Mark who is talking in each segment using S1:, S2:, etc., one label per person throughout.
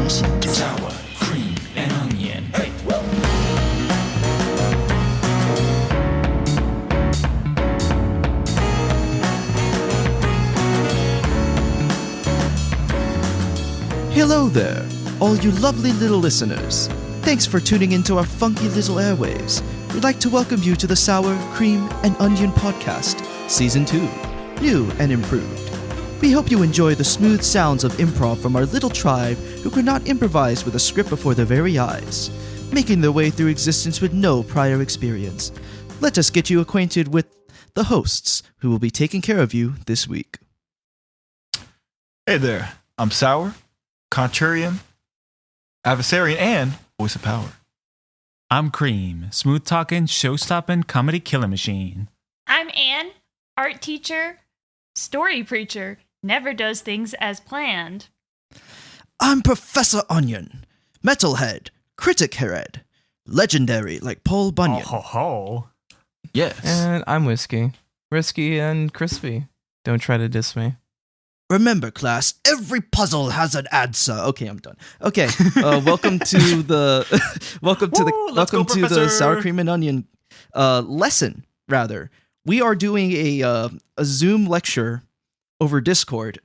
S1: Sour cream and onion. Hey,
S2: Hello there, all you lovely little listeners. Thanks for tuning into our funky little airwaves. We'd like to welcome you to the Sour, Cream, and Onion podcast, Season 2, new and improved. We hope you enjoy the smooth sounds of improv from our little tribe who could not improvise with a script before their very eyes, making their way through existence with no prior experience. Let us get you acquainted with the hosts who will be taking care of you this week.
S3: Hey there, I'm Sour, Contrarian, Adversarian, and Voice of Power.
S4: I'm Cream, smooth-talking, show-stopping, comedy killing machine.
S5: I'm Anne, art teacher, story preacher, never does things as planned.
S2: I'm Professor Onion, metalhead, critic head, legendary like Paul Bunyan.
S4: Oh, ho, ho.
S3: Yes.
S6: And I'm Whiskey. Risky and crispy. Don't try to diss me.
S2: Remember, class, every puzzle has an answer. Okay, I'm done. Okay, welcome to the welcome to the sour cream and onion lesson. Rather, we are doing a Zoom lecture over Discord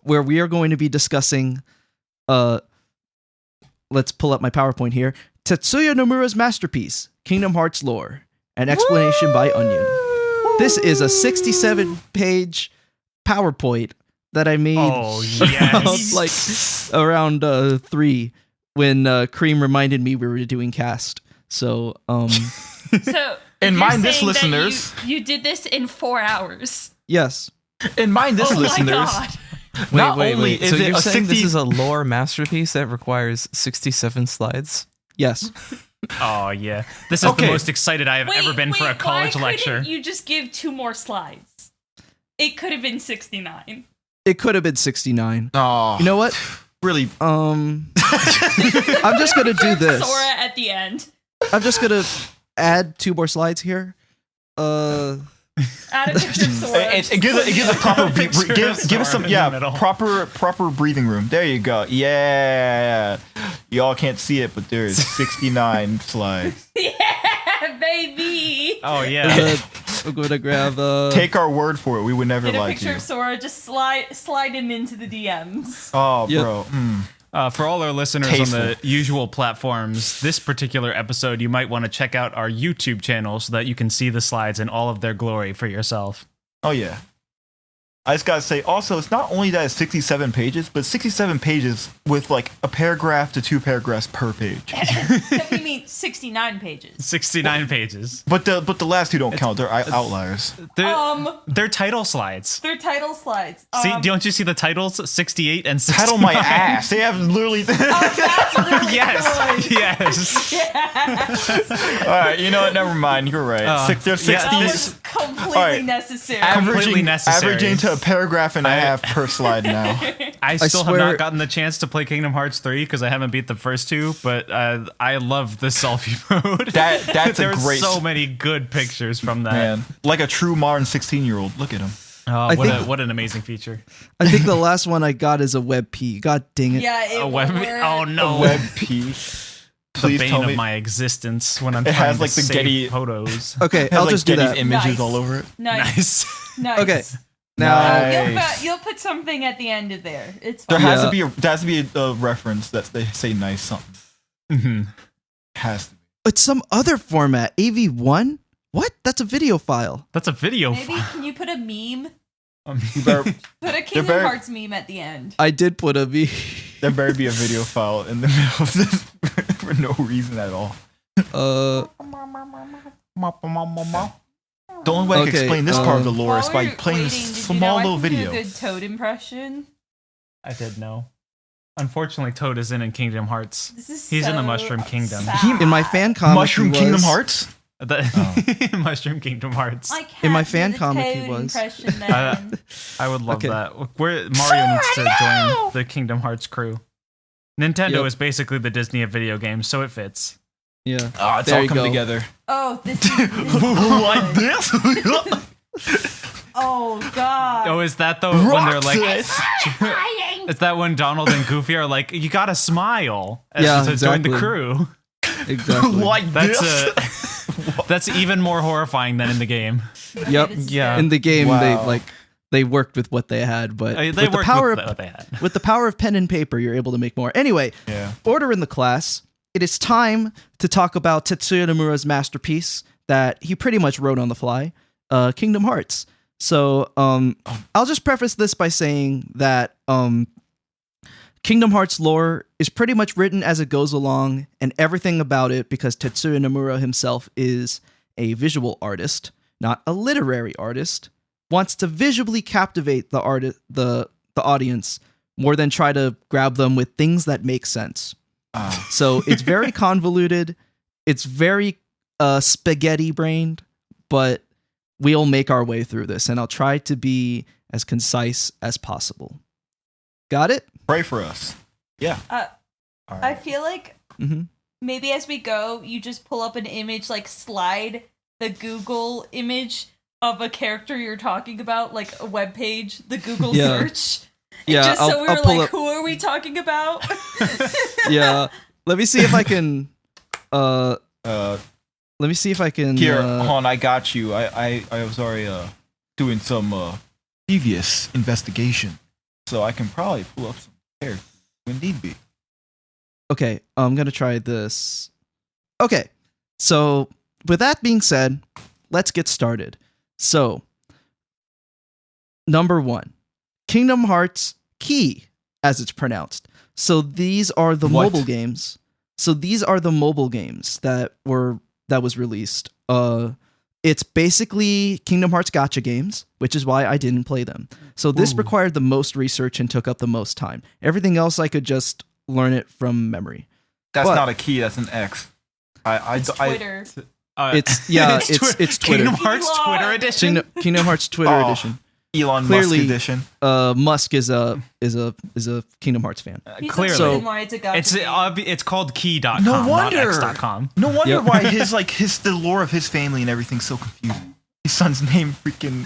S2: where we are going to be discussing. Let's pull up my PowerPoint here. Tetsuya Nomura's masterpiece, Kingdom Hearts lore, an explanation by Onion. This is a 67-page PowerPoint that I made like around 3 when Cream reminded me we were doing cast. So
S5: So,
S3: And
S5: you're
S3: mind this,
S5: saying that
S3: listeners.
S5: you did this in 4 hours.
S2: yes.
S3: And mind this,
S5: Oh
S3: listeners.
S5: my god.
S3: Not
S6: Wait.
S3: only is
S6: So
S3: it
S6: you're
S3: a
S6: saying
S3: 60
S6: this is a lore masterpiece that requires 67 slides?
S2: Yes.
S4: Oh, yeah. This is
S3: Okay.
S4: the most excited I have ever been for a college
S5: why
S4: lecture.
S5: couldn't you just give 2 more slides? It could have been 69.
S2: It could have been 69.
S3: Oh,
S2: You know what?
S3: really?
S2: I'm just gonna do this.
S5: Sora at the end.
S2: I'm just gonna add 2 more slides here.
S5: Add a picture of Sora.
S3: It gives a proper
S4: Picture of
S3: give us
S4: Sora
S3: some
S4: in the middle.
S3: proper breathing room. There you go. Yeah, y'all can't see it, but there's 69 slides.
S5: Yeah, baby.
S4: Oh, yeah.
S2: I'm gonna grab
S3: Take our word for it. We would never
S5: Get a
S3: lie to
S5: picture
S3: you.
S5: of Sora. Just slide him into the DMs.
S3: Oh,
S2: Yep.
S3: bro.
S4: For all our listeners
S3: Tasteful.
S4: on the usual platforms, this particular episode, you might want to check out our YouTube channel so that you can see the slides in all of their glory for yourself.
S3: Oh yeah. I just gotta say, also, it's not only that it's 67 pages, but 67 pages with like a paragraph to 2 paragraphs per page.
S5: We mean 69 pages.
S4: 69 pages.
S3: But the last 2 don't count. They're outliers.
S4: They're title slides.
S5: Their title slides.
S4: See, don't you see the titles? 68 and 69.
S3: Title my ass. They have literally.
S5: That's really
S4: Yes,
S5: good.
S4: yes.
S3: All right, you know what? Never mind. You're right. They're 60.
S5: That was completely
S3: All right.
S5: necessary.
S4: Completely necessary.
S3: Averaging to a paragraph and a half per slide now.
S4: I still have
S2: swear-
S4: not gotten the chance to play Kingdom Hearts 3 because I haven't beat the first 2, but I love the selfie mode.
S3: That's a
S4: There's
S3: great
S4: so many good pictures from that.
S3: man. Like a true modern 16-year-old. Look at him.
S4: Oh,
S2: I think-
S4: what an amazing feature.
S2: I think the last one I got is a web P. God dang it.
S5: Yeah, it
S4: A web.
S5: won't work.
S4: Oh no.
S3: Web P.
S4: the
S3: Please
S4: bane
S3: tell
S4: of
S3: me.
S4: my existence when I'm
S3: It
S4: trying
S3: has,
S4: to
S3: like, the
S4: save
S3: Getty-
S4: photos.
S2: Okay,
S3: It has,
S2: I'll
S3: like,
S2: just do
S3: Getty's
S2: that.
S3: images
S5: Nice.
S3: all over it.
S5: Nice.
S4: Nice.
S5: Nice.
S2: Okay. Now,
S3: Nice.
S5: You'll put something at the end of there. It's
S3: There
S5: fine.
S3: has to be a reference that they say nice something.
S4: hmm
S3: Has to be.
S2: it's some other format. AV1? What? That's a video file.
S4: That's a video
S5: Maybe
S4: file.
S5: can you put a meme?
S3: You better,
S5: Put a Kingdom
S3: better-
S5: Hearts meme at the end.
S2: I did put a V.
S3: there better be a video file in the middle of this for no reason at all. The only way I can
S2: Okay,
S3: explain this part of the lore
S5: While
S3: is by
S5: we're
S3: playing
S5: waiting,
S3: this
S5: did you
S3: small
S5: know I
S3: little
S5: can do
S3: video.
S5: a good Toad impression.
S4: I did know. Unfortunately, Toad isn't in Kingdom Hearts.
S5: This is
S4: He's in the
S5: so
S4: Mushroom Kingdom.
S5: sad.
S2: In my fan comic,
S3: Mushroom
S2: he
S3: Kingdom
S2: was-
S3: Hearts?
S4: Mushroom Kingdom Hearts.
S5: I can't
S2: In my
S5: do
S2: fan
S5: the
S2: comic, he
S5: Toad
S2: was.
S5: impression then.
S4: I would love
S2: Okay.
S4: that. Mario needs to join the Kingdom Hearts crew. Nintendo
S2: Yep.
S4: is basically the Disney of video games, so it fits.
S2: Yeah.
S3: Oh, it's
S2: There
S3: all
S2: you
S3: come
S2: go.
S3: together.
S5: Oh, this is
S3: Like this?
S5: Oh god.
S4: Oh, is that the when they're like
S3: Roxas.
S5: Flying
S4: It's that when Donald and Goofy are like, you gotta smile
S2: Yeah,
S4: to join the
S2: exactly.
S4: crew.
S2: Exactly.
S3: Like
S4: That's
S3: this.
S4: that's even more horrifying than in the game.
S2: Yep.
S6: Yeah.
S2: In the game,
S3: Wow.
S2: they worked with what they had, but
S4: They
S2: with the
S4: worked
S2: power
S4: with what they had.
S2: with the power of pen and paper, you're able to make more. Anyway,
S3: Yeah.
S2: order in the class. It is time to talk about Tetsuya Nomura's masterpiece that he pretty much wrote on the fly, Kingdom Hearts. So, I'll just preface this by saying that Kingdom Hearts lore is pretty much written as it goes along, and everything about it, because Tetsuya Nomura himself is a visual artist, not a literary artist, wants to visually captivate the audience more than try to grab them with things that make sense. So it's very convoluted. It's very spaghetti-brained, but we'll make our way through this, and I'll try to be as concise as possible. Got it?
S3: Pray for us. Yeah. All
S7: I
S3: right.
S7: feel like
S2: Mm-hmm.
S7: maybe as we go, you just pull up an image, like slide the Google image of a character you're talking about, like a web page, the Google
S2: Yeah.
S7: search.
S2: Yeah,
S7: Just so we
S2: I'll
S7: were
S2: pull
S7: like,
S2: up.
S7: who are we talking about?
S2: Yeah, let me see if I can. Let me see if I can.
S3: Here, hon, I got you. I was already doing some devious investigation, so I can probably pull up some characters when need be.
S2: Okay, I'm gonna try this. Okay, so with that being said, let's get started. So, number 1, Kingdom Hearts Key, as it's pronounced. So these are the
S3: What?
S2: mobile games. So these are the mobile games that was released. It's basically Kingdom Hearts gacha games, which is why I didn't play them. So this
S4: Ooh.
S2: required the most research and took up the most time. Everything else I could just learn it from memory.
S3: That's
S2: But-
S3: not a key. That's an X.
S7: It's Twitter.
S2: It's it's Twitter.
S4: Kingdom Hearts
S7: Elon.
S4: Twitter edition.
S2: Kingdom Hearts Twitter
S3: Oh.
S2: edition.
S3: Elon
S2: Clearly-
S3: Musk edition.
S2: Musk is a Kingdom Hearts fan.
S7: He's
S4: Clearly.
S7: the reason why it's a gacha
S4: It's
S7: game.
S4: it's called key.com,
S3: No
S4: not
S3: wonder.
S4: x.com.
S3: No wonder
S2: Yep.
S3: why the lore of his family and everything's so confusing. His son's name freaking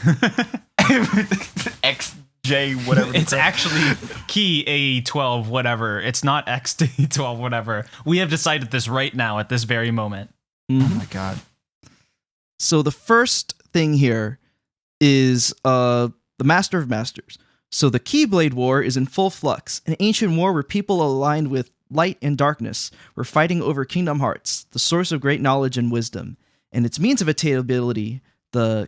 S3: XJ whatever.
S4: It's actually key A12 whatever. It's not XD12 whatever. We have decided this right now at this very moment.
S3: Oh
S2: Mhm.
S3: my god.
S2: So the first thing here is the Master of Masters. So the Keyblade War is in full flux, an ancient war where people aligned with light and darkness were fighting over Kingdom Hearts, the source of great knowledge and wisdom, and its means of attainability, the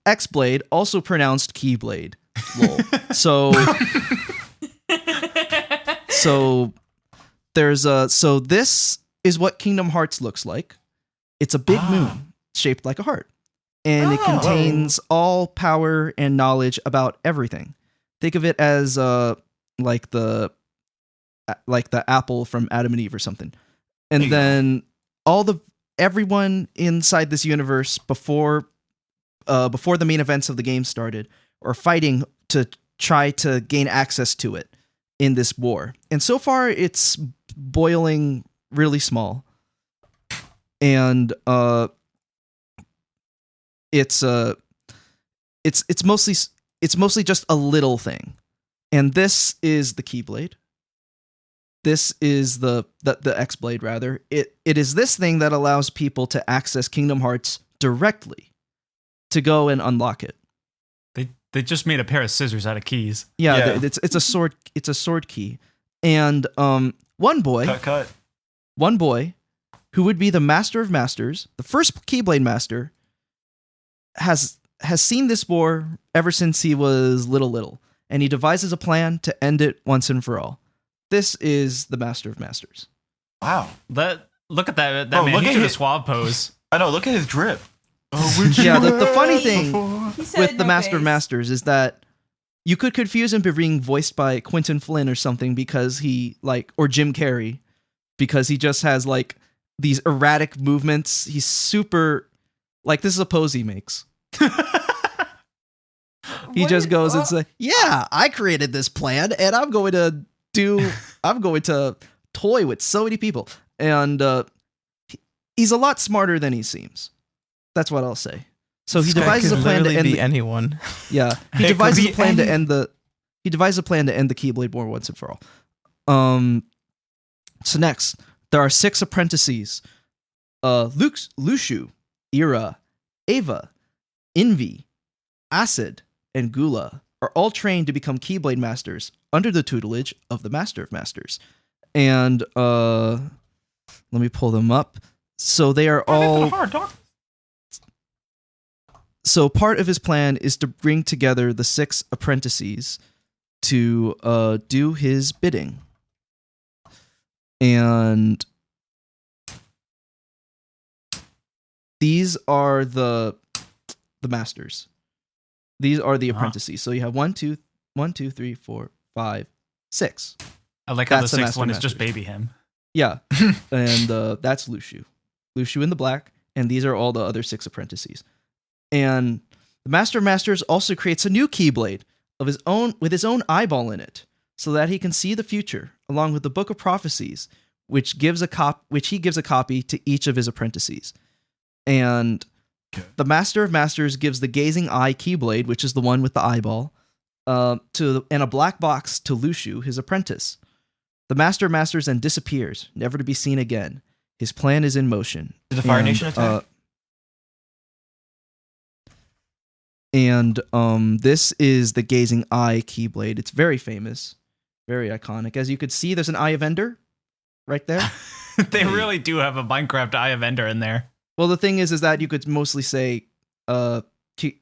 S2: X-Blade, also pronounced Keyblade. Lol. So this is what Kingdom Hearts looks like. It's a big moon shaped like a heart, and it contains all power and knowledge about everything. Think of it as like the apple from Adam and Eve or something.
S3: There
S2: And
S3: you
S2: then everyone inside this universe before the main events of the game started are fighting to try to gain access to it in this war. And so far it's boiling really small. And it's mostly just a little thing. And this is the Keyblade. This is the X-Blade rather. It is this thing that allows people to access Kingdom Hearts directly to go and unlock it.
S4: They just made a pair of scissors out of keys.
S2: Yeah. It's a sword. It's a sword key. And one boy who would be the Master of Masters, the first Keyblade Master, has seen this war ever since he was little, and he devises a plan to end it once and for all. This is the Master of Masters.
S3: Wow.
S4: Look at that
S3: Bro,
S4: man.
S3: look
S4: He
S3: at
S4: did a
S3: his-
S4: suave pose.
S3: I know. Look at his drip.
S2: Yeah, the funny thing
S7: He said
S2: with the
S7: no
S2: Master of
S7: face.
S2: Masters is that you could confuse him for being voiced by Quentin Flynn or something because or Jim Carrey, because he just has like these erratic movements. He's super, like, this is a pose he makes. He
S7: What
S2: just
S7: is-
S2: goes and
S7: oh,
S2: says, "Yeah, I created this plan, and I'm going to toy with so many people." And he's a lot smarter than he seems. That's what I'll say. So he
S6: This guy
S2: devises a
S6: could
S2: plan to
S6: literally
S2: end.
S6: be anyone.
S2: Yeah, he
S3: It could
S2: devises
S3: be
S2: a plan to
S3: any-
S2: end the. He devised a plan to end the Keyblade War once and for all. So next, there are 6 apprentices. Lushu, Ira, Ava, Envy, Acid, and Gula are all trained to become Keyblade Masters under the tutelage of the Master of Masters. And let me pull them up. So they are all... So part of his plan is to bring together the 6 apprentices to do his bidding. And these are the masters. These are the apprentices. So you have 1, 2, 3, 4, 5, 6.
S4: I like how
S2: That's
S4: the
S2: the
S4: 6th
S2: Master
S4: one is just
S2: Masters.
S4: baby him.
S2: Yeah. And that's Lushu. Lushu in the black. And these are all the other 6 apprentices. And the Master of Masters also creates a new Keyblade of his own with his own eyeball in it, so that he can see the future, along with the Book of Prophecies, which he gives a copy to each of his apprentices. And the Master of Masters gives the Gazing Eye Keyblade, which is the one with the eyeball, and a black box to Lushu, his apprentice. The Master of Masters then disappears, never to be seen again. His plan is in motion.
S3: Did the Fire Nation attack?
S2: And this is the Gazing Eye Keyblade. It's very famous, very iconic. As you could see, there's an Eye of Ender right there.
S4: They really do have a Minecraft Eye of Ender in there.
S2: Well, the thing is that you could mostly say that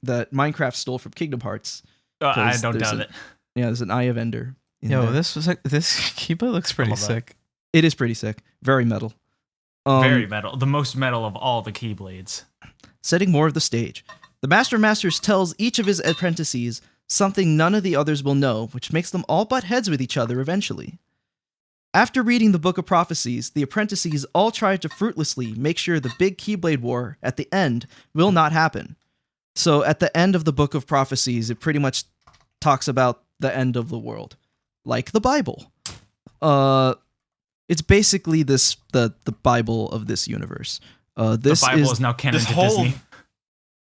S2: Minecraft stole from Kingdom Hearts.
S4: I don't doubt it.
S2: Yeah, there's an Eye of Ender.
S6: Yo, this Keyblade looks pretty sick.
S2: It is pretty sick. Very metal.
S4: Very metal. The most metal of all the Keyblades.
S2: Setting more of the stage. The Master of Masters tells each of his apprentices something none of the others will know, which makes them all butt heads with each other eventually. After reading the Book of Prophecies, the apprentices all try to fruitlessly make sure the big Keyblade War at the end will not happen. So at the end of the Book of Prophecies, it pretty much talks about the end of the world, like the Bible. It's basically the Bible of this universe. This
S4: the Bible is now canon to Disney.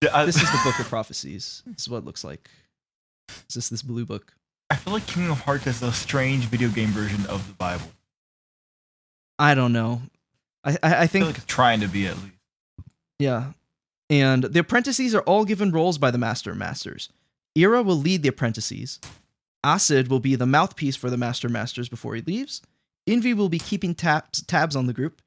S2: This is the Book of Prophecies. This is what it looks like. It's just this blue book.
S3: I feel like Kingdom Hearts is a strange video game version of the Bible.
S2: I don't know. I
S3: I
S2: think
S3: feel like it's trying to be at least.
S2: yeah. And the apprentices are all given roles by the Master of Masters. Ira will lead the apprentices. Acid will be the mouthpiece for the Master of Masters before he leaves. Envy will be keeping tabs on the group.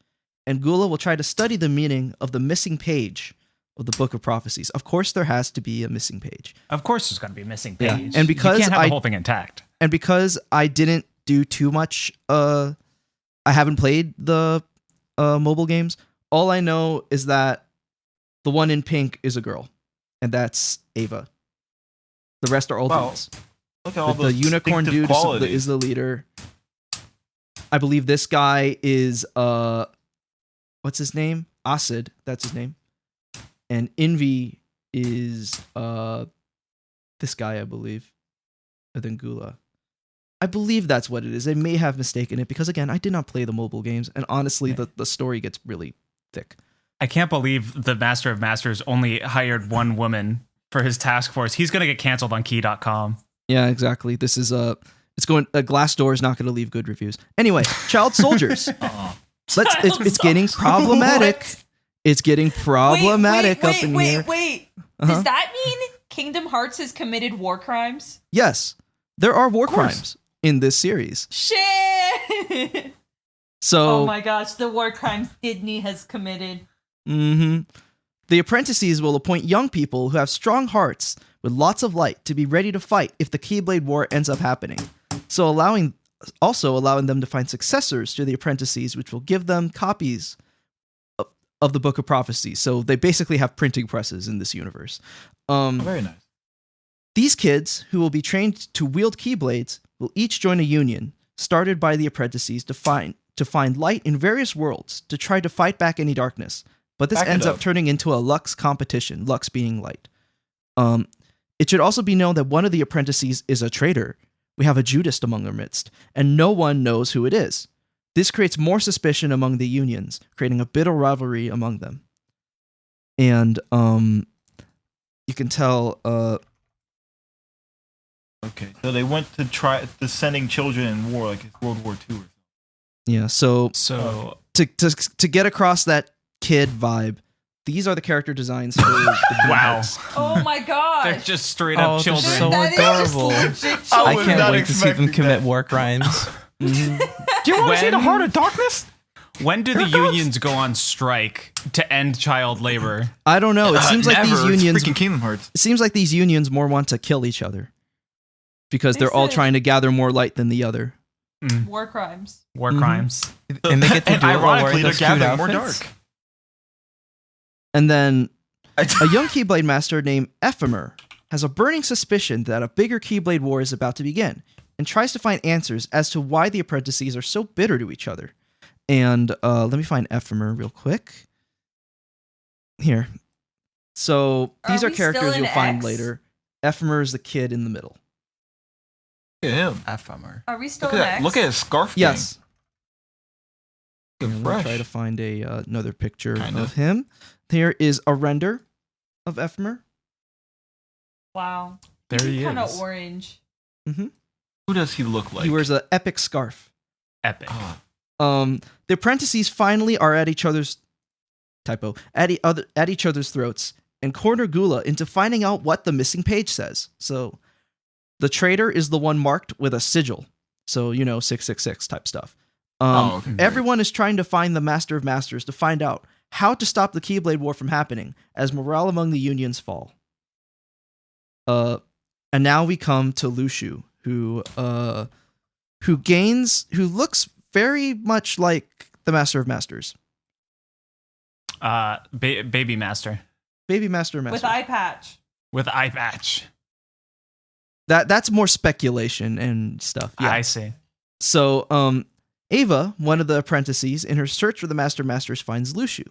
S2: And Gula will try to study the meaning of the missing page of the Book of Prophecies. Of course, there has to be a missing page.
S4: Of course there's going to be a missing
S2: Yeah,
S4: page.
S2: and because
S4: you can't have
S2: I-
S4: the whole thing intact.
S2: And because I didn't do too much, I haven't played the mobile games. All I know is that the one in pink is a girl, and that's Ava. The rest are all
S3: Wow.
S2: dudes.
S3: Look at all
S2: The
S3: those
S2: unicorn
S3: distinctive
S2: dude
S3: qualities.
S2: is the leader. I believe this guy is what's his name? Acid. That's his name. And Envy is this guy, I believe. And then Gula. I believe that's what it is. I may have mistaken it because, again, I did not play the mobile games, and honestly, the story gets really thick.
S4: I can't believe the Master of Masters only hired one woman for his task force. He's going to get canceled on key.com.
S2: Yeah, exactly. This is Glassdoor is not going to leave good reviews. Anyway, child soldiers. It's getting problematic. It's getting problematic up in here.
S7: Wait.
S2: Uh-huh.
S7: Does that mean Kingdom Hearts has committed war crimes?
S2: Yes, there are war
S3: course.
S2: crimes in this series.
S7: Shit!
S2: So,
S7: Oh my gosh, the war crimes Disney has committed.
S2: The apprentices will appoint young people who have strong hearts with lots of light to be ready to fight if the Keyblade War ends up happening. So allowing them to find successors to the apprentices, which will give them copies of the Book of Prophecy. So they basically have printing presses in this universe.
S3: Very nice.
S2: These kids, who will be trained to wield Keyblades, will each join a union started by the apprentices to find light in various worlds to try to fight back any darkness. But this
S3: Back it
S2: ends up
S3: up.
S2: turning into a Lux competition, Lux being light. It should also be known that one of the apprentices is a traitor. We have a Judas among our midst, and no one knows who it is. This creates more suspicion among the unions, creating a bitter rivalry among them. And you can tell
S3: Okay, so they went to try to sending children in war, like it's World War II or something.
S2: Yeah, so
S4: So
S2: to get across that kid vibe, these are the character designs for the
S4: wow,
S2: 𝕏earts.
S7: Oh my gosh.
S4: they're just straight
S6: Oh,
S4: up
S6: they're
S4: children.
S6: so
S7: That is just
S6: adorable.
S7: legit
S6: I
S3: was
S6: can't
S3: not
S6: wait to see them
S3: expecting
S6: commit
S3: that.
S6: war crimes.
S3: Do you want to see the Heart of Darkness?
S4: When do the unions go on strike to end child labor?
S2: I don't know. It seems like these
S3: Never. It's
S2: unions.
S3: freaking Kingdom Hearts.
S2: It seems like these unions more want to kill each other because
S7: They
S2: they're all
S7: said-
S2: trying to gather more light than the other.
S7: War crimes.
S4: War
S2: Mhm.
S4: crimes.
S6: And they get to
S3: And
S6: do it while
S3: ironically,
S6: wearing
S3: they're
S6: those cute
S3: gathering more
S6: outfits.
S3: dark.
S2: And then a young Keyblade master named 𝕏earts has a burning suspicion that a bigger Keyblade war is about to begin and tries to find answers as to why the apprentices are so bitter to each other. And let me find 𝕏earts real quick. Here. So these
S7: Are
S2: are
S7: we still
S2: characters
S7: in
S2: you'll find
S7: X?
S2: later. 𝕏earts is the kid in the middle.
S3: Look at him.
S6: Ephemer.
S7: Are we still
S3: Look at that.
S7: next?
S3: Look at his scarf.
S2: Yes.
S3: Game.
S2: And
S3: Look
S2: we'll
S3: fresh.
S2: try to find another picture
S3: Kinda.
S2: of him. Here is a render of 𝕏earts.
S7: Wow.
S4: There he
S7: Kind of
S4: is.
S7: orange.
S3: Who does he look like?
S2: He wears an epic scarf.
S4: Epic.
S3: Ah,
S2: The apprentices finally are at each other's at each other's throats and corner Gula into finding out what the missing page says. So the traitor is the one marked with a sigil. So 666 type stuff.
S3: okay.
S2: Everyone is trying to find the Master of Masters to find out how to stop the Keyblade War from happening as morale among the unions fall. And now we come to Lushu, who looks very much like the Master of Masters.
S4: Baby master
S2: Baby Master of Masters.
S7: With eye patch.
S4: with eye patch.
S2: That's more speculation and stuff. Yeah.
S4: I see.
S2: So, Ava, one of the apprentices, in her search for the Master of Masters, finds Lushu.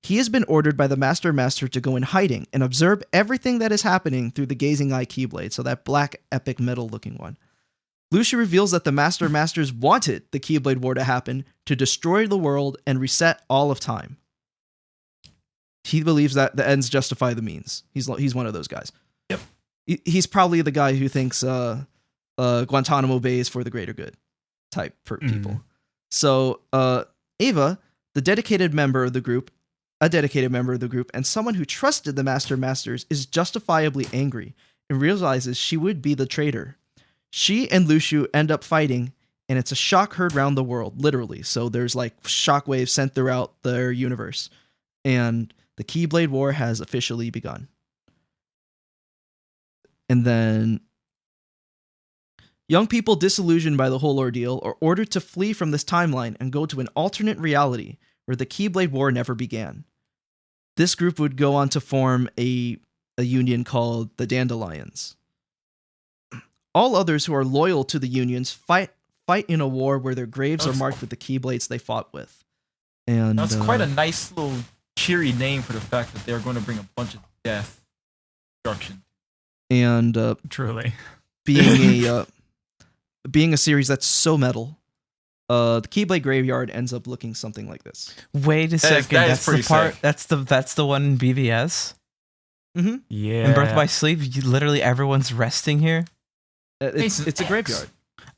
S2: He has been ordered by the Master of Master to go in hiding and observe everything that is happening through the Gazing Eye Keyblade, so that black, epic, metal-looking one. Lushu reveals that the Master of Masters wanted the Keyblade War to happen to destroy the world and reset all of time. He believes that the ends justify the means. He's one of those guys.
S3: Yep.
S2: He's probably the guy who thinks Guantanamo Bay is for the greater good type people. So Ava, a dedicated member of the group, and someone who trusted the Master of Masters, is justifiably angry and realizes she would be the traitor. She and Lushu end up fighting, and it's a shock heard round the world, literally. So there's like shockwaves sent throughout their universe. And the Keyblade War has officially begun. And then young people disillusioned by the whole ordeal are ordered to flee from this timeline and go to an alternate reality where the Keyblade War never began. This group would go on to form a union called the Dandelions. All others who are loyal to the unions fight in a war where their graves are marked with the Keyblades they fought with. And
S3: That's quite a nice little cheery name for the fact that they're going to bring a bunch of death, destruction.
S2: And
S4: Truly.
S2: being a series that's so metal, the Keyblade Graveyard ends up looking something like this.
S6: Wait a second.
S3: that is
S6: That's the
S3: pretty
S6: part.
S3: sick.
S6: That's the one in BVS.
S4: Yeah.
S6: In Birth by Sleep, literally everyone's resting here.
S2: It's a graveyard.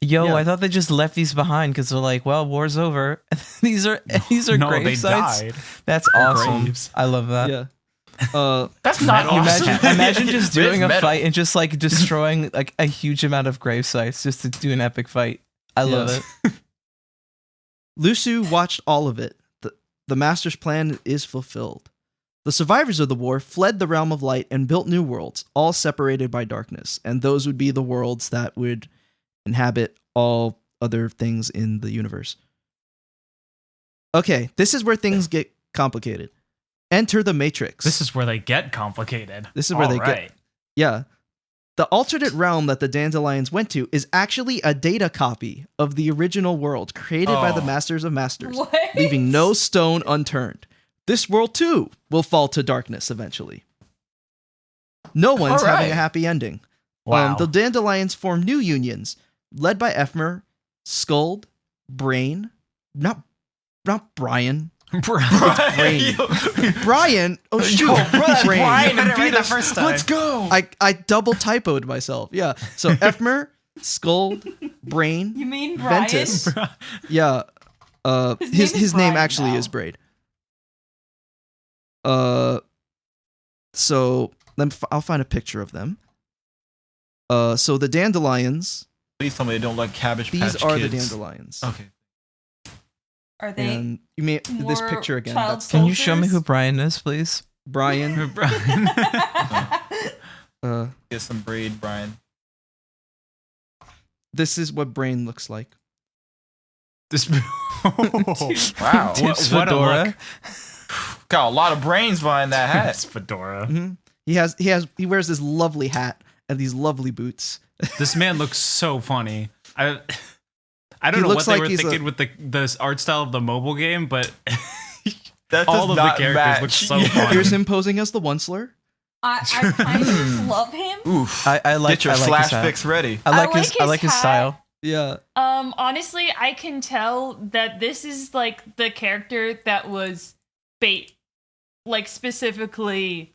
S6: Yo,
S2: Yeah.
S6: I thought they just left these behind because they're like, well, war's over. these are
S4: no,
S6: grave
S4: they
S6: sites.
S4: died.
S6: That's awesome.
S4: graves.
S6: I love that.
S2: Yeah.
S3: That's not
S4: Metal.
S3: awesome.
S6: Imagine just doing a
S3: Metal.
S6: fight and just like destroying like a huge amount of grave sites just to do an epic fight. I love
S2: Yes.
S6: it.
S2: Lusu watched all of it. The Master's plan is fulfilled. The survivors of the war fled the realm of light and built new worlds, all separated by darkness, and those would be the worlds that would inhabit all other things in the universe. Okay, this is where things get complicated. Enter the Matrix.
S4: This is where they get complicated.
S2: This is where they get-
S4: Alright.
S2: Yeah. The alternate realm that the Dandelions went to is actually a data copy of the original world created by the
S3: Oh.
S2: Masters of Masters,
S7: What?
S2: leaving no stone unturned. This world, too, will fall to darkness eventually. No one's
S3: All
S2: having
S3: right.
S2: a happy ending.
S4: Wow.
S2: The Dandelions form new unions, led by 𝕏earts, Skuld, Brain, not Brian,
S3: Brian.
S2: Brian. Oh shoot, Brain.
S4: Brian and beat the first time.
S3: Let's go.
S2: I double typoed myself. Yeah. So Efmer, Scold, Brain,
S7: You mean Brian?
S2: Ventus. Yeah. His name
S7: Brian
S2: actually
S7: now.
S2: is Braid. So I'll find a picture of them. So the dandelions.
S3: Please tell me they don't like Cabbage Patch
S2: These
S3: Kids.
S2: are the dandelions.
S3: Okay.
S7: Are they?
S2: And you may this
S7: more
S2: picture again.
S7: child
S2: That's
S6: Can you show me who
S7: soldiers?
S6: Brian is, please?
S2: Brian.
S3: Get some braid, Brian.
S2: This is what Brain looks like.
S4: This.
S3: Wow.
S6: Tips
S4: what a
S6: fedora.
S4: look.
S3: Got a lot of brains behind that hat.
S4: It's fedora.
S2: hmm He wears this lovely hat and these lovely boots.
S4: This man looks so funny. I don't
S2: He
S4: know what
S2: looks
S4: they
S2: like
S4: were
S2: he's
S4: thinking with the art style of the mobile game, but
S3: That
S4: all
S3: does
S4: of the
S3: not
S4: characters
S3: match.
S4: look so
S3: Yeah.
S4: funny.
S2: Here's him posing as the Onceler.
S7: I kind of love him.
S3: Oof.
S6: I like
S3: Get your
S6: I like
S3: slash
S6: his hat.
S3: fix ready.
S6: I like his
S7: hat.
S6: style.
S2: Yeah.
S5: Honestly, I can tell that this is like the character that was bait, like specifically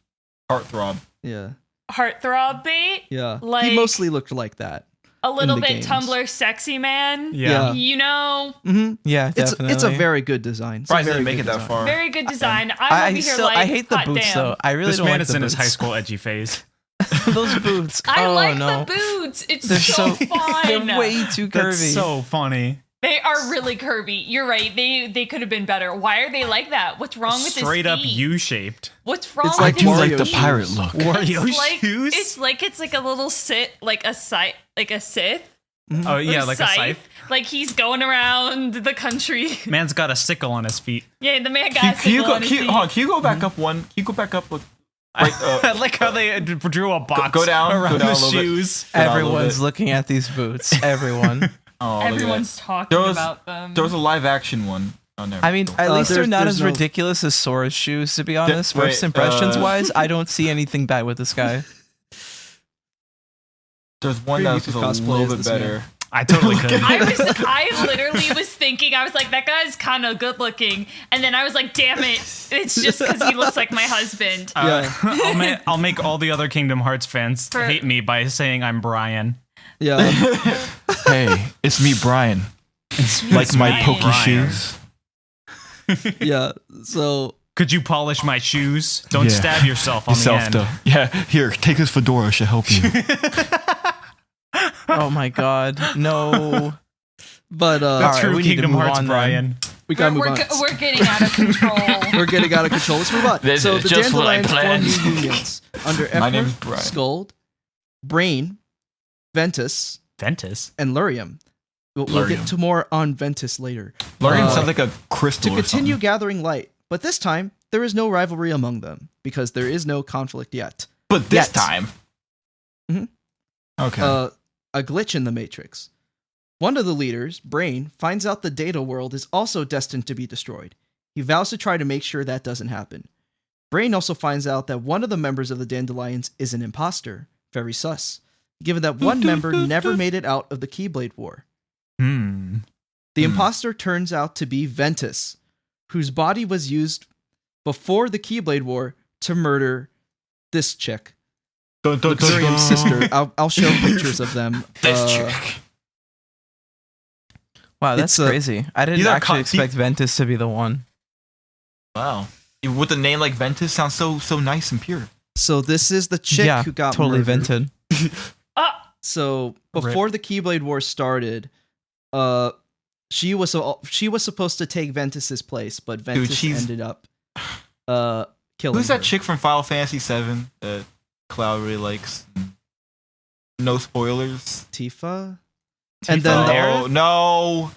S3: Heartthrob.
S2: Yeah.
S5: heartthrob bait.
S2: Yeah.
S5: Like-
S2: he mostly looked like that.
S5: A little
S2: the
S5: bit
S2: games.
S5: Tumblr sexy man.
S4: yeah.
S5: You know,
S2: hmm
S6: Yeah,
S2: It's
S6: definitely.
S2: a very good design. It's a
S3: Surprised they
S2: very
S3: didn't make
S2: good
S3: it that
S2: design.
S3: far.
S5: very good design. I'm
S6: I
S5: over here
S6: still
S5: like,
S6: I hate the
S5: hot
S6: boots
S5: damn.
S6: though. I really
S4: This
S6: don't
S4: man
S6: like
S4: is
S6: the
S4: in his
S6: boots.
S4: high school edgy phase.
S6: Those boots.
S5: I
S6: oh
S5: like
S6: no.
S5: the boots. It's
S6: They're
S5: so,
S6: so
S5: fun.
S6: They're way too curvy.
S4: That's so funny.
S5: They are really curvy. You're right. They could have been better. Why are they like that? What's wrong with
S4: Straight
S5: his
S4: up
S5: feet?
S4: U-shaped.
S5: What's wrong
S2: It's
S5: with
S2: like
S5: his
S2: Wario
S5: feet?
S2: the pirate
S3: look.
S4: Wario
S5: It's like,
S4: shoes.
S5: it's like a little like a Sith.
S4: Oh yeah,
S5: or
S4: like a scythe.
S5: Like he's going around the country.
S4: Man's got a sickle on his feet.
S5: Yeah, the man got
S3: Can you
S5: sickle
S3: go?
S5: on his
S3: Can you,
S5: feet.
S3: hold on, can you go back up one? Can you go back up with? Right,
S4: I like how they drew a box
S3: go down
S4: around
S3: a
S4: the
S3: little bit.
S4: shoes.
S3: Go down a little
S6: Everyone's
S3: bit.
S6: looking at these boots. Everyone.
S3: Oh, look at that.
S5: Everyone's talking
S3: There was-
S5: about them.
S3: There was a live action one on there.
S6: I mean, at least they're
S2: there's-
S6: not
S2: there's
S6: as
S2: no-
S6: ridiculous as Sora's shoes, to be honest.
S3: wait,
S6: First impressions wise, I don't see anything bad with this guy.
S3: there's one
S2: Maybe
S3: that's
S2: you
S3: just
S2: could
S3: a
S2: cosplay
S3: little
S2: as
S3: bit
S2: this man.
S3: better.
S4: I totally could.
S5: I literally was thinking, I was like, that guy's kind of good looking. And then I was like, damn it. It's just because he looks like my husband.
S4: I'll make all the other Kingdom Hearts fans
S5: For-
S4: hate me by saying I'm Brian.
S2: Yeah.
S3: Hey, it's me, Brian. Like my
S5: Brian.
S3: pokey
S4: Brian.
S3: shoes.
S2: Yeah. So
S4: Could you polish my shoes? Don't
S3: Yeah.
S4: stab yourself on the end.
S3: Yeah, here, take this fedora. Should help you.
S6: Oh my god. No.
S2: but
S4: The
S6: Alright,
S4: true
S6: we need to
S4: Kingdom
S6: move
S4: Hearts
S6: on then.
S4: Brian.
S2: we gotta move on.
S5: We're getting out of control.
S2: We're getting out of control. Let's move on.
S3: This
S2: So
S3: is
S2: the
S3: just what I
S2: dandelions form
S3: planned.
S2: new unions under
S3: My name's
S2: Efmer,
S3: Brian.
S2: Scold, Brain, Ventus,
S4: Ventus.
S2: and Lurium. We'll
S3: Lurium.
S2: get to more on Ventus later.
S3: Lurium
S2: Uh,
S3: sounds like a crystal.
S2: To
S3: or
S2: continue
S3: something.
S2: gathering light, but this time there is no rivalry among them because there is no conflict yet.
S3: But this
S2: Yet.
S3: time.
S2: Mhm.
S3: Okay.
S2: A glitch in the Matrix. One of the leaders, Brain, finds out the data world is also destined to be destroyed. He vows to try to make sure that doesn't happen. Brain also finds out that one of the members of the Dandelions is an imposter. Very sus. Given that one member never made it out of the Keyblade War. The imposter turns out to be Ventus, whose body was used before the Keyblade War to murder this chick.
S3: Dun, dun, dun,
S2: Lurium's
S3: dun.
S2: sister. I'll show pictures of them.
S3: This chick.
S6: Wow, that's
S2: It's a-
S6: crazy. I didn't
S3: These are
S6: actually
S3: co-
S6: expect Ventus to be the one.
S3: Wow. With a name like Ventus, sounds so nice and pure.
S2: So this is the chick
S6: yeah,
S2: who got
S6: totally
S2: murdered.
S6: vented.
S2: So before the Keyblade War started, she was supposed to take Ventus's place, but Ventus
S3: she's-
S2: ended up killing
S3: Who's that
S2: her.
S3: chick from Final Fantasy VII that Cloud really likes? No spoilers.
S2: Tifa. And then
S3: Oh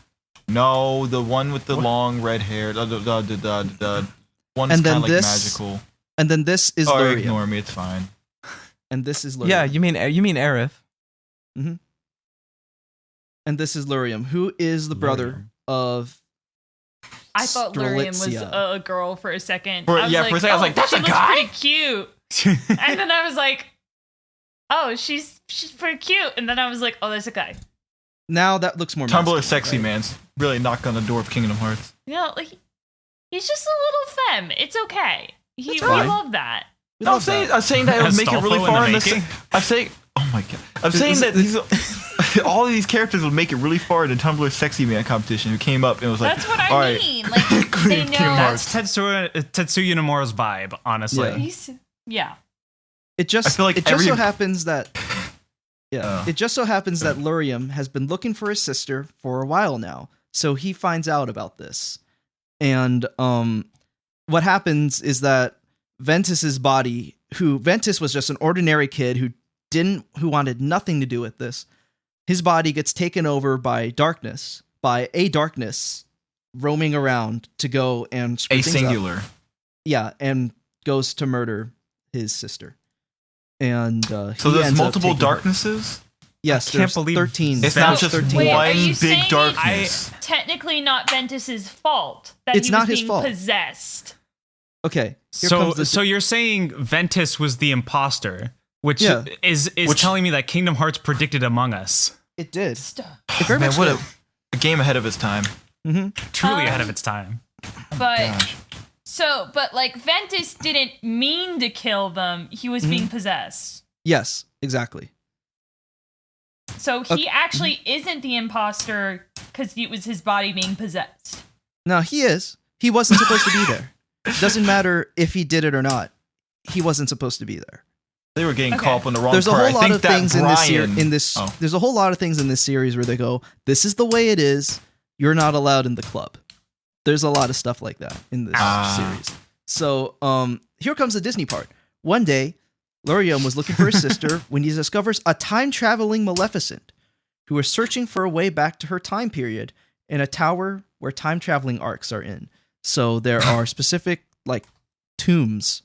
S3: no, the one with the long red hair. The one that's
S2: And then
S3: kind of like
S2: this-
S3: magical.
S2: and then this is
S3: Oh,
S2: Lurium.
S3: ignore me. It's fine.
S2: And this is Lurium.
S6: Yeah, you mean Aerith.
S2: And this is Lurium, who is the brother of
S5: I thought Lurium was
S2: Strelitzia.
S5: a girl for a second.
S3: For
S5: I was
S3: a
S5: like,
S3: second, I was like, that's
S5: she
S3: a
S5: looks
S3: guy?
S5: pretty cute. And then I was like, oh, she's pretty cute. And then I was like, oh, there's a guy.
S2: Now that looks more
S3: Tumblr
S2: masculine,
S3: sexy
S2: right?
S3: man's really knocked on the door of Kingdom Hearts.
S5: You know, like He's just a little femme. It's okay. We
S3: fine.
S5: love that.
S2: We
S3: No, I'm
S2: love
S3: saying,
S2: that.
S3: I'm saying that it would make it
S4: Astolfo
S3: really
S4: in
S3: far
S4: the
S3: in this.
S4: making?
S3: I'm saying, oh my god, I'm saying that these all of these characters would make it really far in the Tumblr Sexy Man competition. Who came up and was like,
S5: That's what
S3: all
S5: I
S3: right,
S5: mean. Like they
S3: Kingdom
S5: know.
S3: Hearts.
S4: That's Tetsuya Nomura's vibe, honestly.
S2: Yeah.
S5: Yeah.
S2: It just
S3: I feel like
S2: it just so
S3: every-
S2: happens that it just so happens that Lurium has been looking for his sister for a while now. So he finds out about this. And what happens is that Ventus's body, who Ventus was just an ordinary kid who wanted nothing to do with this. His body gets taken over by a darkness roaming around to go and screw
S3: a
S2: things up.
S3: singular.
S2: Yeah, and goes to murder his sister. And
S3: So
S2: he
S3: there's
S2: ends up
S3: multiple
S2: taking her-
S3: darknesses.
S2: Yes,
S4: I can't
S2: there's
S4: believe
S2: 13.
S3: It's
S4: So-
S3: not just
S2: 13.
S5: Wait, are
S3: one
S5: you
S3: big
S5: saying
S3: darkness.
S5: Technically not Ventus's fault that
S2: It's
S5: he
S2: not
S5: was
S2: his
S5: being
S2: fault.
S5: possessed.
S2: Okay. Here
S4: So,
S2: comes the
S4: so you're saying Ventus was the imposter, which
S2: Yeah.
S4: is telling me that Kingdom Hearts predicted Among Us.
S2: it did.
S5: Stuff.
S2: It very
S3: Man,
S2: much
S3: what
S2: did.
S3: a game ahead of its time.
S4: Truly ahead of its time.
S5: But
S3: Gosh.
S5: but like Ventus didn't mean to kill them. He was being possessed.
S2: Yes, exactly.
S5: So he actually isn't the imposter because it was his body being possessed.
S2: No, he is. He wasn't supposed to be there. It doesn't matter if he did it or not. He wasn't supposed to be there.
S3: They were getting
S5: Okay.
S3: caught up on the wrong
S2: There's a
S3: part.
S2: whole
S3: I
S2: lot
S3: think
S2: of
S3: that
S2: things
S3: Brian,
S2: in this
S3: Oh.
S2: there's a whole lot of things in this series where they go, this is the way it is. You're not allowed in the club. There's a lot of stuff like that in this series. So, here comes the Disney part. One day, Lurium was looking for his sister when he discovers a time-traveling Maleficent who is searching for a way back to her time period in a tower where time-traveling arcs are in. So there are specific like tombs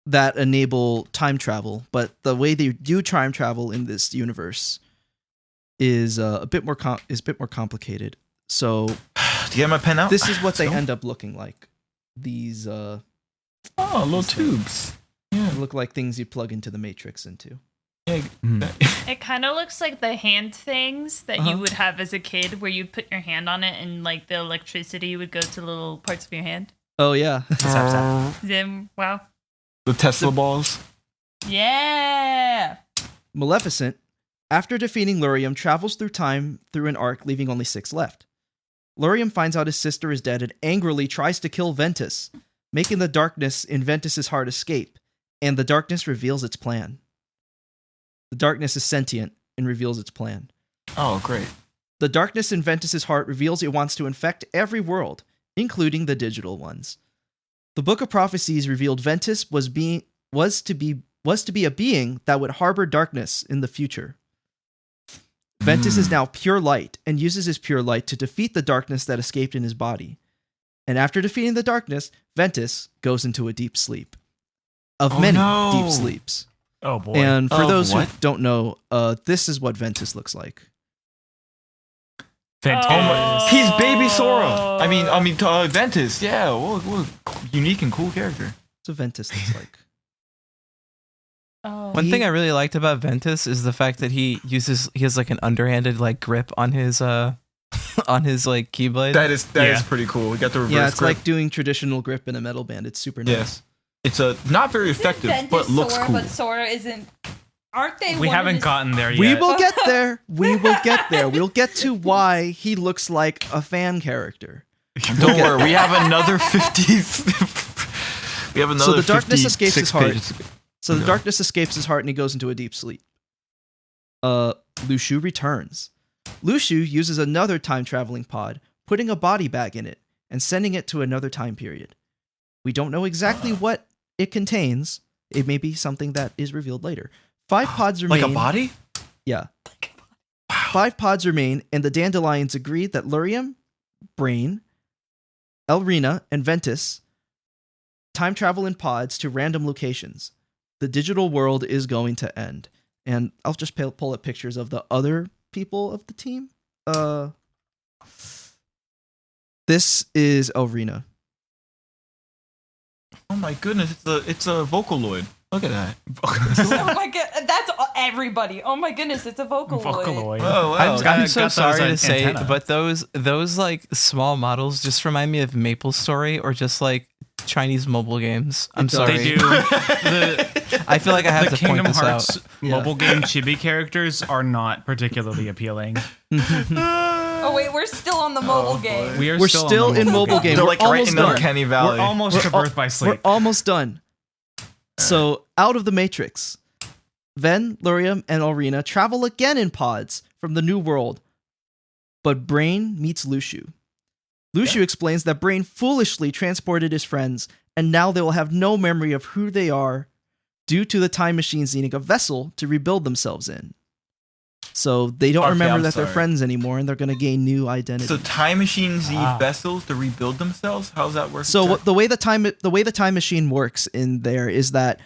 S2: that enable time travel, but the way they do time travel in this universe is a bit more complicated. So
S3: Do you get my pen out?
S2: this is what they
S3: Still?
S2: end up looking like. These
S3: Oh, little tubes.
S2: look like things you plug into the Matrix into.
S3: Yeah.
S5: It kind of looks like the hand things that you would have as a kid, where you put your hand on it and like the electricity would go to little parts of your hand.
S2: Oh yeah.
S5: Then wow,
S3: The Tesla balls.
S5: yeah.
S2: Maleficent, after defeating Lurium, travels through time through an arc, leaving only 6 left. Lurium finds out his sister is dead and angrily tries to kill Ventus, making the darkness in Ventus's heart escape, and the darkness reveals its plan. The darkness is sentient and reveals its plan.
S3: Oh, great.
S2: The darkness in Ventus's heart reveals it wants to infect every world, including the digital ones. The Book of Prophecies revealed Ventus was to be a being that would harbor darkness in the future. Ventus is now pure light and uses his pure light to defeat the darkness that escaped in his body. And after defeating the darkness, Ventus goes into a deep sleep. Of
S3: Oh,
S2: many
S3: no.
S2: deep sleeps.
S4: Oh boy.
S2: And for
S3: Of
S2: those
S3: what?
S2: who don't know, this is what Ventus looks like.
S4: Fantastic.
S3: Oh my, he's baby Sora. I mean, Ventus. Yeah, what a unique and cool character.
S2: So Ventus looks like.
S5: Oh.
S6: One thing I really liked about Ventus is the fact that he has like an underhanded like grip on his on his like keyblade.
S3: That is
S4: Yeah.
S3: pretty cool. We got the reverse
S2: Yeah, it's
S3: grip.
S2: like doing traditional grip in a metal band. It's super nice.
S3: Yes. It's not very effective, but looks
S7: Sora,
S3: cool.
S7: But Sora isn't. Aren't they?
S4: We
S7: one of
S4: haven't
S7: his-
S4: gotten there yet.
S2: We will get there. We will get there. We'll get to why he looks like a fan character.
S3: Don't worry, we have another 50s. We have another
S2: So the darkness
S3: 56
S2: escapes his heart.
S3: pages.
S2: So the
S3: No.
S2: darkness escapes his heart and he goes into a deep sleep. Lushu returns. Lushu uses another time-traveling pod, putting a body bag in it and sending it to another time period. We don't know exactly what it contains. It may be something that is revealed later. 5 pods remain.
S3: Like a body?
S2: Yeah. 5 pods remain, and the Dandelions agree that Lurium, Brain, Elrina, and Ventus time travel in pods to random locations. The digital world is going to end. And I'll just pull up pictures of the other people of the team. This is Elrina.
S3: Oh my goodness, it's a Vocaloid. Look at that.
S7: Oh my god, that's everybody. Oh my goodness, it's a Vocaloid.
S4: Vocaloid.
S3: Oh, wow.
S6: I'm so
S4: got those
S6: sorry to
S4: on
S6: say,
S4: antenna.
S6: but those like small models just remind me of Maple Story or just like Chinese mobile games. I'm sorry.
S4: They do. The,
S6: I feel like I have
S4: the
S6: to point
S4: Kingdom
S6: this
S4: Hearts
S6: out.
S4: mobile game chibi characters are not particularly appealing.
S7: Oh wait, we're still on the mobile game.
S2: We're still
S4: on the
S2: in mobile game.
S3: They're
S2: We're
S3: like right
S2: almost
S3: in the
S2: done.
S3: Uncanny Valley.
S4: We're almost to Birth by
S2: We're
S4: Sleep.
S2: almost done. So, out of the Matrix, Ven, Lurium, and Ulrina travel again in pods from the new world. But Brain meets Lushu. Lushu explains that Brain foolishly transported his friends, and now they will have no memory of who they are due to the time machines needing a vessel to rebuild themselves in. So they don't
S3: Okay,
S2: remember
S3: I'm
S2: that they're
S3: sorry.
S2: friends anymore, and they're going to gain new identity.
S3: So time machines need vessels to rebuild themselves? How's that work?
S2: So what, the way the time machine works in there is that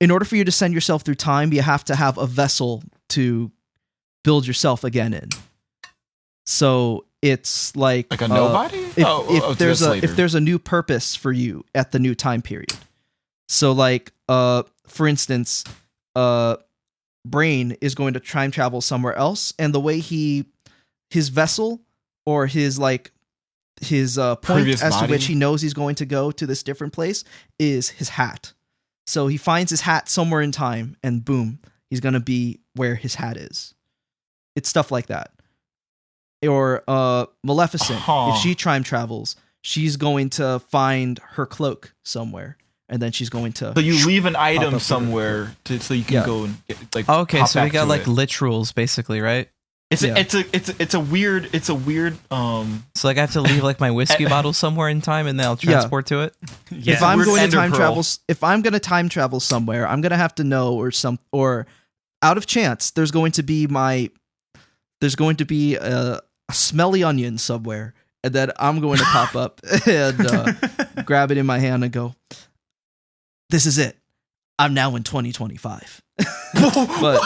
S2: in order for you to send yourself through time, you have to have a vessel to build yourself again in. So it's like
S3: Like a nobody?
S2: If
S3: that's later.
S2: there's a new purpose for you at the new time period. So like for instance, Brain is going to time travel somewhere else, and the way his vessel or his point
S3: Previous
S2: as to
S3: body?
S2: which he knows he's going to go to this different place is his hat. So he finds his hat somewhere in time, and boom, he's gonna be where his hat is. It's stuff like that. Or Maleficent, if she time travels, she's going to find her cloak somewhere, and then she's going to.
S3: So you leave an
S2: up
S3: item
S2: with
S3: somewhere so you can
S2: Yeah.
S3: go and get, like.
S6: Okay,
S3: hop
S6: so we
S3: back
S6: got
S3: to
S6: like
S3: it.
S6: lit rules basically, right?
S3: It's
S2: Yeah.
S3: a weird
S6: So like I have to leave like my whiskey bottle somewhere in time, and then I'll transport to it.
S4: Yeah.
S2: If I'm
S3: weird
S2: going to
S3: ender
S2: time
S3: pearl.
S2: travel, if I'm going to time travel somewhere, I'm going to have to know or out of chance, there's going to be a smelly onion somewhere, and then I'm going to pop up and grab it in my hand and go, "This is it. I'm now in 2025 But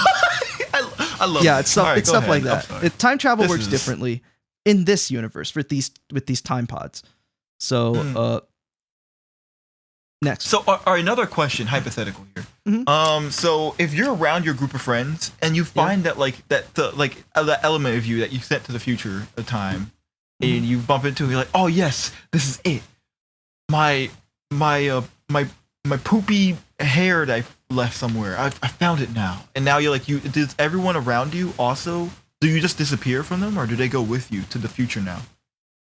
S3: I love
S2: yeah,
S3: it.
S2: it's stuff.
S3: All right,
S2: It's
S3: go
S2: stuff like
S3: ahead.
S2: that.
S3: I'm sorry.
S2: Time travel
S3: This
S2: works
S3: is-
S2: differently in this universe with these time pods. So next,
S3: So, another question, hypothetical here.
S2: Mhm.
S3: So if you're around your group of friends and you find that the element of you that you sent to the future of time, and you bump into it, you're like, oh yes, this is it. My poopy hair that I left somewhere. I found it now, and now you're like, does everyone around you also? Do you just disappear from them, or do they go with you to the future now?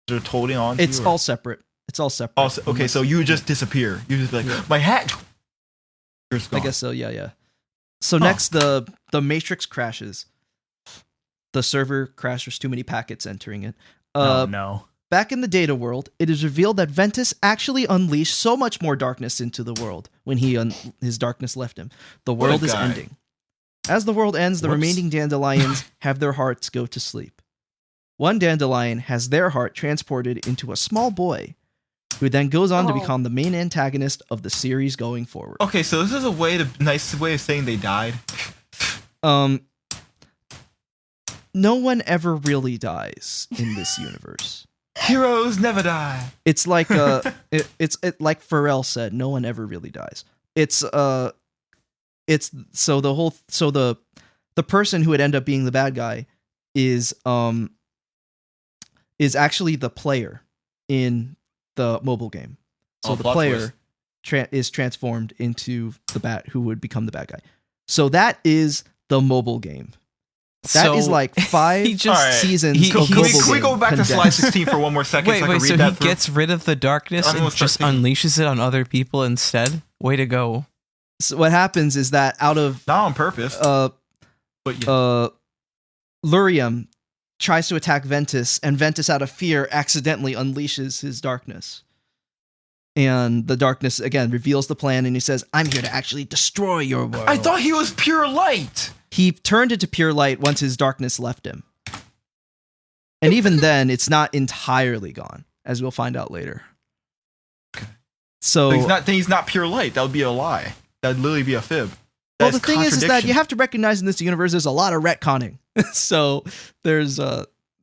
S3: They're totally on.
S2: it's
S3: you, or-
S2: all separate. It's all separate.
S3: Also, okay, so you just disappear. You just be like, my hat. You're just
S2: I
S3: gone.
S2: guess so. Yeah. So next, the Matrix crashes. The server crashed. There's too many packets entering it.
S4: Oh no.
S2: Back in the data world, it is revealed that Ventus actually unleashed so much more darkness into the world when his darkness left him. The
S3: What a
S2: world is
S3: guy.
S2: ending. As the world ends, the
S3: Whoops.
S2: remaining dandelions have their hearts go to sleep. One dandelion has their heart transported into a small boy, who then goes on to
S7: Oh.
S2: become the main antagonist of the series going forward.
S3: Okay, so this is nice way of saying they died.
S2: No one ever really dies in this universe.
S3: Heroes never die.
S2: It's like it's like Pharrell said, no one ever really dies. It's the person who would end up being the bad guy is actually the player in the mobile game. So
S3: Oh,
S2: the
S3: plot
S2: player is transformed into who would become the bad guy. So that is the mobile game. That is
S6: So-
S2: like 5
S6: He just-
S3: Alright.
S2: seasons
S6: he-
S2: of
S3: Can
S2: mobile
S3: we go
S2: game
S3: back to slide
S2: condensed.
S3: 16 for one more second
S6: Wait,
S3: so I can read
S6: so
S3: that
S6: he
S3: through?
S6: gets rid of the darkness
S3: I'm
S6: and
S3: gonna start
S6: just
S3: thinking.
S6: unleashes it on other people instead? Way to go.
S2: So what happens is that out of
S3: Not on purpose, but yeah.
S2: Lurium tries to attack Ventus, and Ventus, out of fear, accidentally unleashes his darkness. And the darkness again reveals the plan, and he says, "I'm here to actually destroy your world."
S3: I thought he was pure light.
S2: He turned into pure light once his darkness left him. And even then, it's not entirely gone, as we'll find out later. So,
S3: He's not pure light. That would be a lie. That would literally be a fib.
S2: well,
S3: That
S2: the thing is that
S3: contradiction.
S2: you have to recognize in this universe there's a lot of retconning. So there's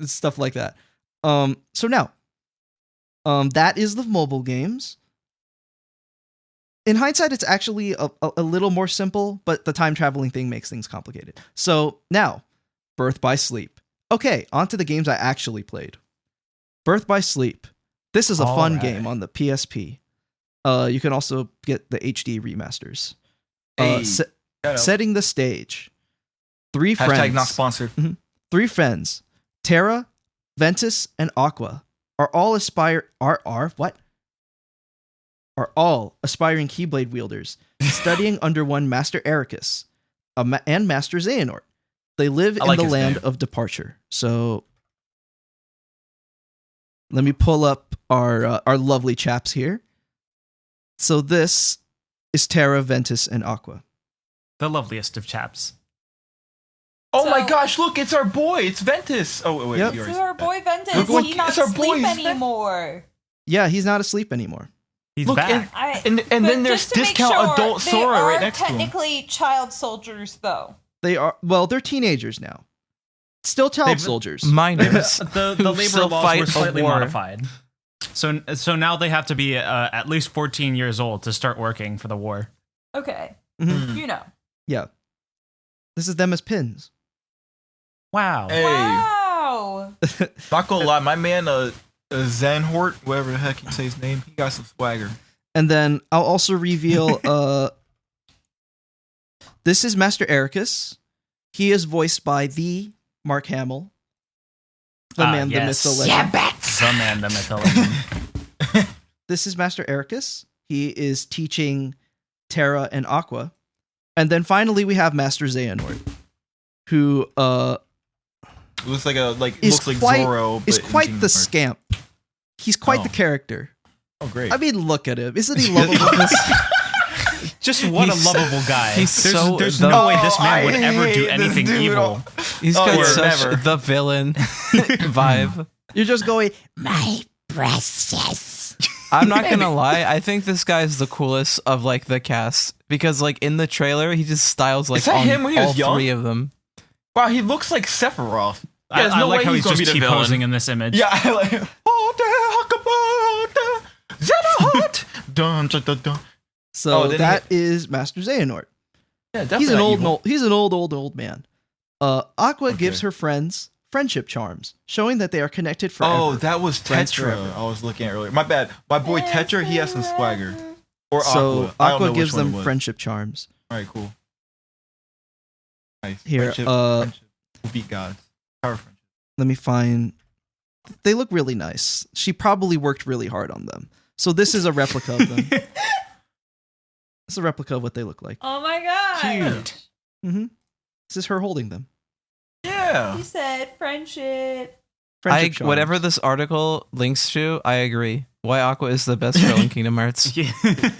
S2: stuff like that. So now, that is the mobile games. In hindsight, it's actually a little more simple, but the time traveling thing makes things complicated. So now, Birth by Sleep. Okay, on to the games I actually played. Birth by Sleep. This is a fun game on the PSP. You can also get the HD remasters.
S3: Hey,
S2: Setting the stage. Three
S3: Hashtag
S2: friends.
S3: not sponsored.
S2: Three friends, Terra, Ventus, and Aqua, are all aspiring Keyblade wielders, studying under one Master Ericus and Master Xehanort. They live in the land of departure. So let me pull up our lovely chaps here. So this is Terra, Ventus, and Aqua.
S4: The loveliest of chaps.
S3: Oh my gosh, look, it's our boy. It's Ventus. Oh, wait.
S2: Yep.
S7: It's our boy Ventus.
S3: Look,
S7: He's not
S3: it's our boy.
S7: asleep anymore.
S2: Yeah, he's not asleep anymore.
S4: He's
S3: Look,
S4: back.
S3: and
S7: But
S3: then there's
S7: just to make
S3: discount
S7: sure,
S3: adult Sora right next to him.
S7: They are technically child soldiers, though.
S2: They are, well, they're teenagers now. Still child
S4: They've-
S2: soldiers.
S6: Minors.
S4: the
S6: who
S4: labor
S6: still
S4: laws
S6: fight
S4: were
S6: a
S4: slightly
S6: war.
S4: modified. So now they have to be at least 14 years old to start working for the war.
S7: Okay.
S2: Mhm.
S7: You know.
S2: Yeah. This is them as pins.
S4: Wow.
S3: Hey,
S7: Wow.
S3: not gonna lie, my man, Zanhort, whatever the heck you say his name, he got some swagger.
S2: And then I'll also reveal this is Master Ericus. He is voiced by the Mark Hamill. The man,
S4: yes.
S2: the myth, the legend.
S4: The man, the myth, the legend.
S2: This is Master Ericus. He is teaching Terra and Aqua. And then finally we have Master Xehanort, who
S3: Looks like
S2: is
S3: looks like
S2: quite,
S3: Zoro, but
S2: is
S3: in
S2: quite
S3: Kingdom
S2: the
S3: Hearts.
S2: scamp. He's quite
S3: Oh.
S2: the character.
S3: Oh, great.
S2: I mean, look at him. Isn't he lovable?
S4: Just what a
S6: He's-
S4: lovable guy.
S6: he's
S4: there's
S6: so
S4: there's
S6: the-
S4: no way this
S3: Oh,
S4: man would
S3: I
S4: ever do
S3: hate this
S4: anything
S3: dude.
S4: evil.
S6: He's
S3: Oh,
S6: got
S3: yeah,
S6: such
S3: never.
S6: the villain vibe.
S2: You're just going,
S6: I'm not gonna lie. I think this guy's the coolest of like the cast because like in the trailer he just styles like
S3: Is that
S6: on
S3: him when he was
S6: all
S3: young?
S6: three of them.
S3: Wow, he looks like Sephiroth. Yeah, there's
S4: I
S3: no
S4: like
S3: way
S4: how he's
S3: gonna
S4: just
S3: be the
S4: T-posing
S3: villain.
S4: in this image.
S3: Yeah, I like. Oh, the Xenohort. Dun dun dun dun.
S2: so
S3: Oh, then
S2: that is Master Xehanort.
S3: Yeah, definitely.
S2: He's an
S3: not
S2: old,
S3: evil.
S2: he's an old man. Aqua
S3: Okay.
S2: gives her friends friendship charms, showing that they are connected forever.
S3: Oh, that was
S2: Friends
S3: Tetra.
S2: forever.
S3: I was looking at earlier. My bad. My boy Tetra, he has some swagger. Or
S2: So
S3: Aqua. I don't know
S2: Aqua
S3: which
S2: gives
S3: one it
S2: them
S3: was.
S2: friendship charms.
S3: All right, cool. Nice.
S2: Here,
S3: Friendship. We'll beat gods. Power friendship.
S2: Let me find. They look really nice. She probably worked really hard on them. So this is a replica of them. It's a replica of what they look like.
S7: Oh my god.
S4: Cute.
S2: Mm-hmm. This is her holding them.
S3: Yeah.
S7: He said friendship.
S2: Friendship charms.
S6: Whatever this article links to, I agree. Why Aqua is the best girl in Kingdom Hearts.
S4: Yeah.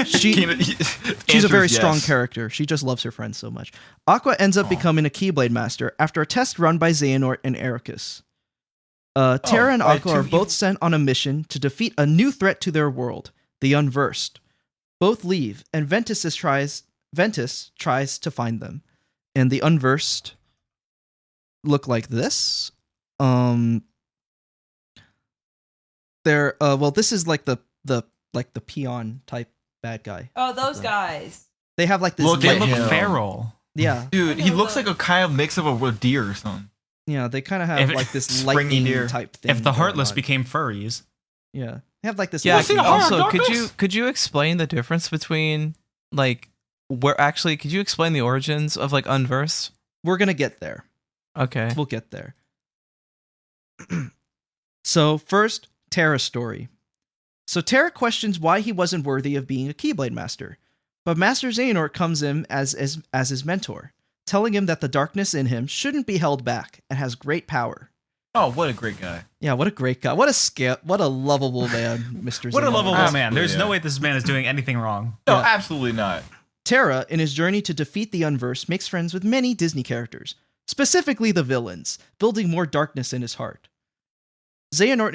S2: She's a very strong character. She just loves her friends so much. Aqua ends up becoming a Keyblade Master after a test run by Xehanort and Ericus. Terra and
S3: by
S2: Aqua
S3: two
S2: are both sent on a mission to defeat a new threat to their world, the Unversed. Both leave, and Ventus tries to find them. And the Unversed look like this. They're this is like the peon type bad guy.
S7: Oh, those guys.
S2: They have like this.
S3: Look
S4: They
S3: at
S4: look
S3: him.
S4: feral.
S2: Yeah,
S3: Dude, he looks like a kind of mix of a deer or something.
S2: yeah. They kind of have
S4: If-
S2: like this
S3: Springy
S2: lightning
S3: deer.
S2: type thing.
S4: If the
S2: going
S4: Heartless
S2: on.
S4: became furries.
S2: yeah, they have like this.
S6: Yeah.
S3: see the
S2: lightning-
S3: heart of
S6: Also,
S3: darkness?
S6: could you explain the difference between like could you explain the origins of like Unversed?
S2: We're gonna get there.
S6: Okay.
S2: We'll get there. So first, Terra's story. So Terra questions why he wasn't worthy of being a Keyblade Master, but Master Xehanort comes in as his mentor, telling him that the darkness in him shouldn't be held back and has great power.
S3: Oh, what a great guy.
S2: Yeah, what a great guy. What a scamp. What a lovable man, Mr.
S4: What a
S2: Xehanort
S4: lovable
S2: is.
S4: man. There's no
S3: yeah.
S4: way this man is doing anything wrong.
S3: No,
S2: Yeah.
S3: absolutely not.
S2: Terra, in his journey to defeat the Unversed, makes friends with many Disney characters, specifically the villains, building more darkness in his heart. Xehanort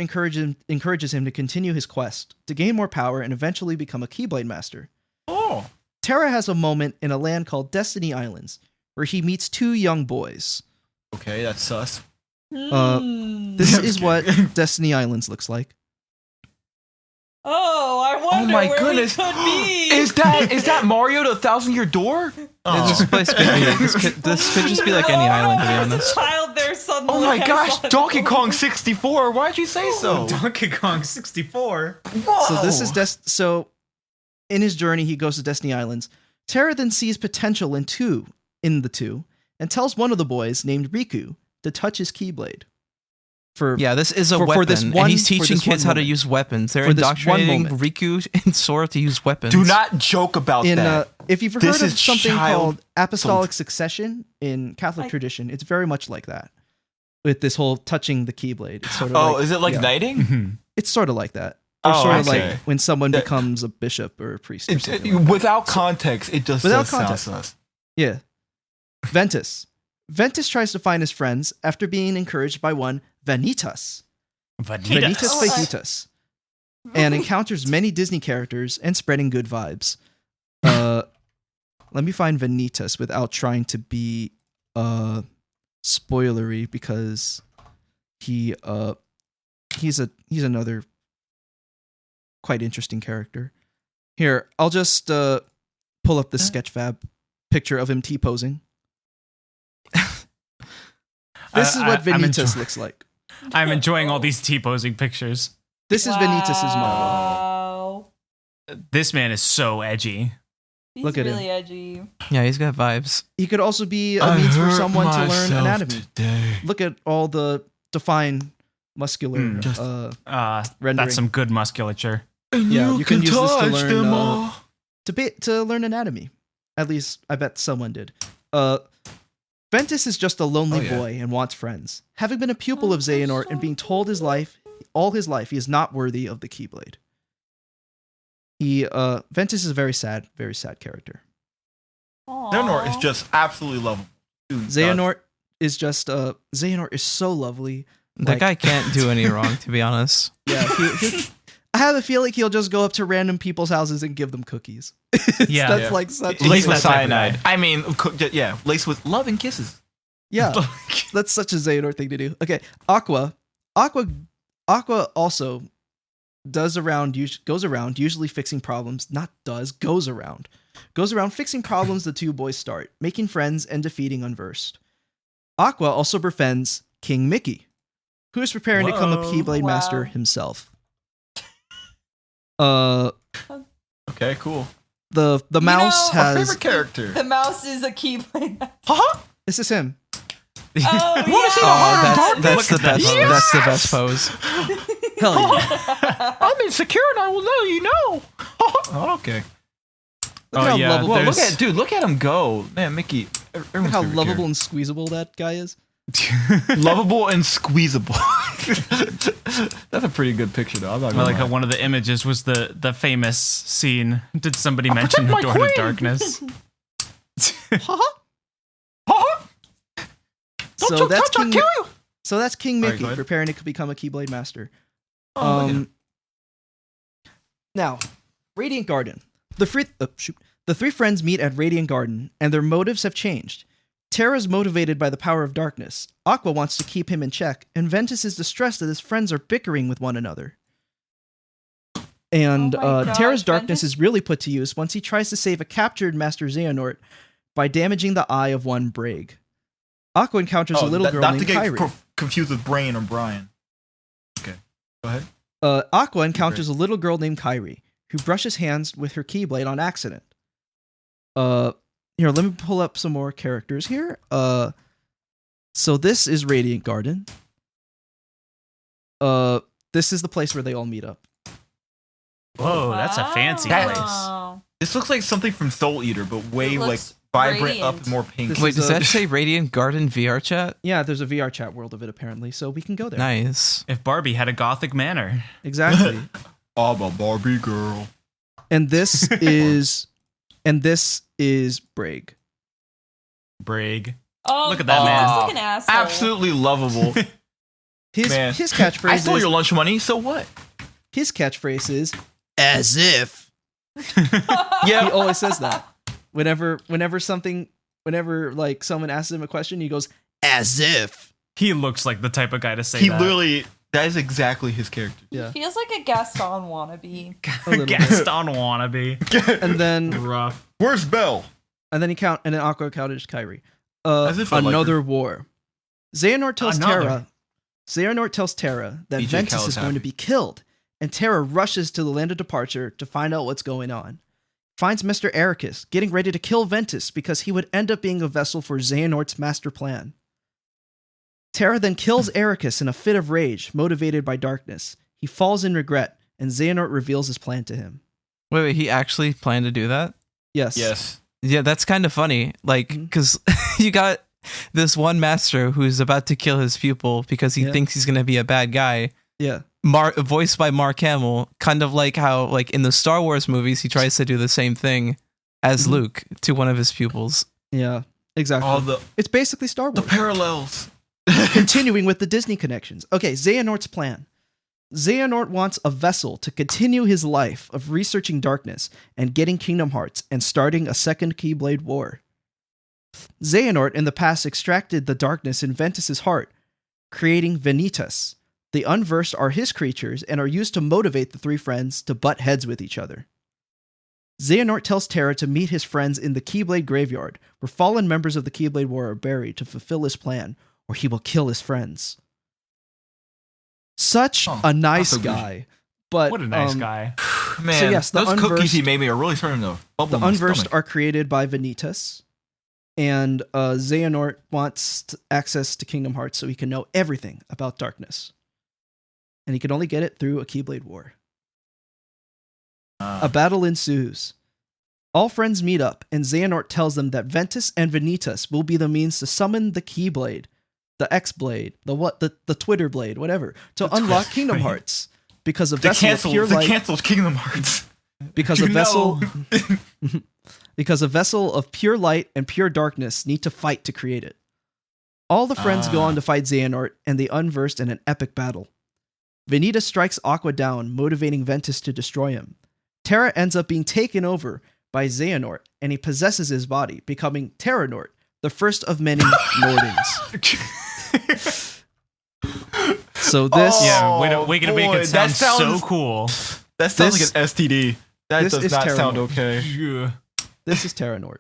S2: encourages him to continue his quest, to gain more power and eventually become a Keyblade Master.
S3: Oh.
S2: Terra has a moment in a land called Destiny Islands, where he meets two young boys.
S3: Okay, that's sus.
S2: This is what Destiny Islands looks like.
S7: Oh, I I wonder
S3: my
S7: where
S3: goodness.
S7: we could be.
S3: Is that Mario the 1,000-Year Door?
S6: This place could be. This could just be like any island, to be
S7: There's
S6: honest.
S7: a child there suddenly.
S3: Oh my
S7: I
S3: gosh,
S7: saw it.
S3: Donkey Kong 64. Why'd you say so?
S4: Donkey Kong 64.
S3: Whoa.
S2: So this is so in his journey he goes to Destiny Islands. Terra then sees potential in the two and tells one of the boys named Riku to touch his Keyblade.
S6: Yeah, this is a
S2: for
S6: weapon,
S2: this
S6: and
S2: one-
S6: he's
S2: for
S6: teaching
S2: this one
S6: kids how to
S2: moment.
S6: use weapons. They're
S2: For this one
S6: indoctrinating
S2: moment.
S6: Riku and Sora to use weapons.
S3: Do not joke about that.
S2: If you've heard
S3: This
S2: of
S3: is
S2: something
S3: child-
S2: called apostolic succession in Catholic tradition, it's very much like that. With this whole touching the Keyblade. It's sort of
S3: Oh,
S2: like,
S3: is it like
S2: yeah.
S3: knighting?
S2: It's sort of like that. Or
S3: Oh,
S2: sort of
S3: okay.
S2: like when someone
S3: That-
S2: becomes a bishop or a priest or something like that.
S3: Without context, it just
S2: Without
S3: does sound
S2: context.
S3: sus.
S2: Yeah. Ventus. Ventus tries to find his friends after being encouraged by one Vanitas. Vanitas
S7: Oh,
S2: Facitas. And encounters many Disney characters and spreading good vibes. Let me find Vanitas without trying to be spoilery because he's another quite interesting character. Here, I'll just pull up the Sketchfab picture of him T-posing. This is what
S4: I'm
S2: Vanitas looks like.
S4: I'm enjoying all these T-posing pictures.
S2: This is Vanitas'
S7: Wow.
S2: model.
S4: This man is so edgy.
S7: He's
S2: Look at him.
S7: really edgy.
S6: Yeah, he's got vibes.
S2: He could also be a means for someone to learn anatomy.
S3: Today.
S2: Look at all the defined muscular
S3: Just-
S2: rendering.
S4: That's some good musculature.
S2: Yeah, you can use this to
S3: touch
S2: learn,
S3: them all.
S2: to learn anatomy. At least I bet someone did. Ventus is just a lonely
S3: Oh, yeah.
S2: boy and wants friends. Having been a pupil of Xehanort and being told all his life, he is not worthy of the Keyblade. Ventus is a very sad character.
S3: Xehanort is just absolutely lovable. Dude,
S2: Xehanort is just Xehanort is so lovely.
S6: That
S2: Like-
S6: guy can't do any wrong, to be honest.
S2: Yeah, I have a feeling he'll just go up to random people's houses and give them cookies.
S4: Yeah.
S2: That's
S3: Yeah.
S2: like such.
S4: He's
S3: laced with
S4: that type of
S3: cyanide.
S4: guy.
S3: I mean, laced with love and kisses.
S2: Yeah, that's such a Xehanort thing to do. Okay, Aqua also goes around usually fixing problems. Goes around fixing problems the two boys start, making friends and defeating Unversed. Aqua also befriends King Mickey, who is preparing to become the
S3: Whoa.
S2: Keyblade
S7: Wow.
S2: Master himself.
S3: Okay, cool.
S2: The
S7: You
S2: mouse
S7: know,
S3: Our
S2: has
S3: favorite character.
S7: The mouse is a Keyblade.
S3: Huh?
S2: this is him.
S7: Oh,
S6: Oh,
S7: yeah.
S6: that's the
S4: Look at
S6: best.
S4: that.
S6: That's the best pose.
S2: Hell yeah!
S3: I'm insecure and I will let you know. Okay.
S2: Look at how
S4: yeah,
S2: lovable.
S3: Well,
S4: There's-
S3: look at him go. Man, Mickey.
S2: Look how lovable and squeezable that guy is.
S3: Lovable and squeezable. That's a pretty good picture, though. I'm not
S4: I
S3: gonna
S4: like how
S3: lie.
S4: one of the images was the famous scene. Did somebody
S3: I'll
S4: mention
S3: protect
S4: the
S3: my
S4: Door
S3: queen.
S4: to Darkness?
S3: Don't
S2: So
S3: you
S2: that's
S3: touch, I'll
S2: King.
S3: kill you.
S2: So that's King
S3: All right,
S2: Mickey
S3: go ahead.
S2: preparing to become a Keyblade Master.
S3: Oh, look at him.
S2: Now, Radiant Garden. The three friends meet at Radiant Garden, and their motives have changed. Terra's motivated by the power of darkness. Aqua wants to keep him in check, and Ventus is distressed that his friends are bickering with one another. And
S7: Oh my gosh,
S2: Terra's darkness
S7: Ventus-
S2: is really put to use once he tries to save a captured Master Xehanort by damaging the eye of one Braig. Aqua encounters a little girl
S3: not
S2: named
S3: to get
S2: Kyrie.
S3: confused with Brain or Brian. Okay, go ahead.
S2: Aqua encounters a little girl named Kyrie, who brushes hands with her Keyblade on accident. Here, let me pull up some more characters here. So this is Radiant Garden. This is the place where they all meet up.
S4: Whoa, that's a fancy
S3: That-
S4: place.
S7: Wow.
S3: This looks like something from Soul Eater, but way
S7: It
S3: like
S7: looks
S3: vibrant
S7: radiant.
S3: up and more pink.
S2: This
S6: Wait,
S2: is
S6: does
S2: a-
S6: that say Radiant Garden VR chat?
S2: Yeah, there's a VR chat world of it apparently, so we can go there.
S6: Nice.
S4: If Barbie had a gothic manor.
S2: Exactly.
S3: I'm a Barbie girl.
S2: and this is Braig.
S4: Brig.
S7: Oh,
S4: Look at that
S7: he
S3: man.
S7: looks like an asshole.
S3: Absolutely lovable.
S2: His
S3: Man.
S2: catchphrase
S3: I stole
S2: is
S3: your lunch money, so what?
S2: his catchphrase is as if.
S3: Yeah.
S2: He always says that. Whenever like someone asks him a question, he goes as if.
S4: He looks like the type of guy to say
S3: He
S4: that.
S3: literally That is exactly his character.
S2: Yeah.
S7: Feels like a Gaston wannabe.
S2: A little bit.
S4: Gaston wannabe.
S2: And then
S4: Rough.
S3: Where's Belle?
S2: and then Aqua counters Kyrie.
S3: As if I like
S2: Another
S3: her.
S2: war. Xehanort tells
S4: Another.
S2: Terra that
S3: DJ
S2: Ventus
S3: Khaled's
S2: is going to
S3: happy.
S2: be killed, and Terra rushes to the land of departure to find out what's going on. Finds Mr. Ericus getting ready to kill Ventus because he would end up being a vessel for Xehanort's master plan. Terra then kills Ericus in a fit of rage, motivated by darkness. He falls in regret, and Xehanort reveals his plan to him.
S6: Wait, he actually planned to do that?
S2: Yes.
S3: Yes.
S6: Yeah, that's kind of funny. Like, because you got this one master who's about to kill his pupil because he
S2: Yeah.
S6: thinks he's going to be a bad guy.
S2: Yeah.
S6: Voiced by Mark Hamill, kind of like how, like in the Star Wars movies, he tries to do the same thing as Luke to one of his pupils.
S2: Yeah. Exactly.
S3: All the
S2: It's basically Star Wars.
S3: parallels.
S2: Continuing with the Disney connections. Okay, Xehanort's plan. Xehanort wants a vessel to continue his life of researching darkness and getting Kingdom Hearts and starting a second Keyblade War. Xehanort in the past extracted the darkness in Ventus's heart, creating 𝕏ni𝕏n. The unversed are his creatures and are used to motivate the three friends to butt heads with each other. Xehanort tells Terra to meet his friends in the Keyblade graveyard, where fallen members of the Keyblade War are buried to fulfill his plan, or he will kill his friends. Such
S3: Oh,
S2: a nice
S3: that's a good-
S2: guy. But
S4: What a nice guy.
S3: Man,
S2: So yes, the
S3: those cookies
S2: unversed-
S3: he made me are really starting to bubble
S2: the
S3: in my
S2: unversed
S3: stomach.
S2: are created by 𝕏ni𝕏n, and Xehanort wants access to Kingdom Hearts so he can know everything about darkness. And he can only get it through a Keyblade War. A battle ensues. All friends meet up, and Xehanort tells them that Ventus and 𝕏ni𝕏n will be the means to summon the Keyblade, the X-Blade, the Twitter Blade, whatever, to unlock Kingdom Hearts. Because a vessel of pure light,
S3: canceled Kingdom Hearts.
S2: because a
S3: You
S2: vessel,
S3: know.
S2: because a vessel of pure light and pure darkness need to fight to create it. All the friends go on to fight Xehanort and the unversed in an epic battle. 𝕏ni𝕏n strikes Aqua down, motivating Ventus to destroy him. Terra ends up being taken over by Xehanort, and he possesses his body, becoming Terranort, the first of many Nordings. So this,
S4: Yeah, way to make
S3: boy,
S4: it sound
S3: that sounds-
S4: so cool.
S3: That sounds
S2: This-
S3: like an STD. That
S2: this
S3: does
S2: is
S3: not
S2: terrible.
S3: sound okay.
S4: Yeah.
S2: this is Terranort.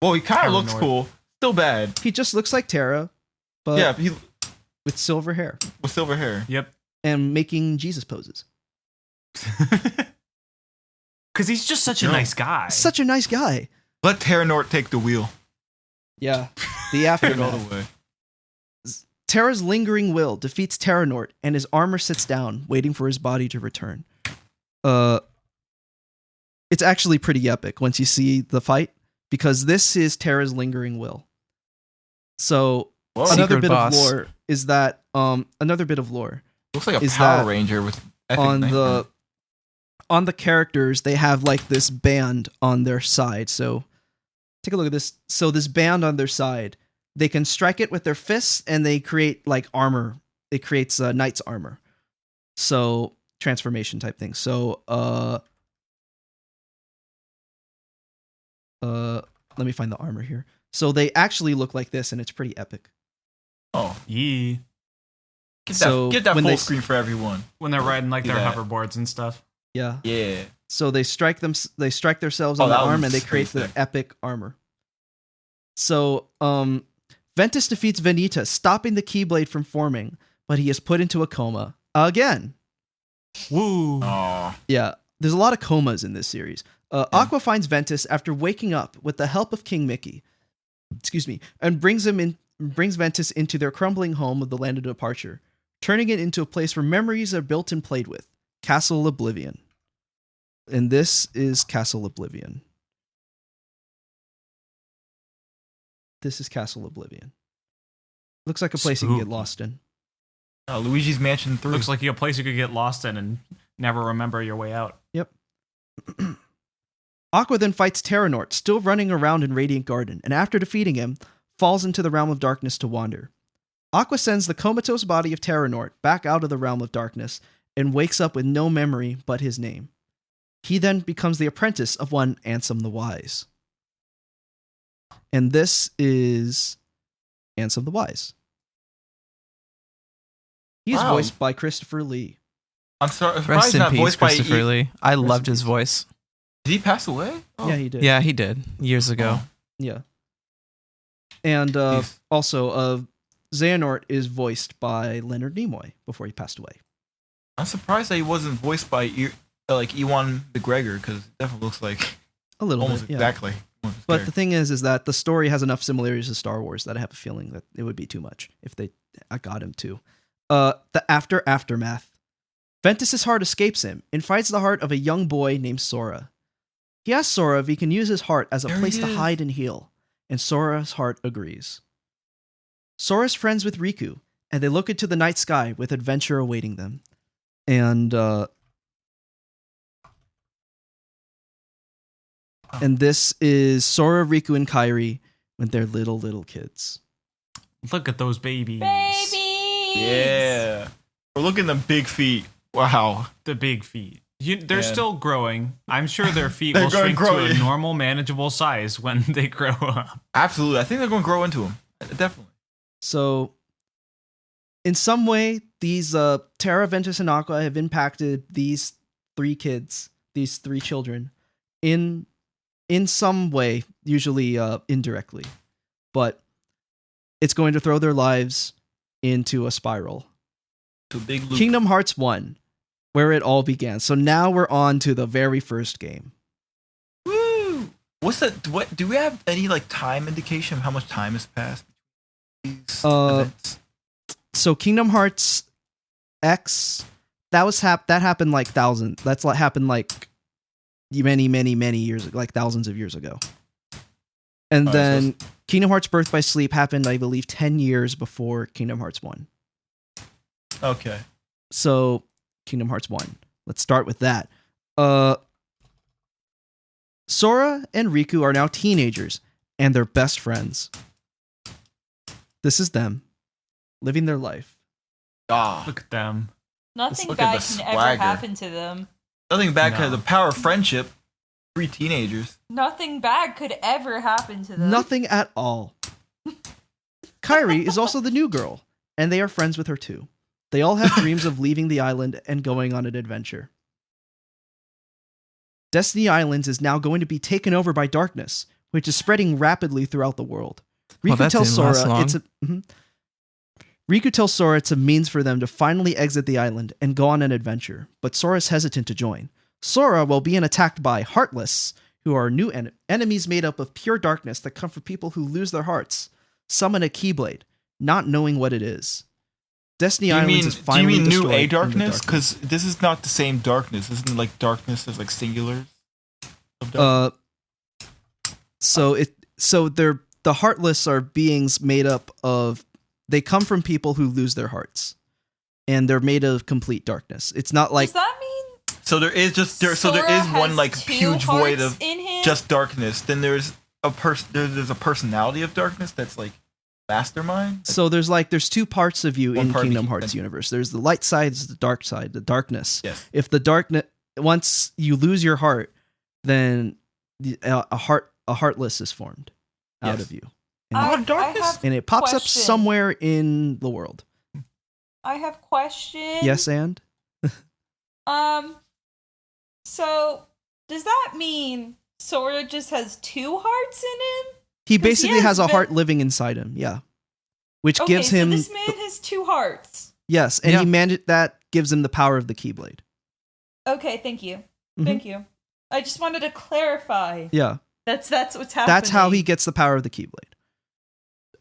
S3: Well, he kind of looks
S4: Paranoid.
S3: cool. Still bad.
S2: He just looks like Terra, but
S3: Yeah, he
S2: with silver hair
S3: with silver hair.
S4: Yep.
S2: and making Jesus poses.
S4: Because he's just such a
S3: No.
S4: nice guy.
S2: Such a nice guy.
S3: Let Terranort take the wheel.
S2: Yeah. The
S3: Take it all
S2: aftermath.
S3: the way.
S2: Terra's lingering will defeats Terranort, and his armor sits down, waiting for his body to return. It's actually pretty epic once you see the fight, because this is Terra's lingering will. So
S3: Whoa.
S2: another
S6: Secret
S2: bit
S6: boss.
S2: of lore is that another bit of lore
S3: Looks like a
S2: is
S3: Power
S2: that
S3: Ranger with epic
S2: on
S3: nightmare.
S2: on the characters, they have like this band on their side. So take a look at this. So this band on their side, they can strike it with their fists, and they create like armor. It creates knight's armor. So transformation type thing. So let me find the armor here. So they actually look like this, and it's pretty epic.
S3: Oh,
S4: Yeah.
S2: So
S3: get that
S2: when
S3: full
S2: they-
S3: screen for everyone.
S4: When they're riding like
S3: See
S4: their
S3: that.
S4: hoverboards and stuff.
S2: Yeah.
S3: Yeah.
S2: So they strike themselves
S3: Oh,
S2: on the
S3: that
S2: arm,
S3: one's
S2: and they create
S3: pretty
S2: the
S3: sick.
S2: epic armor. So Ventus defeats 𝕏ni𝕏n, stopping the Keyblade from forming, but he is put into a coma again.
S4: Woo.
S3: Oh,
S2: Yeah, there's a lot of comas in this series. Aqua finds Ventus after waking up with the help of King Mickey. Excuse me, and brings Ventus into their crumbling home of the land of departure, turning it into a place where memories are built and played with. Castle Oblivion. And this is Castle Oblivion. This is Castle Oblivion. Looks like a place you can get
S4: Spooky.
S2: lost in.
S3: Luigi's Mansion 3.
S4: Looks like a place you could get lost in and never remember your way out.
S2: Yep. Aqua then fights Terranort, still running around in Radiant Garden, and after defeating him, falls into the Realm of Darkness to wander. Aqua sends the comatose body of Terranort back out of the Realm of Darkness and wakes up with no memory but his name. He then becomes the apprentice of one Ansem the Wise. And this is Ansem the Wise. He's
S3: Wow.
S2: voiced by Christopher Lee.
S3: I'm sorry.
S6: Rest
S3: Surprised
S6: in
S3: not
S6: peace,
S3: voiced by
S6: Christopher Lee. I loved
S2: in
S6: his voice.
S3: Did he pass away? Oh.
S2: Yeah, he did.
S6: Yeah, he did years ago.
S2: Yeah. And
S3: Jeez.
S2: also, Xehanort is voiced by Leonard Nimoy before he passed away.
S3: I'm surprised that he wasn't voiced by Ewan McGregor because it definitely looks like
S2: A little
S3: almost
S2: bit, yeah.
S3: exactly.
S2: But the thing is that the story has enough similarities to Star Wars that I have a feeling that it would be too much if I got him to. The aftermath. Ventus's heart escapes him and finds the heart of a young boy named Sora. He asks Sora if he can use his heart as a
S3: There he
S2: place to
S3: is.
S2: hide and heal, and Sora's heart agrees. Sora's friends with Riku, and they look into the night sky with adventure awaiting them. And this is Sora, Riku, and Kairi when they're little kids.
S4: Look at those babies.
S7: Babies.
S3: Yeah. We're looking at the big feet. Wow.
S4: The big feet. They're
S3: Man.
S4: still growing. I'm sure their feet
S3: They're
S4: will
S3: gonna
S4: shrink
S3: grow,
S4: to a
S3: yeah.
S4: normal, manageable size when they grow up.
S3: Absolutely. I think they're going to grow into him. Definitely.
S2: So, in some way, these Terra, Ventus, and Aqua have impacted these three children, in some way, usually indirectly, but it's going to throw their lives into a spiral.
S3: To a big loop.
S2: Kingdom Hearts 1, where it all began. So now we're on to the very first game.
S3: Woo! What's that? What do we have any like time indication of how much time has passed between these events?
S2: So Kingdom Hearts X, that happened like thousands. That's like happened like many years ago, like thousands of years ago. And
S3: Alright,
S2: then Kingdom Hearts Birth by Sleep happened, I believe, 10 years before Kingdom Hearts 1.
S3: Okay.
S2: So Kingdom Hearts 1. Let's start with that. Sora and Riku are now teenagers, and they're best friends. This is them living their life.
S3: Ah.
S4: Look at them.
S7: Nothing
S3: Look at
S7: bad
S3: the
S7: can ever
S3: swagger.
S7: happen to them.
S3: Nothing bad
S4: No.
S3: because the power of friendship. 3 teenagers.
S7: Nothing bad could ever happen to them.
S2: Nothing at all. Kairi is also the new girl, and they are friends with her too. They all have dreams of leaving the island and going on an adventure. Destiny Islands is now going to be taken over by darkness, which is spreading rapidly throughout the world.
S6: Well,
S2: Riku
S6: that
S2: tells
S6: didn't last
S2: Sora
S6: long.
S2: it's a Riku tells Sora it's a means for them to finally exit the island and go on an adventure, but Sora's hesitant to join. Sora will be attacked by Heartless, who are new enemies made up of pure darkness that come from people who lose their hearts, summon a Keyblade, not knowing what it is. Destiny Islands is
S3: Do you
S2: finally
S3: mean new
S2: destroyed
S3: A
S2: in the
S3: darkness? Because this is not the same darkness. Isn't it like darkness is like singular? Of darkness?
S2: The Heartless are beings made up of, they come from people who lose their hearts, and they're made of complete darkness. It's not like
S7: Does that mean
S3: So there is
S7: Sora
S3: one
S7: has
S3: like
S7: two
S3: huge void
S7: hearts
S3: of
S7: in him?
S3: just darkness. Then there's a there's a personality of darkness that's like mastermind.
S2: so there's two parts of you
S3: One
S2: in
S3: part
S2: Kingdom
S3: became-
S2: Hearts universe. There's the light side, there's the dark side, the darkness.
S3: Yes.
S2: If the darkness, once you lose your heart, then a heartless is formed out
S3: Yes.
S2: of you,
S7: I,
S3: darkness?
S7: I have,
S2: and it pops up
S7: question.
S2: somewhere in the world.
S7: I have questions.
S2: Yes, and
S7: So does that mean Sora just has two hearts in him?
S2: he
S7: 'Cause
S2: basically
S7: he
S2: has
S7: has
S2: a heart
S7: been-
S2: living inside him. Yeah, which
S7: Okay,
S2: gives
S7: so
S2: him
S7: this man has two hearts.
S2: yes, and
S6: Yeah.
S2: that gives him the power of the Keyblade.
S7: Okay, thank you.
S2: Mhm.
S7: Thank you. I just wanted to clarify.
S2: Yeah.
S7: That's what's happening.
S2: That's how he gets the power of the Keyblade.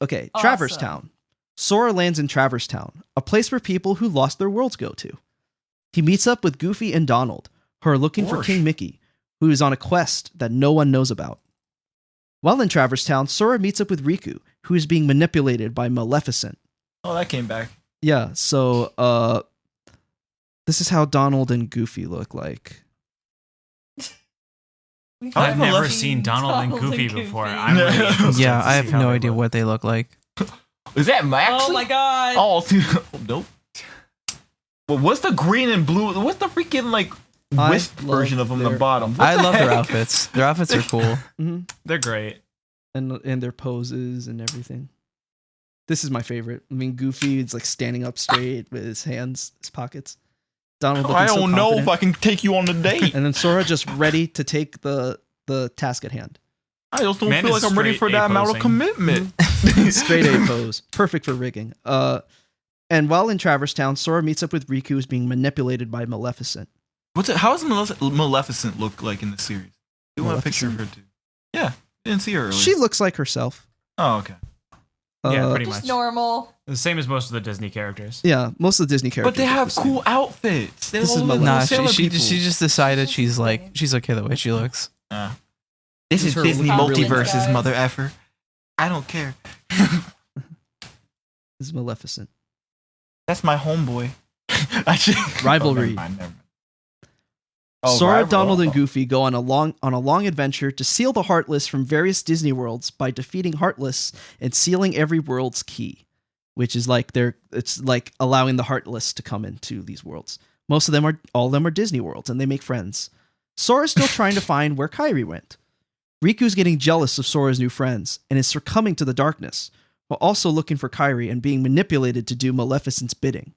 S2: Okay, Traverse
S7: Awesome.
S2: Town. Sora lands in Traverse Town, a place where people who lost their worlds go to. He meets up with Goofy and Donald, who are looking for
S3: Gosh.
S2: King Mickey, who is on a quest that no one knows about. While in Traverse Town, Sora meets up with Riku, who is being manipulated by Maleficent.
S3: Oh, that came back.
S2: Yeah, so this is how Donald and Goofy look like.
S7: We've
S3: I've
S4: I've
S3: never
S4: never
S3: seen
S4: seen Donald and Goofy before. I'm
S3: No.
S4: really interested
S6: Yeah,
S4: to
S6: I
S4: see
S6: have
S4: how
S6: no
S4: they
S6: idea
S4: look.
S6: what they look like.
S3: Is that Max?
S7: Oh my god.
S3: Oh, dude. Nope. Well, what's the green and blue? What's the freaking like
S2: I
S3: wisp
S2: love
S3: version of them? The
S2: their-
S3: bottom. What
S6: I
S3: the
S6: love their
S3: heck?
S6: outfits. Their outfits are cool.
S2: Hmm
S4: They're great.
S2: And their poses and everything. This is my favorite. I mean, Goofy is like standing up straight with his hands, his pockets. Donald looking
S3: I
S2: so
S3: don't know if
S2: confident.
S3: I can take you on a date.
S2: And then Sora just ready to take the task at hand.
S3: I just don't
S4: Man
S3: feel
S4: is
S3: like I'm ready for
S4: straight
S3: that amount of
S4: A-posing.
S3: commitment.
S2: Straight A pose. Perfect for rigging. And while in Traverse Town, Sora meets up with Riku, who's being manipulated by Maleficent.
S3: How does Maleficent look like in the series? You want a picture of her too? Yeah, didn't see her earlier.
S2: She looks like herself.
S3: Oh, okay.
S4: Yeah, pretty
S7: Just
S4: much.
S7: normal.
S4: The same as most of the Disney characters.
S2: Yeah, most of the Disney characters.
S3: But they
S2: look
S3: have
S2: the same.
S3: cool outfits. They
S2: This is
S3: all look
S2: Maleficent.
S6: Nah,
S3: like sailor
S6: she
S3: people.
S6: just decided she's okay the way she looks.
S3: This is
S2: her
S3: Disney
S2: looking really
S3: multiverses,
S7: good.
S3: mother effer. I don't care.
S2: This is Maleficent.
S3: That's my homeboy. Actually,
S2: Rivalry.
S3: never mind. Oh,
S2: Sora,
S3: rival-
S2: Donald, and
S3: oh.
S2: Goofy go on a long adventure to seal the Heartless from various Disney worlds by defeating Heartless and sealing every world's key, which is like it's like allowing the Heartless to come into these worlds. All of them are Disney worlds, and they make friends. Sora's still trying to find where Kairi went. Riku's getting jealous of Sora's new friends and is succumbing to the darkness, while also looking for Kairi and being manipulated to do Maleficent's bidding.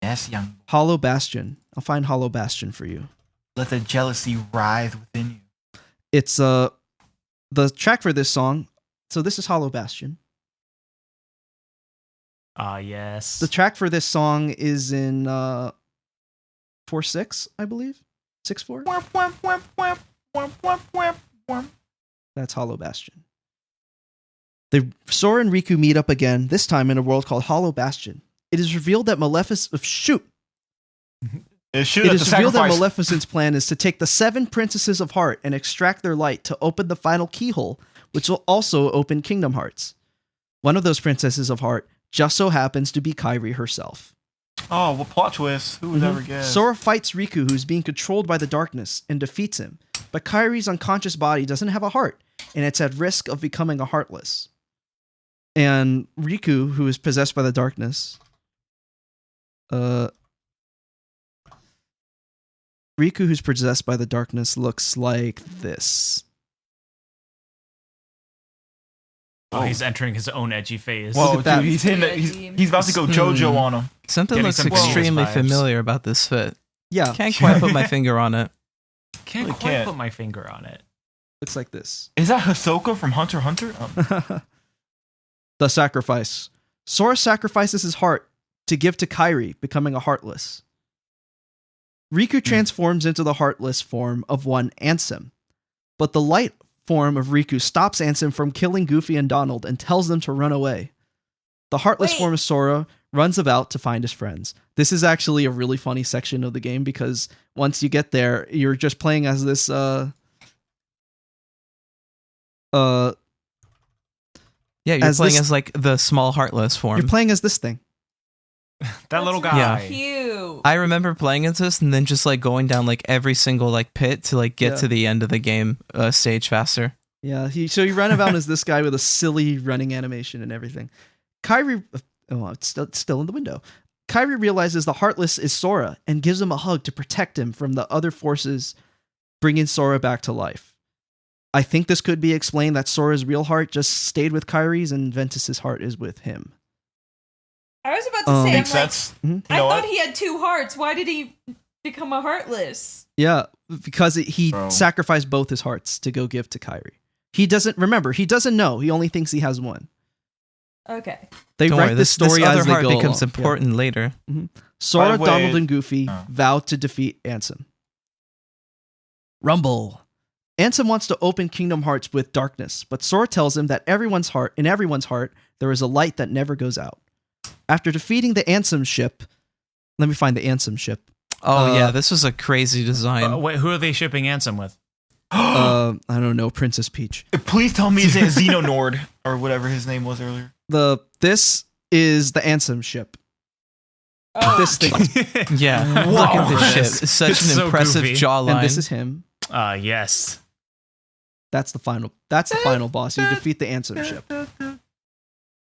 S3: Yes, young.
S2: Hollow Bastion. I'll find Hollow Bastion for you.
S3: Let the jealousy writhe within you.
S2: It's the track for this song. So this is Hollow Bastion.
S4: Ah, yes.
S2: The track for this song is in 4/6, I believe. 6/4.
S3: Wham, wham, wham, wham, wham, wham, wham, wham.
S2: That's Hollow Bastion. Sora and Riku meet up again, this time in a world called Hollow Bastion. It is revealed that Maleficent's plan is to take the 7 princesses of heart and extract their light to open the final keyhole, which will also open Kingdom Hearts. One of those princesses of heart just so happens to be Kairi herself.
S3: Oh, what plot twist? Who would ever guess?
S2: Sora fights Riku, who's being controlled by the darkness, and defeats him. But Kairi's unconscious body doesn't have a heart, and it's at risk of becoming a heartless. And Riku, who is possessed by the darkness, Riku, who's possessed by the darkness, looks like this.
S4: Oh, he's entering his own edgy phase.
S3: Whoa,
S2: Look at that.
S3: dude, he's hitting it. He's about to go JoJo on him.
S6: Something
S4: Getting
S6: looks
S4: some Bananas
S6: extremely
S4: vibes.
S6: familiar about this fit.
S2: Yeah,
S6: Can't quite put my finger on it.
S4: Can't
S3: Really
S4: quite
S3: can't.
S4: put my finger on it.
S2: looks like this.
S3: Is that Hisoka from Hunter x Hunter? Oh.
S2: The sacrifice. Sora sacrifices his heart to give to Kairi, becoming a heartless. Riku transforms into the heartless form of one Ansem, but the light form of Riku stops Ansem from killing Goofy and Donald and tells them to run away. The heartless
S7: Wait.
S2: form of Sora runs about to find his friends. This is actually a really funny section of the game because once you get there, you're just playing as this
S6: Yeah, you're
S2: As
S6: playing
S2: this-
S6: as like the small heartless form.
S2: you're playing as this thing.
S4: That little
S7: That's
S4: guy.
S6: Yeah.
S7: Cute.
S6: I remember playing as this and then just like going down like every single like pit to like get
S2: Yeah.
S6: to the end of the game stage faster.
S2: Yeah, so you run about as this guy with a silly running animation and everything. Kairi, it's still in the window. Kairi realizes the Heartless is Sora and gives him a hug to protect him from the other forces bringing Sora back to life. I think this could be explained that Sora's real heart just stayed with Kairi's and Ventus's heart is with him.
S7: I was about to say,
S3: Makes
S7: I'm like,
S3: sense.
S2: Mhm.
S3: You
S7: I
S3: know
S7: thought
S3: what?
S7: he had 2 hearts. Why did he become a heartless?
S2: Yeah, because he
S3: Bro.
S2: sacrificed both his hearts to go give to Kairi. He doesn't know. He only thinks he has one.
S7: Okay.
S2: They
S6: Don't
S2: write
S6: worry,
S2: this story
S6: this
S2: as
S6: other
S2: they
S6: heart
S2: go
S6: becomes
S2: along. Yeah.
S6: important later.
S2: Sora,
S3: By the way-
S2: Donald, and Goofy
S3: Oh.
S2: vow to defeat Ansem. Rumble. Ansem wants to open Kingdom Hearts with darkness, but Sora tells him that in everyone's heart, there is a light that never goes out. After defeating the Ansem ship, let me find the Ansem ship.
S6: Oh yeah, this was a crazy design.
S4: Wait, who are they shipping Ansem with?
S2: I don't know, Princess Peach.
S3: Please tell me it's Xenonord or whatever his name was earlier.
S2: This is the Ansem ship.
S7: Oh,
S2: This thing,
S6: Yeah, look at this shit.
S4: It's
S6: It's such
S4: it's
S6: an
S4: so
S6: impressive
S4: goofy.
S6: jawline.
S2: and this is him.
S4: Yes.
S2: That's the final boss. You defeat the Ansem ship.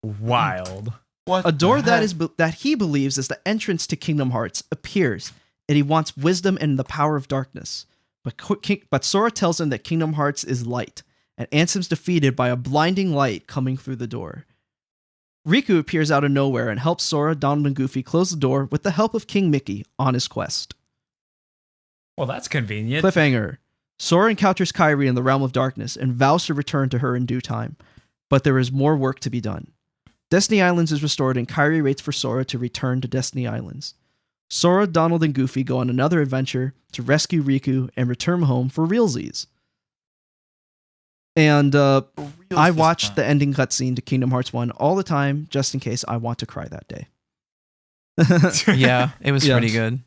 S4: Wild.
S3: What?
S2: A door
S3: the heck?
S2: that he believes is the entrance to Kingdom Hearts appears, and he wants wisdom and the power of darkness. But Sora tells him that Kingdom Hearts is light, and Ansem's defeated by a blinding light coming through the door. Riku appears out of nowhere and helps Sora, Donald, and Goofy close the door with the help of King Mickey on his quest.
S4: Well, that's convenient.
S2: Cliffhanger. Sora encounters Kairi in the Realm of Darkness and vows to return to her in due time, but there is more work to be done. Destiny Islands is restored and Kairi waits for Sora to return to Destiny Islands. Sora, Donald, and Goofy go on another adventure to rescue Riku and return home for realsies. And I watched the ending cutscene to Kingdom Hearts 1 all the time, just in case I want to cry that day.
S6: Yeah, it was
S2: Yeah.
S6: pretty good.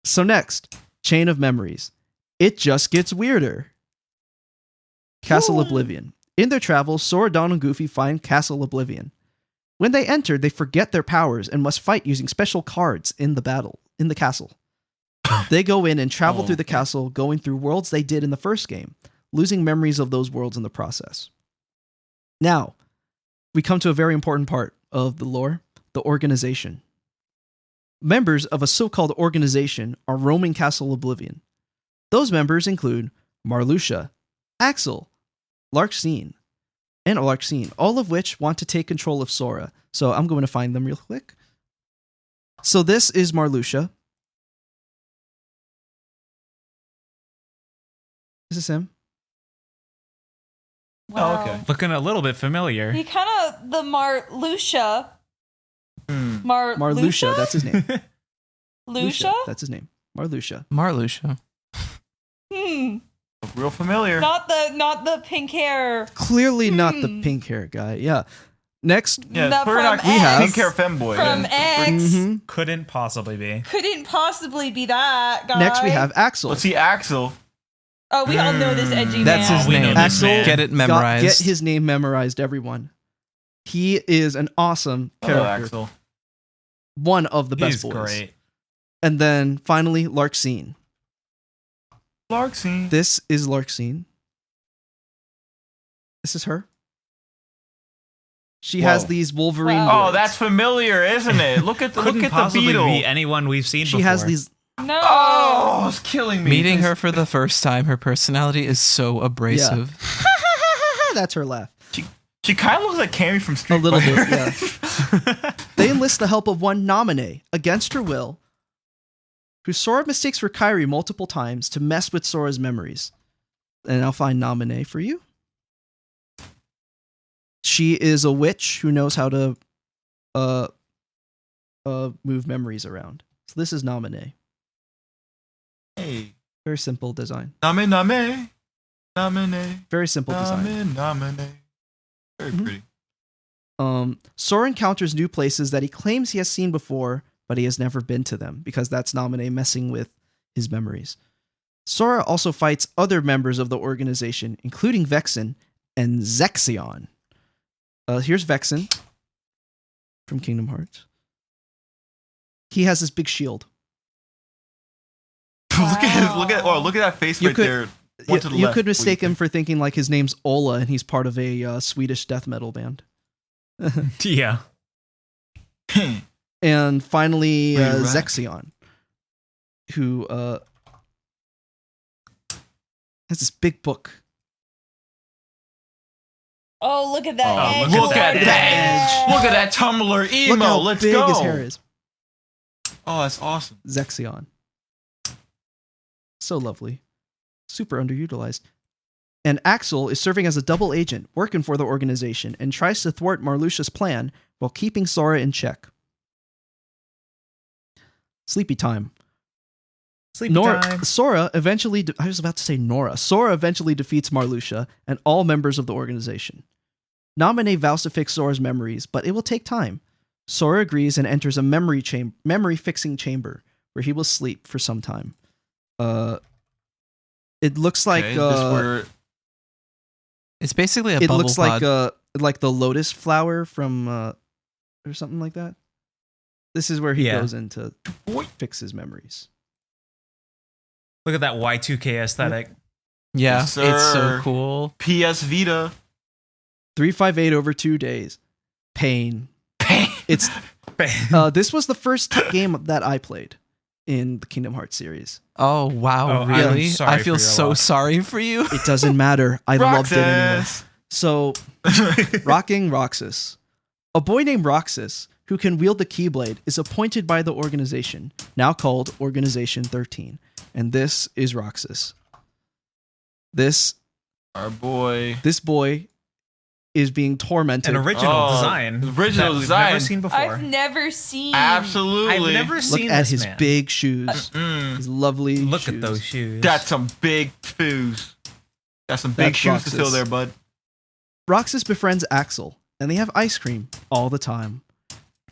S2: So next, Chain of Memories. It just gets weirder. Castle Oblivion. In their travels, Sora, Donald, and Goofy find Castle Oblivion. When they enter, they forget their powers and must fight using special cards in the castle. They go in and travel through the castle, going through worlds they did in the first game, losing memories of those worlds in the process. Now, we come to a very important part of the lore, the organization. Members of a so-called organization are roaming Castle Oblivion. Those members include Marluxia, Axel, Larxene, and Larxene, all of which want to take control of Sora. So I'm going to find them real quick. So this is Marluxia. Is this him?
S7: Wow.
S3: Oh, okay.
S4: Looking a little bit familiar.
S7: He kind of the Marluxia.
S2: Marluxia, that's his name.
S7: Lucia?
S2: That's his name. Marluxia.
S6: Marluxia.
S3: Real familiar.
S7: Not the pink hair.
S2: Clearly not the pink hair guy. Yeah. Next,
S3: Yeah,
S7: Not
S3: we're not
S7: from
S2: We have-
S3: pink hair femboy.
S7: From X.
S2: mhm.
S4: Couldn't possibly be.
S7: Couldn't possibly be that guy.
S2: Next we have Axel.
S3: Let's see Axel.
S7: Oh, we all know this edgy
S6: That's
S7: man.
S6: his
S4: we know
S6: name.
S4: this
S2: Axel,
S4: man.
S6: Get it memorized.
S2: Get his name memorized, everyone. He is an awesome
S3: Hello,
S2: character.
S3: Axel.
S2: One of the best
S4: He's
S2: boys.
S4: great.
S2: And then finally, Larxene.
S3: Larxene.
S2: This is Larxene. This is her. She has
S3: Whoa.
S2: these Wolverine.
S7: Wow.
S3: Oh,
S2: words.
S3: that's familiar, isn't it? Look at the
S4: Couldn't
S3: look at the
S4: possibly
S3: beetle.
S4: be anyone we've seen
S2: She
S4: before.
S2: has these.
S7: No.
S3: Oh, it's killing me.
S6: Meeting her for the first time, her personality is so abrasive.
S2: That's her laugh.
S3: She kind of looks like Cammy from Street
S2: A little
S3: Fighter.
S2: bit, yeah. They enlist the help of one Naminé, against her will, who Sora mistakes for Kairi multiple times to mess with Sora's memories. And I'll find Naminé for you. She is a witch who knows how to move memories around. So this is Naminé.
S3: Hey,
S2: Very simple design.
S3: Name.
S2: Very simple design.
S3: Name. Very
S2: Mhm.
S3: pretty.
S2: Sora encounters new places that he claims he has seen before, but he has never been to them, because that's Naminé messing with his memories. Sora also fights other members of the organization, including Vexen and Zexion. Here's Vexen from Kingdom Hearts. He has this big shield.
S3: Look at that face
S2: You
S3: right
S2: could-
S3: there. One to the
S2: You
S3: left.
S2: could
S3: What do
S2: mistake him
S3: think?
S2: for thinking like his name's Ola and he's part of a Swedish death metal band.
S4: Yeah.
S2: And finally,
S3: Pretty rad.
S2: Zexion, who has this big book.
S7: Oh, look at that
S4: Oh,
S7: edge.
S4: look
S3: Look
S4: at
S3: at
S4: that
S3: that! Look at that Tumblr emo.
S2: Look how
S3: Let's
S2: big
S3: go.
S2: his hair is.
S3: Oh, that's awesome.
S2: Zexion. So lovely. Super underutilized. And Axel is serving as a double agent, working for the organization, and tries to thwart Marluxia's plan while keeping Sora in check. Sleepy time.
S4: Sleepy time.
S2: Sora eventually Sora eventually defeats Marluxia and all members of the organization. Naminé vows to fix Sora's memories, but it will take time. Sora agrees and enters a memory fixing chamber where he will sleep for some time. It looks like
S3: Okay, this where
S6: It's basically a
S2: it
S6: bubble
S2: looks
S6: pod.
S2: like the lotus flower from or something like that. This is where he
S4: Yeah.
S2: goes in to fix his memories.
S4: Look at that Y2K aesthetic.
S6: Yeah,
S3: Yes,
S6: it's so
S3: sir.
S6: cool.
S3: PS Vita.
S2: 358 over 2 days. Pain. It's this was the first game that I played in the Kingdom Hearts series.
S6: Oh wow,
S4: Oh, I'm
S6: really?
S4: sorry
S6: I
S4: for
S6: feel
S4: your
S6: so
S4: loss.
S6: sorry for you.
S2: It doesn't matter. I loved it anyway.
S3: Roxas.
S2: So, Rocking Roxas. A boy named Roxas, who can wield the Keyblade, is appointed by the organization, now called Organization 13. And this is Roxas.
S3: Our boy.
S2: This boy is being tormented.
S4: An original
S3: Oh,
S4: design.
S3: original
S4: that
S3: design.
S4: We've never seen before.
S7: I've never seen.
S3: Absolutely.
S4: I've never
S2: Look
S4: seen
S2: at
S4: this
S2: his
S4: man.
S2: big shoes. His lovely
S4: Look
S2: shoes.
S4: at those shoes.
S3: That's some big shoes. That's some big
S2: That's
S3: shoes
S2: Roxas.
S3: to fill there, bud.
S2: Roxas befriends Axel, and they have ice cream all the time.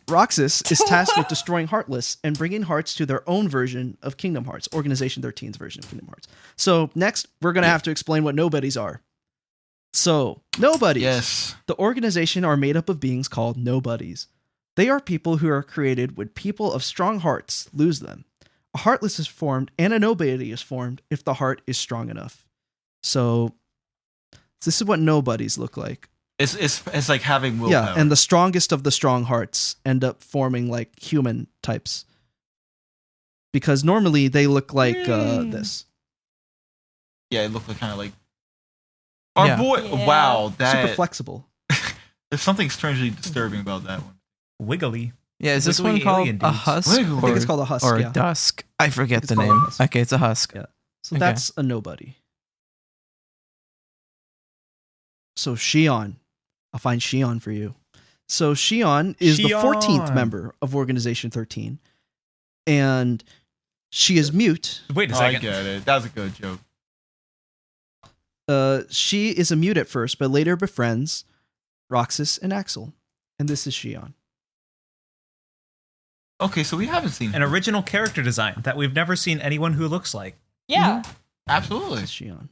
S2: Roxas is tasked with destroying Heartless and bringing hearts to their own version of Kingdom Hearts, Organization 13's version of Kingdom Hearts. So next, we're going to have to explain what nobodies are. So, nobodies.
S3: Yes.
S2: The organization are made up of beings called nobodies. They are people who are created when people of strong hearts lose them. A Heartless is formed and a nobody is formed if the heart is strong enough. So, this is what nobodies look like.
S3: It's like having willpower.
S2: Yeah, and the strongest of the strong hearts end up forming like human types. Because normally they look like this.
S3: Yeah, it looked like kind of like our
S6: Yeah.
S3: boy.
S7: Yeah.
S3: Wow,
S2: Super
S3: that
S2: flexible.
S3: there's something strangely disturbing about that one.
S4: Wiggly.
S6: Yeah, is this
S4: Wiggly
S6: one called
S4: alien
S6: a
S4: dudes.
S6: husk?
S3: I
S2: I think it's called a husk,
S6: or a
S2: yeah.
S6: dusk. I forget
S2: It's
S6: the
S2: called a
S6: name.
S2: husk.
S6: Okay, it's a husk.
S2: Yeah. So
S6: Okay.
S2: that's a nobody. So Shion. I'll find Shion for you. So Shion is the 14th
S4: Shion.
S2: member of Organization 13. And she is mute.
S4: Wait a
S3: I
S4: second.
S3: get it. That was a good joke.
S2: She is a mute at first, but later befriends Roxas and Axel. And this is Shion.
S3: Okay, so we haven't seen
S4: An original character design that we've never seen anyone who looks like.
S7: Yeah.
S3: Absolutely.
S2: This is Shion.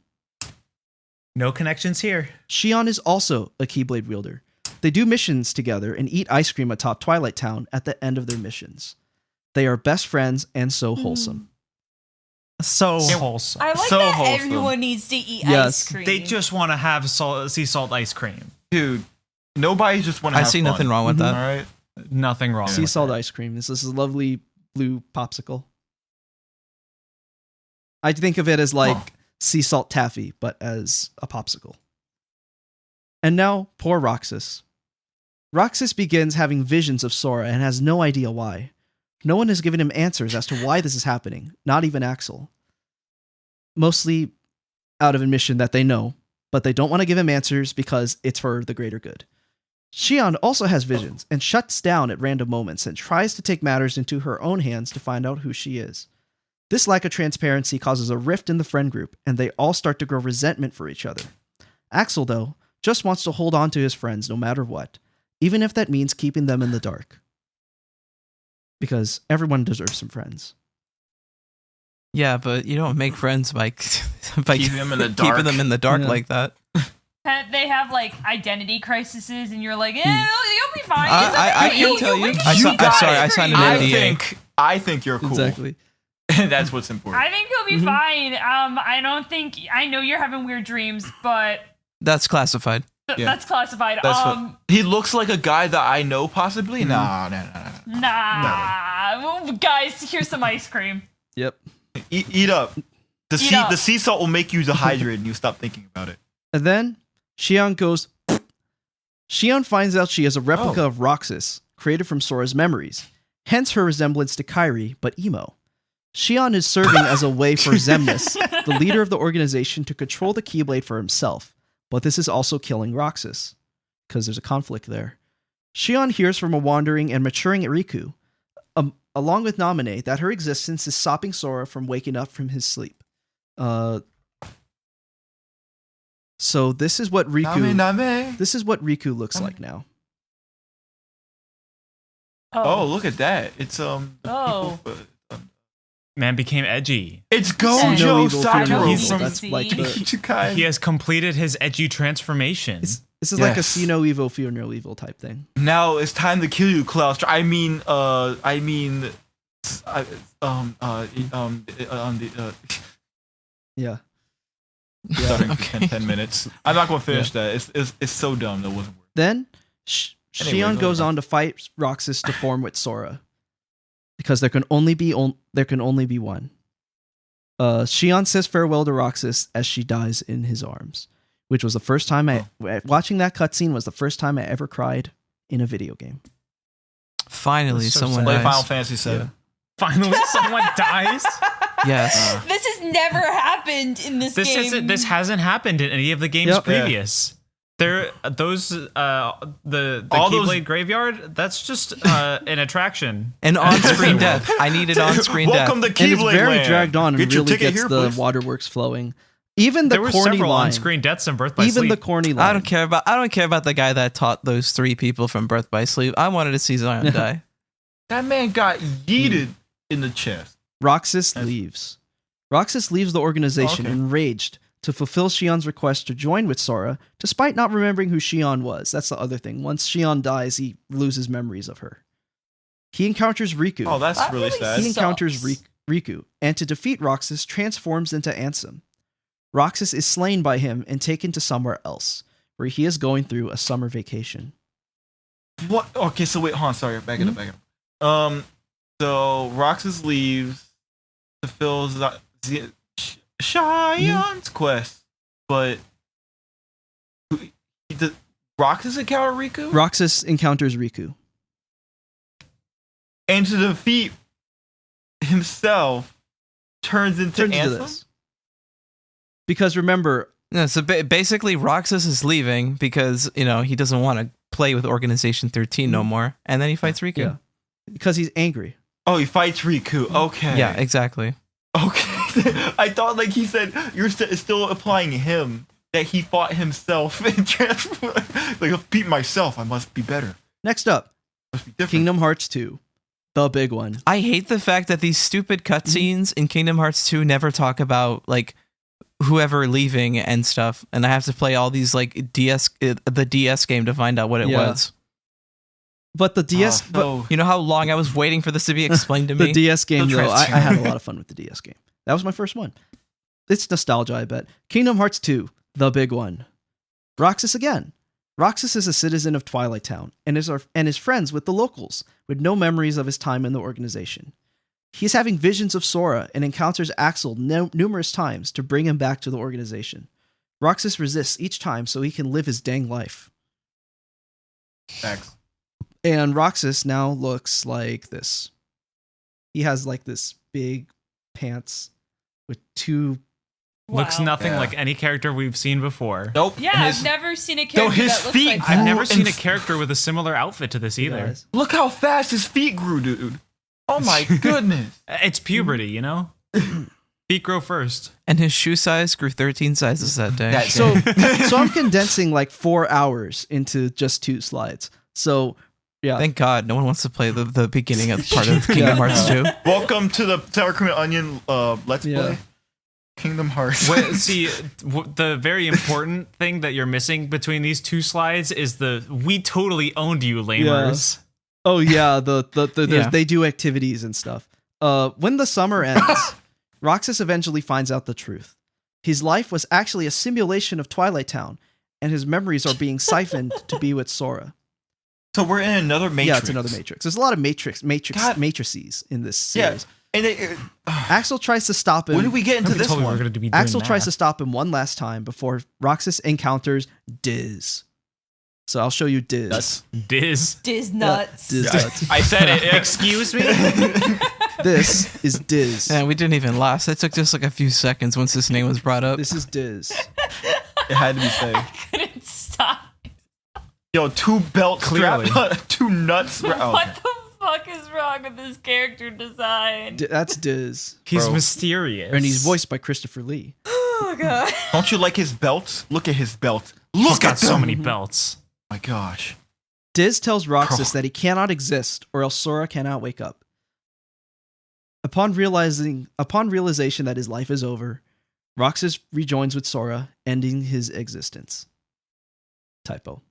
S4: No connections here.
S2: Shion is also a Keyblade wielder. They do missions together and eat ice cream atop Twilight Town at the end of their missions. They are best friends and so wholesome.
S4: So
S3: Yeah.
S4: wholesome.
S7: I like
S3: So
S7: that
S3: wholesome.
S7: everyone needs to eat
S2: Yes.
S7: ice cream.
S4: They just want to have sea salt ice cream.
S3: Dude, nobody just want to
S6: I
S3: have
S6: see
S3: fun.
S6: nothing wrong with
S3: All
S6: that.
S3: right.
S4: Nothing wrong.
S2: Sea
S4: with
S2: salt
S4: that.
S2: ice cream. This is a lovely blue popsicle. I think of it as like
S3: Huh.
S2: sea salt taffy, but as a popsicle. And now, poor Roxas. Roxas begins having visions of Sora and has no idea why. No one has given him answers as to why this is happening, not even Axel. Mostly out of admission that they know, but they don't want to give him answers because it's for the greater good. Shion also has visions and shuts down at random moments and tries to take matters into her own hands to find out who she is. This lack of transparency causes a rift in the friend group, and they all start to grow resentment for each other. Axel, though, just wants to hold on to his friends no matter what, even if that means keeping them in the dark. Because everyone deserves some friends.
S6: Yeah, but you don't make friends by by
S3: Keeping them in the
S6: keeping
S3: dark.
S6: them in the dark
S2: Yeah.
S6: like that.
S5: They have like identity crises, and you're like, you'll be fine.
S6: I
S5: It's
S6: can
S5: okay.
S6: tell you.
S5: We can
S6: I
S5: eat
S6: saw-
S5: ice
S6: I'm sorry, I
S5: cream.
S6: signed an NDA.
S3: I think you're cool.
S2: Exactly.
S3: That's what's important.
S5: I think he'll be fine. I don't think. I know you're having weird dreams, but
S6: That's classified.
S3: Yeah.
S5: that's classified.
S3: That's what, he looks like a guy that I know, possibly. Nah.
S5: Nah. Well, guys, here's some ice cream.
S2: Yep.
S3: Eat up.
S5: Eat up.
S3: The sea salt will make you dehydrated, and you stop thinking about it.
S2: And then Shion goes. Shion finds out she is a replica
S3: Oh.
S2: of Roxas, created from Sora's memories, hence her resemblance to Kairi, but emo. Shion is serving as a way for Xemnas, the leader of the organization, to control the Keyblade for himself, but this is also killing Roxas, because there's a conflict there. Shion hears from a wandering and maturing Riku, along with Naminé, that her existence is stopping Sora from waking up from his sleep. So this is what Riku.
S3: Name.
S2: This is what Riku looks like now.
S3: Oh, look at that! It's
S5: Oh.
S4: Man became edgy.
S3: It's
S2: No
S3: Gojo
S2: evil, fear no
S3: Sakura
S2: evil.
S3: from
S2: That's like the,
S3: Ichikai.
S4: He has completed his edgy transformation.
S2: this is like a
S3: Yes.
S2: see no evil, fear no evil type thing.
S3: Now it's time to kill you, Klaus. I mean,
S2: Yeah.
S3: Starting for 10 minutes. I'm not going to finish that. It's so dumb that wasn't working.
S2: Then
S3: Anyway,
S2: Shion
S3: go
S2: goes
S3: ahead.
S2: on to fight Roxas to form with Sora. because there can only be one. Shion says farewell to Roxas as she dies in his arms, which was the first time watching that cutscene was the first time I ever cried in a video game.
S6: Finally,
S4: That's so
S6: someone
S4: sad.
S3: Play
S6: dies.
S3: Final Fantasy VII.
S2: Yeah.
S4: Finally, someone dies.
S6: Yes.
S7: This has never happened in this game.
S4: This hasn't happened in any of the games
S2: Yep.
S4: previous. There, those the
S3: All those-
S4: Keyblade graveyard. That's just an attraction.
S6: An on-screen death. I needed on-screen death.
S3: Welcome to
S2: And it's
S3: Keyblade
S2: very
S3: Land.
S2: dragged on and
S3: Get your
S2: really
S3: ticket
S2: gets
S3: here,
S2: the
S3: please.
S2: waterworks flowing. Even the
S4: There were
S2: corny
S4: several
S2: line.
S4: on-screen deaths in Birth by
S2: Even
S4: Sleep.
S2: the corny line.
S6: I don't care about the guy that taught those 3 people from Birth by Sleep. I wanted to see Zion die.
S3: That man got yeeted in the chest.
S2: Roxas leaves. Roxas leaves the organization enraged to fulfill Shion's request to join with Sora, despite not remembering who Shion was. That's the other thing. Once Shion dies, he loses memories of her. He encounters Riku.
S3: Oh, that's
S7: That
S3: really
S7: really
S3: sad.
S2: He encounters
S7: sucks.
S2: Riku, and to defeat Roxas, transforms into Ansem. Roxas is slain by him and taken to somewhere else, where he is going through a summer vacation.
S3: What? Okay, so wait, hold on. Sorry, back it up. So Roxas leaves to fulfill Shion's quest, but did Roxas encounter Riku?
S2: Roxas encounters Riku.
S3: And to defeat himself, turns into Ansem?
S2: this. Because remember,
S6: No, so basically, Roxas is leaving because he doesn't want to play with Organization 13 no more, and then he fights Riku.
S2: Yeah. because he's angry.
S3: Oh, he fights Riku. Okay.
S6: Yeah, exactly.
S3: Okay. I thought like he said you're still applying him that he fought himself and transformed. Like I'll beat myself. I must be better.
S2: Next up,
S3: Must be different.
S2: Kingdom Hearts 2. The big one.
S6: I hate the fact that these stupid cutscenes in Kingdom Hearts 2 never talk about like whoever leaving and stuff, and I have to play all these like the DS game to find out what it
S2: Yeah.
S6: was.
S2: But the DS,
S3: so
S6: You know how long I was waiting for this to be explained to
S2: the
S6: me?
S2: DS game,
S3: So
S2: though, I had a
S3: transparent.
S2: lot of fun with the DS game. That was my first one. It's nostalgia, I bet. Kingdom Hearts 2, the big one. Roxas again. Roxas is a citizen of Twilight Town and is friends with the locals, with no memories of his time in the organization. He's having visions of Sora and encounters Axel numerous times to bring him back to the organization. Roxas resists each time so he can live his dang life.
S3: X.
S2: And Roxas now looks like this. He has like this big pants with two.
S4: Looks
S7: Wow.
S4: nothing
S3: Yeah.
S4: like any character we've seen before.
S3: Nope.
S7: Yeah,
S3: and
S7: I've
S3: his-
S7: never seen a
S3: Though
S7: character
S3: his
S7: that looks
S3: feet
S7: like
S4: I've
S3: grew
S4: never
S3: and
S4: seen a
S3: f-
S4: character with a similar outfit to this either.
S2: guys.
S3: Look how fast his feet grew, dude. Oh my goodness.
S4: It's puberty, you know? Feet grow first.
S6: And his shoe size grew 13 sizes that day.
S3: That's
S2: So, so I'm condensing like 4 hours into just 2 slides. So, yeah.
S6: Thank God, no one wants to play the beginning of part of Kingdom Hearts 2.
S3: Welcome to the Sour Cream and Onion Let's
S2: Yeah.
S3: Play. Kingdom Hearts.
S4: Wait, see, the very important thing that you're missing between these two slides is we totally owned you, lamers.
S2: Oh yeah,
S6: Yeah.
S2: they do activities and stuff. When the summer ends, Roxas eventually finds out the truth. His life was actually a simulation of Twilight Town, and his memories are being siphoned to be with Sora.
S3: So we're in another Matrix.
S2: Yeah, it's another Matrix. There's a lot of
S3: God.
S2: matrices in this
S3: Yeah.
S2: series.
S3: And it,
S2: Axel tries to stop him.
S3: when did we get into
S4: Nobody
S3: this
S4: told me we
S3: one?
S4: were going to be doing
S2: Axel tries
S4: math.
S2: to stop him one last time before Roxas encounters Diz. So I'll show you Diz.
S3: That's
S4: Diz.
S7: Diz
S2: Yeah,
S7: nuts.
S2: Diz nuts.
S4: I said it. Excuse me?
S2: This is Diz.
S6: Man, we didn't even last. It took just like a few seconds once this name was brought up.
S2: This is Diz.
S3: it had to be said.
S7: Couldn't stop.
S3: Yo, 2 belts
S4: Clearly.
S3: strapped, 2 nuts. Oh,
S7: What
S3: okay.
S7: the fuck is wrong with this character design?
S2: That's Diz.
S4: He's
S3: Bro.
S4: mysterious.
S2: And he's voiced by Christopher Lee.
S7: Oh god.
S3: Don't you like his belts? Look at his belt.
S4: He's
S3: Look
S4: got
S3: at
S4: so
S3: them.
S4: many belts.
S3: My gosh.
S2: Diz tells Roxas
S3: Bro.
S2: that he cannot exist or else Sora cannot wake up. Upon realization that his life is over, Roxas rejoins with Sora, ending his existence. Typo.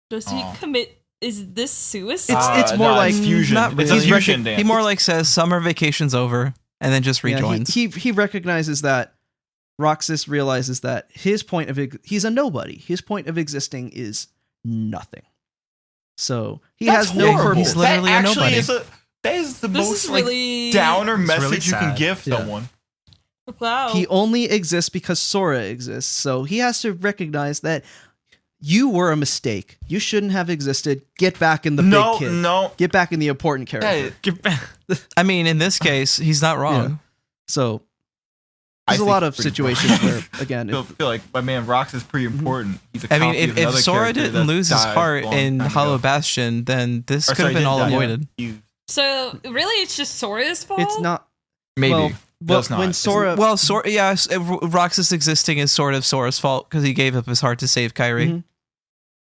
S7: Does he
S3: Aw.
S7: commit? Is this suicide?
S2: It's more like
S3: fusion.
S6: Not
S3: It's
S6: really.
S3: a fusion dance.
S6: He more like says summer vacation's over and then just
S2: Yeah,
S6: rejoins.
S2: he recognizes that Roxas realizes that he's a nobody. His point of existing is nothing. So he
S3: That's
S2: has no
S3: horrible.
S2: purpose.
S6: He's literally
S3: that
S6: a
S3: actually
S6: nobody.
S3: is That is the
S7: This
S3: most
S7: is
S3: like
S7: really
S3: downer
S4: It's really
S3: message you can
S4: sad.
S3: give
S2: Yeah.
S3: someone.
S7: Wow.
S2: He only exists because Sora exists. So he has to recognize that you were a mistake. You shouldn't have existed. Get back in the
S3: No,
S2: big kid.
S3: no.
S2: Get back in the important character.
S3: Hey,
S4: Get back.
S6: I mean, in this case, he's not wrong.
S2: So
S3: I
S2: there's a
S3: think
S2: lot
S3: it's
S2: of
S3: pretty
S2: situations
S3: important.
S2: where, again,
S3: I feel like my man Rox is pretty important. He's a
S6: I mean,
S3: copy of
S6: if
S3: another
S6: Sora
S3: character
S6: didn't
S3: that
S6: lose his
S3: died
S6: heart
S3: a long
S6: in
S3: time
S6: Hollow
S3: ago.
S6: Bastion, then this
S3: Or
S6: could have
S3: sorry,
S6: been
S3: didn't
S6: all
S3: die, yeah.
S6: avoided.
S7: So really, it's just Sora's fault.
S2: it's not.
S3: Maybe.
S2: Well,
S3: No, it's
S2: but
S3: not.
S2: when
S3: It's-
S2: Sora.
S6: Well, Roxas existing is sort of Sora's fault because he gave up his heart to save Kairi.
S2: Mhm.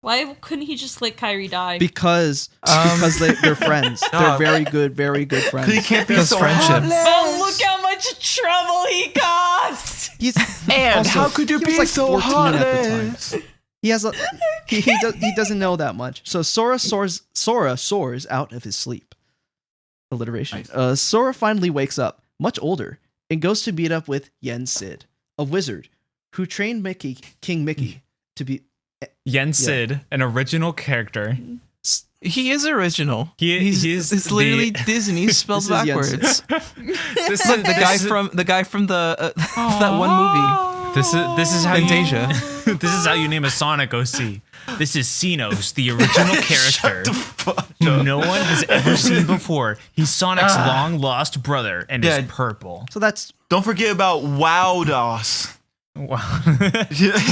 S7: Why couldn't he just let Kairi die?
S2: Because they're friends.
S3: No.
S2: They're very good friends.
S3: He can't be
S6: Because
S3: so
S6: friendship.
S3: heartless.
S7: Oh, look how much trouble he caused!
S2: He's
S3: And
S2: also,
S3: how could you
S2: he was
S3: be
S2: like
S3: so
S2: 14 at the time.
S3: heartless?
S2: He has he doesn't know that much. So Sora soars out of his sleep. Alliteration.
S3: Nice.
S2: Sora finally wakes up, much older, and goes to meet up with Yen Sid, a wizard who trained King Mickey to be.
S4: Yen Sid, an original character.
S6: He is original.
S4: He's
S6: it's literally Disney spelled
S2: This is
S6: backwards.
S4: This
S6: Look, the guy from the that one movie.
S4: This is how you
S6: Fantasia.
S4: This is how you name a Sonic OC. This is Xenos, the original character who no one has ever seen before. He's Sonic's long lost brother and
S3: Yeah.
S4: is purple.
S2: So that's
S3: Don't forget about Wowdos.
S4: Wow.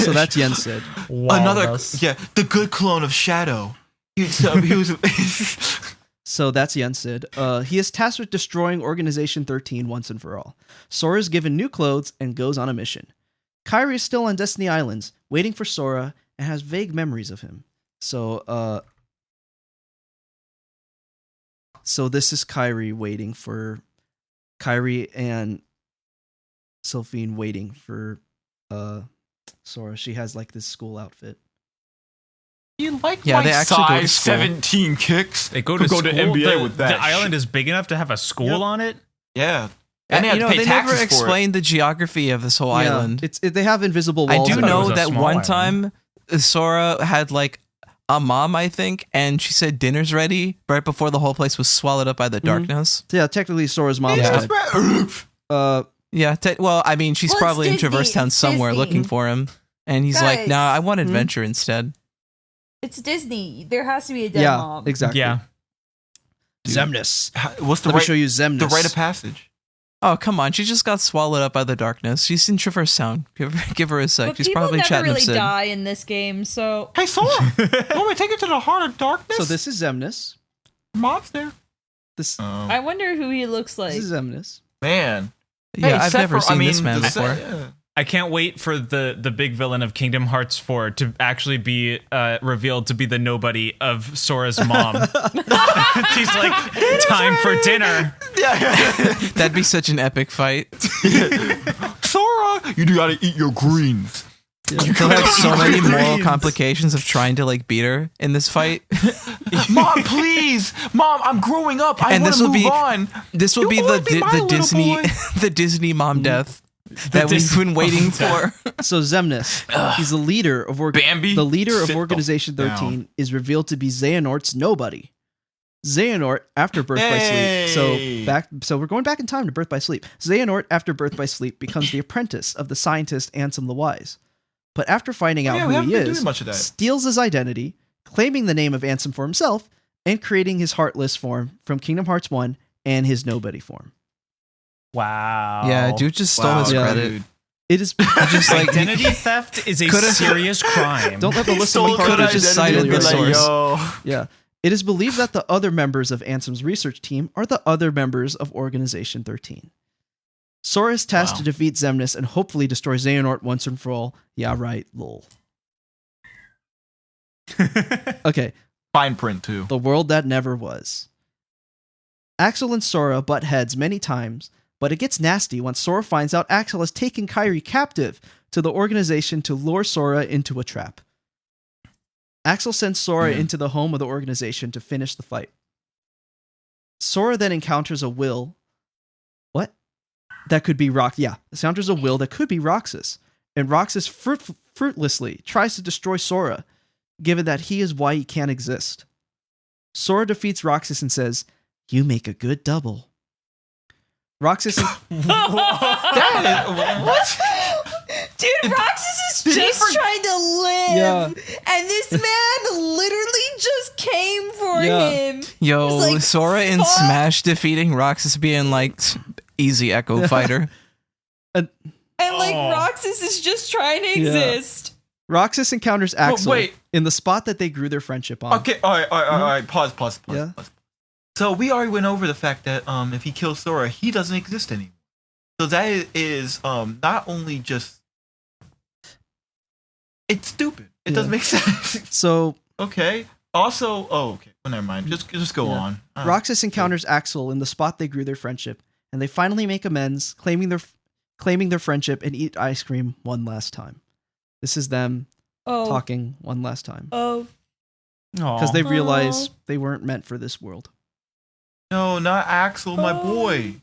S2: so that's Yen Sid.
S3: Another,
S4: Walrus.
S3: yeah, the good clone of Shadow. He was
S2: So that's Yen Sid. He is tasked with destroying Organization 13 once and for all. Sora is given new clothes and goes on a mission. Kairi is still on Destiny Islands, waiting for Sora, and has vague memories of him. So this is Kairi and Sylphine waiting for Sora. She has like this school outfit.
S3: You like
S6: Yeah,
S3: my
S6: they actually go to
S3: size
S6: school.
S3: 17 kicks?
S4: They go to
S3: Go
S4: school.
S3: to NBA
S4: the,
S3: with that
S4: The island
S3: shit.
S4: is big enough to have a school
S2: Yep.
S4: on it.
S3: Yeah. And they had to pay
S6: they
S3: taxes
S6: never
S3: for it.
S6: explained the geography of this whole island.
S2: They have invisible
S6: I
S2: walls.
S6: do
S4: thought it
S6: know
S4: was a
S6: that
S4: small
S6: one
S4: island.
S6: time Sora had like a mom, I think, and she said dinner's ready right before the whole place was swallowed up by the darkness.
S2: So yeah, technically Sora's mom.
S6: Yeah.
S2: Yeah.
S6: Well, I mean, she's
S7: Well, it's
S6: probably in
S7: Disney.
S6: Traverse Town
S7: It's
S6: somewhere
S7: Disney.
S6: looking for him. And he's like,
S7: Guys.
S6: nah, I want adventure instead.
S7: It's Disney. There has to be a dead
S2: Yeah,
S7: mom.
S2: exactly.
S4: Yeah.
S2: Zemnis.
S3: What's the
S2: Let me
S3: right,
S2: show you Zemnis.
S3: the rite of passage?
S6: Oh, come on. She just got swallowed up by the darkness. She's in Traverse Town. Give her a sec.
S7: But
S6: She's
S7: people
S6: probably
S7: never
S6: chatting
S7: really
S6: up Sid.
S7: die in this game, so
S3: Hey, Sora! You want me to take you to the heart of darkness?
S2: So this is Zemnis.
S3: Mom's there.
S2: This
S7: I wonder who he looks like.
S2: this is Zemnis.
S3: Man.
S6: Yeah,
S3: Hey,
S6: I've
S3: except
S6: never
S3: for- I
S6: seen this
S3: mean,
S6: man
S3: the-
S6: before.
S3: yeah.
S4: I can't wait for the big villain of Kingdom Hearts 4 to actually be revealed to be the nobody of Sora's mom. She's like, time for dinner.
S6: That'd be such an epic fight.
S3: Sora, you gotta eat your greens.
S6: He'll have so many moral complications of trying to like beat her in this fight.
S3: Mom, please! Mom, I'm growing up. I
S6: And
S3: want
S6: this
S3: to
S6: will
S3: move
S6: be-
S3: on.
S6: This will
S3: You
S6: be
S3: wanna
S6: the
S3: be my little
S6: Disney
S3: boy?
S6: the Disney mom death that we've
S4: Disney
S6: been waiting for.
S2: So Zemnis, he's the leader of
S3: Bambi,
S2: the leader of
S3: sit the
S2: Organization
S3: f-
S2: 13 is revealed to be Xehanort's nobody. Xehanort after Birth by
S3: Hey.
S2: Sleep. So we're going back in time to Birth by Sleep. Xehanort after Birth by Sleep becomes the apprentice of the scientist Ansem the Wise. But after finding out
S3: we
S2: who
S3: haven't
S2: he
S3: been
S2: is,
S3: doing much of that.
S2: steals his identity, claiming the name of Ansem for himself, and creating his Heartless form from Kingdom Hearts 1 and his Nobody form.
S4: Wow.
S6: Yeah, dude just stole his
S2: Yeah.
S6: credit.
S3: dude.
S2: It is
S6: Just like
S4: Identity theft is a
S6: Coulda-
S4: serious crime.
S2: don't let the list
S3: Stole
S2: of
S6: could've just cited the source.
S3: Yo.
S2: Yeah. It is believed that the other members of Ansem's research team are the other members of Organization 13. Sora is tasked
S3: Wow.
S2: to defeat Zemnis and hopefully destroy Xehanort once and for all. Yeah, right, lol. Okay,
S3: Fine print, too.
S2: the world that never was. Axel and Sora butt heads many times, but it gets nasty once Sora finds out Axel has taken Kairi captive to the organization to lure Sora into a trap. Axel sends Sora into the home of the organization to finish the fight. Sora then encounters a will. What? That could be Rox. Yeah, encounters a will that could be Roxas. And Roxas fruitlessly tries to destroy Sora, given that he is why he can't exist. Sora defeats Roxas and says, You make a good double. Roxas and
S3: What?
S7: Dude, Roxas is just trying to live.
S2: Yeah.
S7: And this man literally just came for
S2: Yeah.
S7: him.
S6: Yo,
S7: He's like,
S6: Sora in
S7: "Fuck."
S6: Smash defeating Roxas being like easy Echo Fighter.
S7: And like
S4: Oh.
S7: Roxas is just trying to
S2: Yeah.
S7: exist.
S2: Roxas encounters Axel
S3: wait.
S2: in the spot that they grew their friendship on.
S3: Okay, all right. Pause.
S2: Yeah.
S3: So we already went over the fact that if he kills Sora, he doesn't exist anymore. So that is not only just it's stupid. It doesn't make sense.
S2: So
S3: Okay. Also, okay. Well, never mind. Just go
S2: Yeah.
S3: on.
S2: Roxas encounters Axel in the spot they grew their friendship, and they finally make amends, claiming their friendship and eat ice cream one last time. This is them
S7: Oh.
S2: talking one last time
S7: Oh.
S2: because they
S7: Aw.
S2: realize they weren't meant for this world.
S3: No, not Axel, my
S7: Oh.
S3: boy.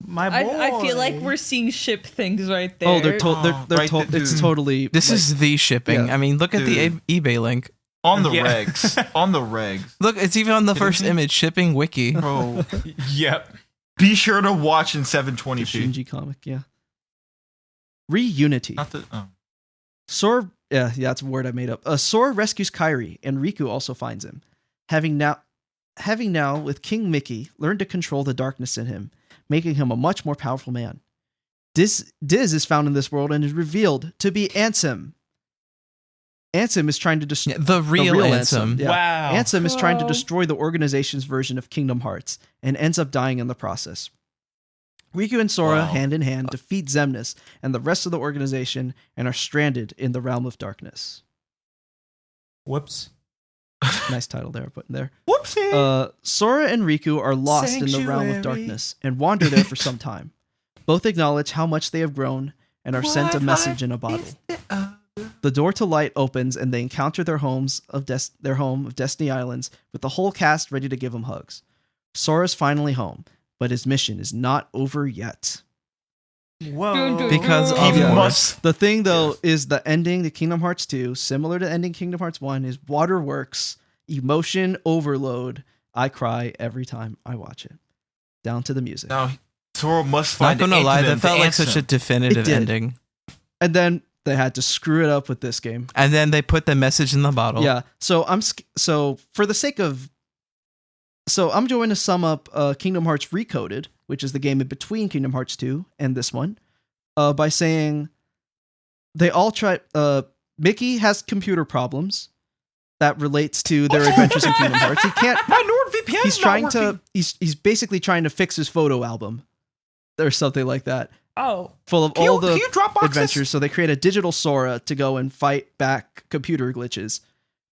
S8: My boy.
S7: I feel like we're seeing ship things right there.
S2: Oh, they're told.
S3: Oh,
S2: They're
S3: right,
S2: told. It's
S3: dude.
S2: totally.
S6: This
S2: like-
S6: is the shipping.
S2: Yeah.
S6: I mean, look at the
S3: Dude.
S6: eBay link.
S3: On the
S4: Yeah.
S3: regs. On the regs.
S6: Look, it's even on the
S3: Kidding
S6: first
S3: me?
S6: image, shipping wiki.
S3: Bro.
S4: Yep.
S3: Be sure to watch in
S2: the
S3: 720p.
S2: Shinji comic. Yeah. Reunity.
S3: Not the
S2: Sora. Yeah, that's a word I made up. Sora rescues Kairi, and Riku also finds him. Having now, with King Mickey, learned to control the darkness in him, making him a much more powerful man. Diz is found in this world and is revealed to be Ansem. Ansem is trying to destroy
S6: The real Ansem.
S2: Yeah.
S4: Wow.
S2: Ansem is trying to
S7: Oh.
S2: destroy the organization's version of Kingdom Hearts and ends up dying in the process. Riku and Sora,
S3: Wow.
S2: hand in hand, defeat Xemnas and the rest of the organization and are stranded in the Realm of Darkness.
S8: Whoops.
S2: Nice title there, put in there.
S3: Whoopsie.
S2: Sora and Riku are lost in the Realm of
S3: Sanctuary.
S2: Darkness and wander there for some time. Both acknowledge how much they have grown and are sent a message in a bottle. The door to light opens and they encounter their home of Destiny Islands with the whole cast ready to give them hugs. Sora's finally home, but his mission is not over yet.
S8: Whoa.
S6: Because
S3: He
S6: of
S2: Yeah.
S6: course.
S3: must.
S2: The thing though is the ending to Kingdom Hearts 2, similar to ending Kingdom Hearts 1, is waterworks, emotion overload. I cry every time I watch it. Down to the music.
S3: Now Sora must
S6: Not
S3: find
S6: gonna
S3: the
S6: lie,
S3: antidote
S6: that felt
S3: to
S6: like such a
S3: Ansem.
S6: definitive
S2: It did.
S6: ending.
S2: And then they had to screw it up with this game.
S6: And then they put the message in the bottle.
S2: Yeah. So for the sake of I'm going to sum up Kingdom Hearts Recoded, which is the game in between Kingdom Hearts 2 and this one, by saying they all try Mickey has computer problems that relates to their adventures in Kingdom Hearts. He can't
S3: My NordVPN.
S2: he's trying to he's basically trying to fix his photo album or something like that,
S7: Oh.
S2: full of
S3: Can
S2: all
S3: you,
S2: the
S3: can you drop boxes?
S2: adventures. So they create a digital Sora to go and fight back computer glitches.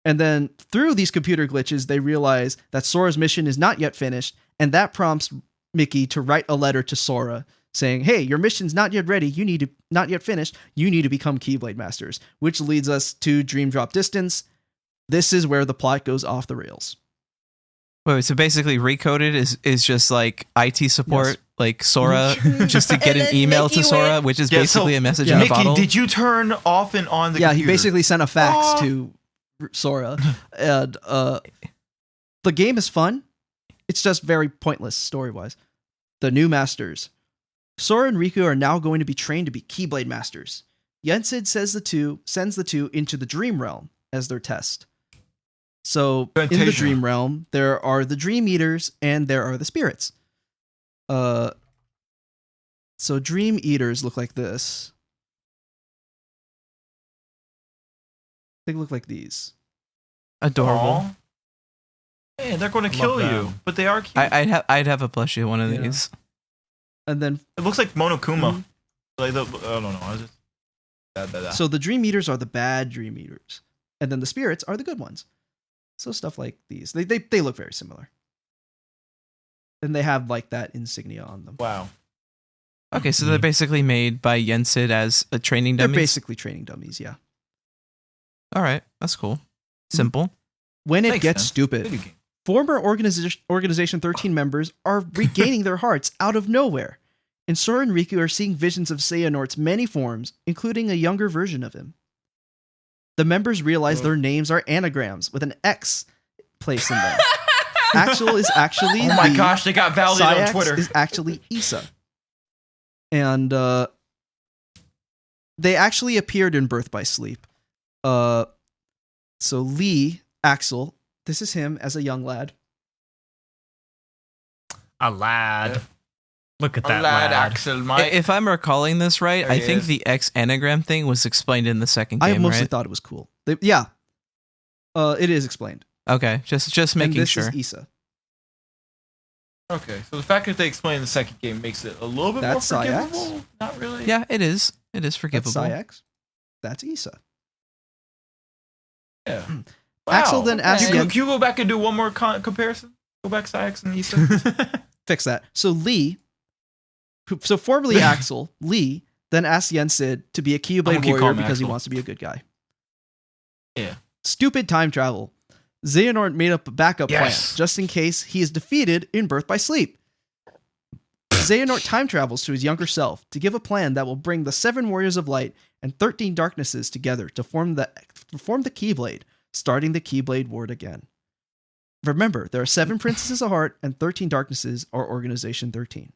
S2: And then through these computer glitches, they realize that Sora's mission is not yet finished, and that prompts Mickey to write a letter to Sora saying, "Hey, your mission's not yet ready. You need to not yet finished. You need to become Keyblade Masters," which leads us to Dream Drop Distance. This is where the plot goes off the rails.
S6: Wait, so basically Recoded is just like IT support,
S2: Yes.
S6: like Sora, just to get
S7: And
S6: an
S7: then
S6: email
S7: Mickey
S6: to Sora,
S7: went-
S6: which is
S3: Yeah,
S6: basically
S3: so-
S6: a message
S2: yeah.
S6: in a
S3: Mickey,
S6: bottle.
S3: did you turn off and on the
S2: Yeah,
S3: computer?
S2: he basically sent a fax
S3: Oh.
S2: to Sora, and the game is fun. It's just very pointless story-wise. The new masters. Sora and Riku are now going to be trained to be Keyblade Masters. Yensid sends the two into the Dream Realm as their test. So in the
S3: Fantasia.
S2: Dream Realm, there are the Dream Eaters and there are the spirits. So Dream Eaters look like this. They look like these.
S6: Adorable.
S3: Aw. Man, they're going to kill you,
S8: them.
S3: but they are cute.
S6: I'd have a plushie of one of
S2: Yeah.
S6: these.
S2: And then
S3: It looks like Monokuma.
S2: Mhm.
S3: Like the, I don't know. I was just.
S2: so the Dream Eaters are the bad Dream Eaters, and then the spirits are the good ones. So stuff like these, they look very similar, and they have like that insignia on them.
S3: Wow.
S6: Okay, so they're basically made by Yensid as a training
S2: They're
S6: dummy.
S2: basically training dummies. Yeah.
S6: All right, that's cool. Simple.
S2: When it
S3: Makes
S2: gets
S3: sense.
S2: stupid,
S3: Video game.
S2: former Organization 13 members are regaining their hearts out of nowhere, and Sora and Riku are seeing visions of Xehanort's many forms, including a younger version of him. The members realize their names are anagrams with an X placed in them. Axel is actually
S3: Oh my gosh, they got validated on
S2: Sayax
S3: Twitter.
S2: is actually Issa. And they actually appeared in Birth by Sleep. So Lee, Axel, this is him as a young lad.
S4: A lad. Look at that
S3: Lad
S4: lad.
S3: Axel, my
S6: If I'm recalling this right,
S3: There
S6: I
S3: he
S6: think
S3: is.
S6: the X anagram thing was explained in the second
S2: I
S6: game,
S2: mostly
S6: right?
S2: thought it was cool. Yeah. It is explained.
S6: Okay, just
S2: And
S6: making
S2: this
S6: sure.
S2: is Issa.
S3: Okay, so the fact that they explained the second game makes it a little bit
S2: That's
S3: more
S2: Sayax.
S3: forgivable. Not really.
S6: Yeah, it is. It is
S2: That's
S6: forgivable.
S2: Sayax. That's Issa.
S3: Yeah.
S2: Axel then asks
S3: Can
S2: Yen,
S3: you go back and do one more comparison? Go back Sayax and Issa.
S2: fix that. So Lee, so formerly Axel, Lee then asks Yensid to be a
S3: I'm
S2: Keyblade
S3: gonna keep
S2: warrior
S3: calling him
S2: because he
S3: Axel.
S2: wants to be a good guy.
S3: Yeah.
S2: Stupid time travel. Xehanort made up a backup
S3: Yes.
S2: plan just in case he is defeated in Birth by Sleep. Xehanort time travels to his younger self to give a plan that will bring the 7 Warriors of Light and 13 Darknesses together to form the Keyblade, starting the Keyblade Ward again. Remember, there are 7 Princesses of Heart and 13 Darknesses, or Organization 13.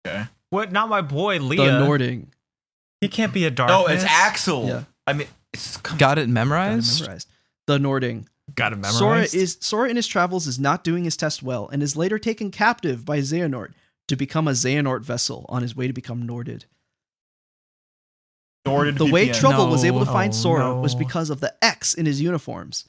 S3: Okay.
S4: What? Not my boy
S2: The
S4: Leah.
S2: Nording.
S4: He can't be a dark.
S3: No, it's Axel.
S2: Yeah.
S3: I mean, it's
S6: Got it
S2: Got it
S6: memorized?
S2: memorized. The Nording.
S4: Got it memorized.
S2: Sora in his travels is not doing his test well and is later taken captive by Xehanort to become a Xehanort vessel on his way to become Norded.
S3: Norded
S2: The way
S3: VPN.
S2: Trouble was able to
S6: No.
S2: find
S4: Oh,
S2: Sora was
S4: no.
S2: because of the X in his uniforms.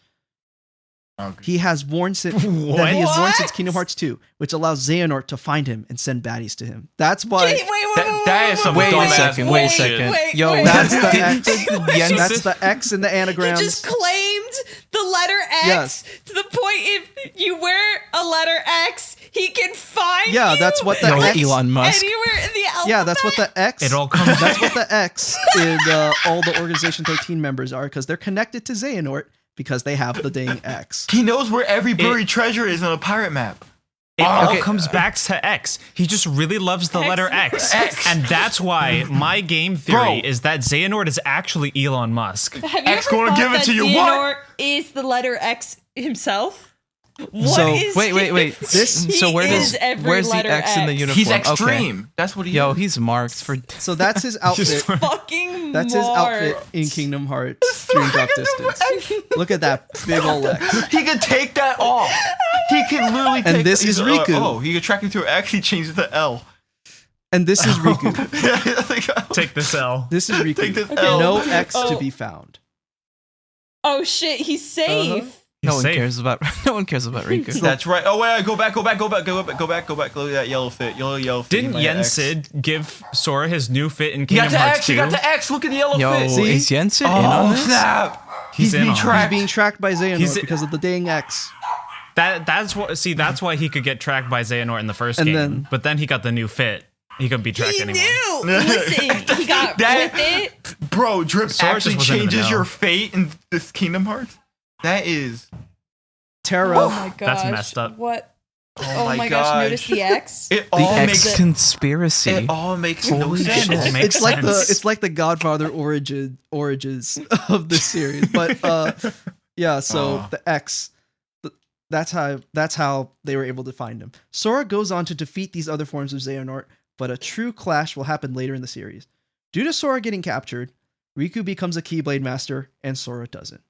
S3: Okay.
S2: He has worn since
S4: What?
S2: Kingdom Hearts 2, which allows Xehanort to find him and send baddies to him. That's why
S7: Wait,
S3: That is some
S6: Wait a
S3: dumbass
S6: second, wait a
S3: bullshit.
S6: second.
S7: Wait,
S6: Yo,
S7: wait.
S2: that's the
S6: did-
S2: X.
S6: Jens-
S2: That's the X in the
S7: He
S2: anagrams.
S7: just claimed the letter X
S2: Yes.
S7: to the point if you wear a letter X, he can find
S2: Yeah,
S7: you
S2: that's what the
S6: Yo,
S2: X.
S6: Elon Musk.
S7: anywhere in the alphabet.
S2: Yeah, that's what the X.
S4: It all comes
S2: That's what the X in all the Organization 13 members are, because they're connected to Xehanort because they have the dang X.
S3: He knows where every buried treasure is on a pirate map.
S4: It all
S6: Okay.
S4: comes back to X. He just really loves the letter X.
S3: X.
S4: And that's why my game theory
S3: Bro.
S4: is that Xehanort is actually Elon Musk.
S7: Have you
S3: X
S7: ever
S3: gonna
S7: thought
S3: give it
S7: that
S3: to you,
S7: Xehanort
S3: what?
S7: is the letter X himself?
S2: So,
S6: wait. So
S7: He
S6: where's
S7: is every
S6: the
S7: letter
S6: X in the uniform?
S3: He's
S6: Okay.
S3: extreme. That's what he
S6: Yo,
S3: is.
S6: he's marked for.
S2: So that's his outfit.
S7: fucking
S2: That's his outfit
S7: Mark.
S2: in Kingdom Hearts Dream Drop Distance. Look at that big ol' X.
S3: He can take that off. He can literally take.
S2: And this is
S3: he's-
S2: Riku.
S3: Oh, he can track him to X. He changed it to L.
S2: And this is Riku.
S4: Take this L.
S2: This is Riku.
S3: Take this L.
S2: No X to
S7: Oh.
S2: be found.
S7: Oh shit, he's safe.
S6: No one
S4: safe.
S6: cares about. No one cares about Riku.
S3: That's right. Oh wait, go back. Look at that yellow fit. Yellow fit.
S4: Didn't
S3: My X.
S4: Yensid give Sora his new fit in
S3: He got
S4: Kingdom
S3: the
S4: Hearts
S3: X.
S4: 2?
S3: He got the X. Look at the yellow
S6: Yo,
S3: fit.
S2: See?
S6: is Jensen in on
S3: Oh
S6: this?
S3: snap!
S4: He's in
S3: being
S4: on it.
S2: He's
S3: tracked.
S2: being tracked by Xehanort
S4: He's-
S2: because of the dang X.
S4: That's what. See, that's why he could get tracked by Xehanort in the first
S2: And
S4: game.
S2: then-
S4: But then he got the new fit. He couldn't be tracked
S7: He
S4: anymore.
S7: knew. Listen, he got
S3: That-
S7: with it.
S3: Bro, Drip
S4: Sora
S3: actually
S4: just wasn't in the
S3: changes
S4: know.
S3: your fate in this Kingdom Hearts. That is.
S2: Terra.
S7: Oh my gosh.
S4: That's messed up.
S7: What?
S3: Oh,
S7: Oh my gosh, notice the X.
S3: It
S6: The
S3: all
S6: X
S3: makes.
S6: conspiracy.
S3: It all makes no
S6: Holy
S3: sense.
S6: shit.
S4: It makes sense.
S2: It's like the Godfather origins of this series. But yeah, so
S3: Aw.
S2: the X, that's how they were able to find him. Sora goes on to defeat these other forms of Xehanort, but a true clash will happen later in the series. Due to Sora getting captured, Riku becomes a Keyblade Master and Sora doesn't.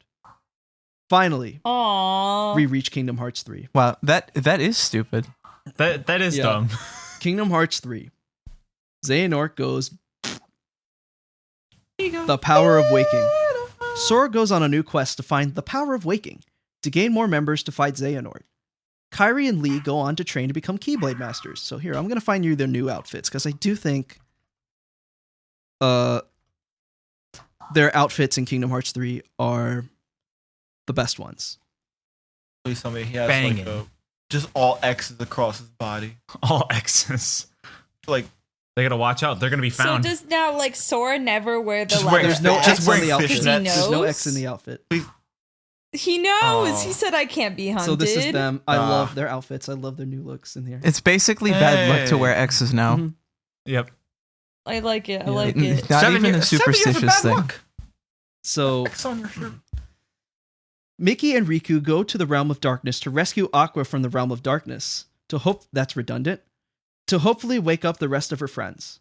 S2: Finally,
S7: Aww.
S2: we reach Kingdom Hearts 3.
S6: Wow, that is stupid.
S4: That is
S2: Yeah.
S4: dumb.
S2: Kingdom Hearts 3. Xehanort goes the power of waking. Sora goes on a new quest to find the power of waking to gain more members to fight Xehanort. Kairi and Lee go on to train to become Keyblade Masters. So here, I'm going to find you their new outfits because I do think their outfits in Kingdom Hearts 3 are the best ones.
S3: Please tell me he has
S4: Banging.
S3: like just all X's across his body.
S4: All X's.
S3: Like
S4: They gotta watch out. They're gonna be
S7: So
S4: found.
S7: does now like Sora never wear the
S3: Just
S7: letter
S3: wearing-
S2: There's no
S7: X?
S3: Just
S2: X on
S3: wearing
S2: the outfit.
S3: fishnets.
S7: He
S2: There's no
S7: knows?
S2: X in the outfit.
S7: He knows.
S3: Oh.
S7: He said I can't be hunted.
S2: So this is them. I
S3: Ah.
S2: love their outfits. I love their new looks in here.
S6: It's basically bad luck to
S3: Hey.
S6: wear X's now.
S2: Mhm.
S4: Yep.
S7: I like it. I
S2: Yeah.
S7: like it.
S6: Not
S3: 7
S6: even a
S3: years- 7 years of
S6: superstitious
S3: bad
S6: thing.
S3: luck.
S2: So
S3: X on your shirt.
S2: Mickey and Riku go to the Realm of Darkness to rescue Aqua from the Realm of Darkness. That's redundant. To hopefully wake up the rest of her friends.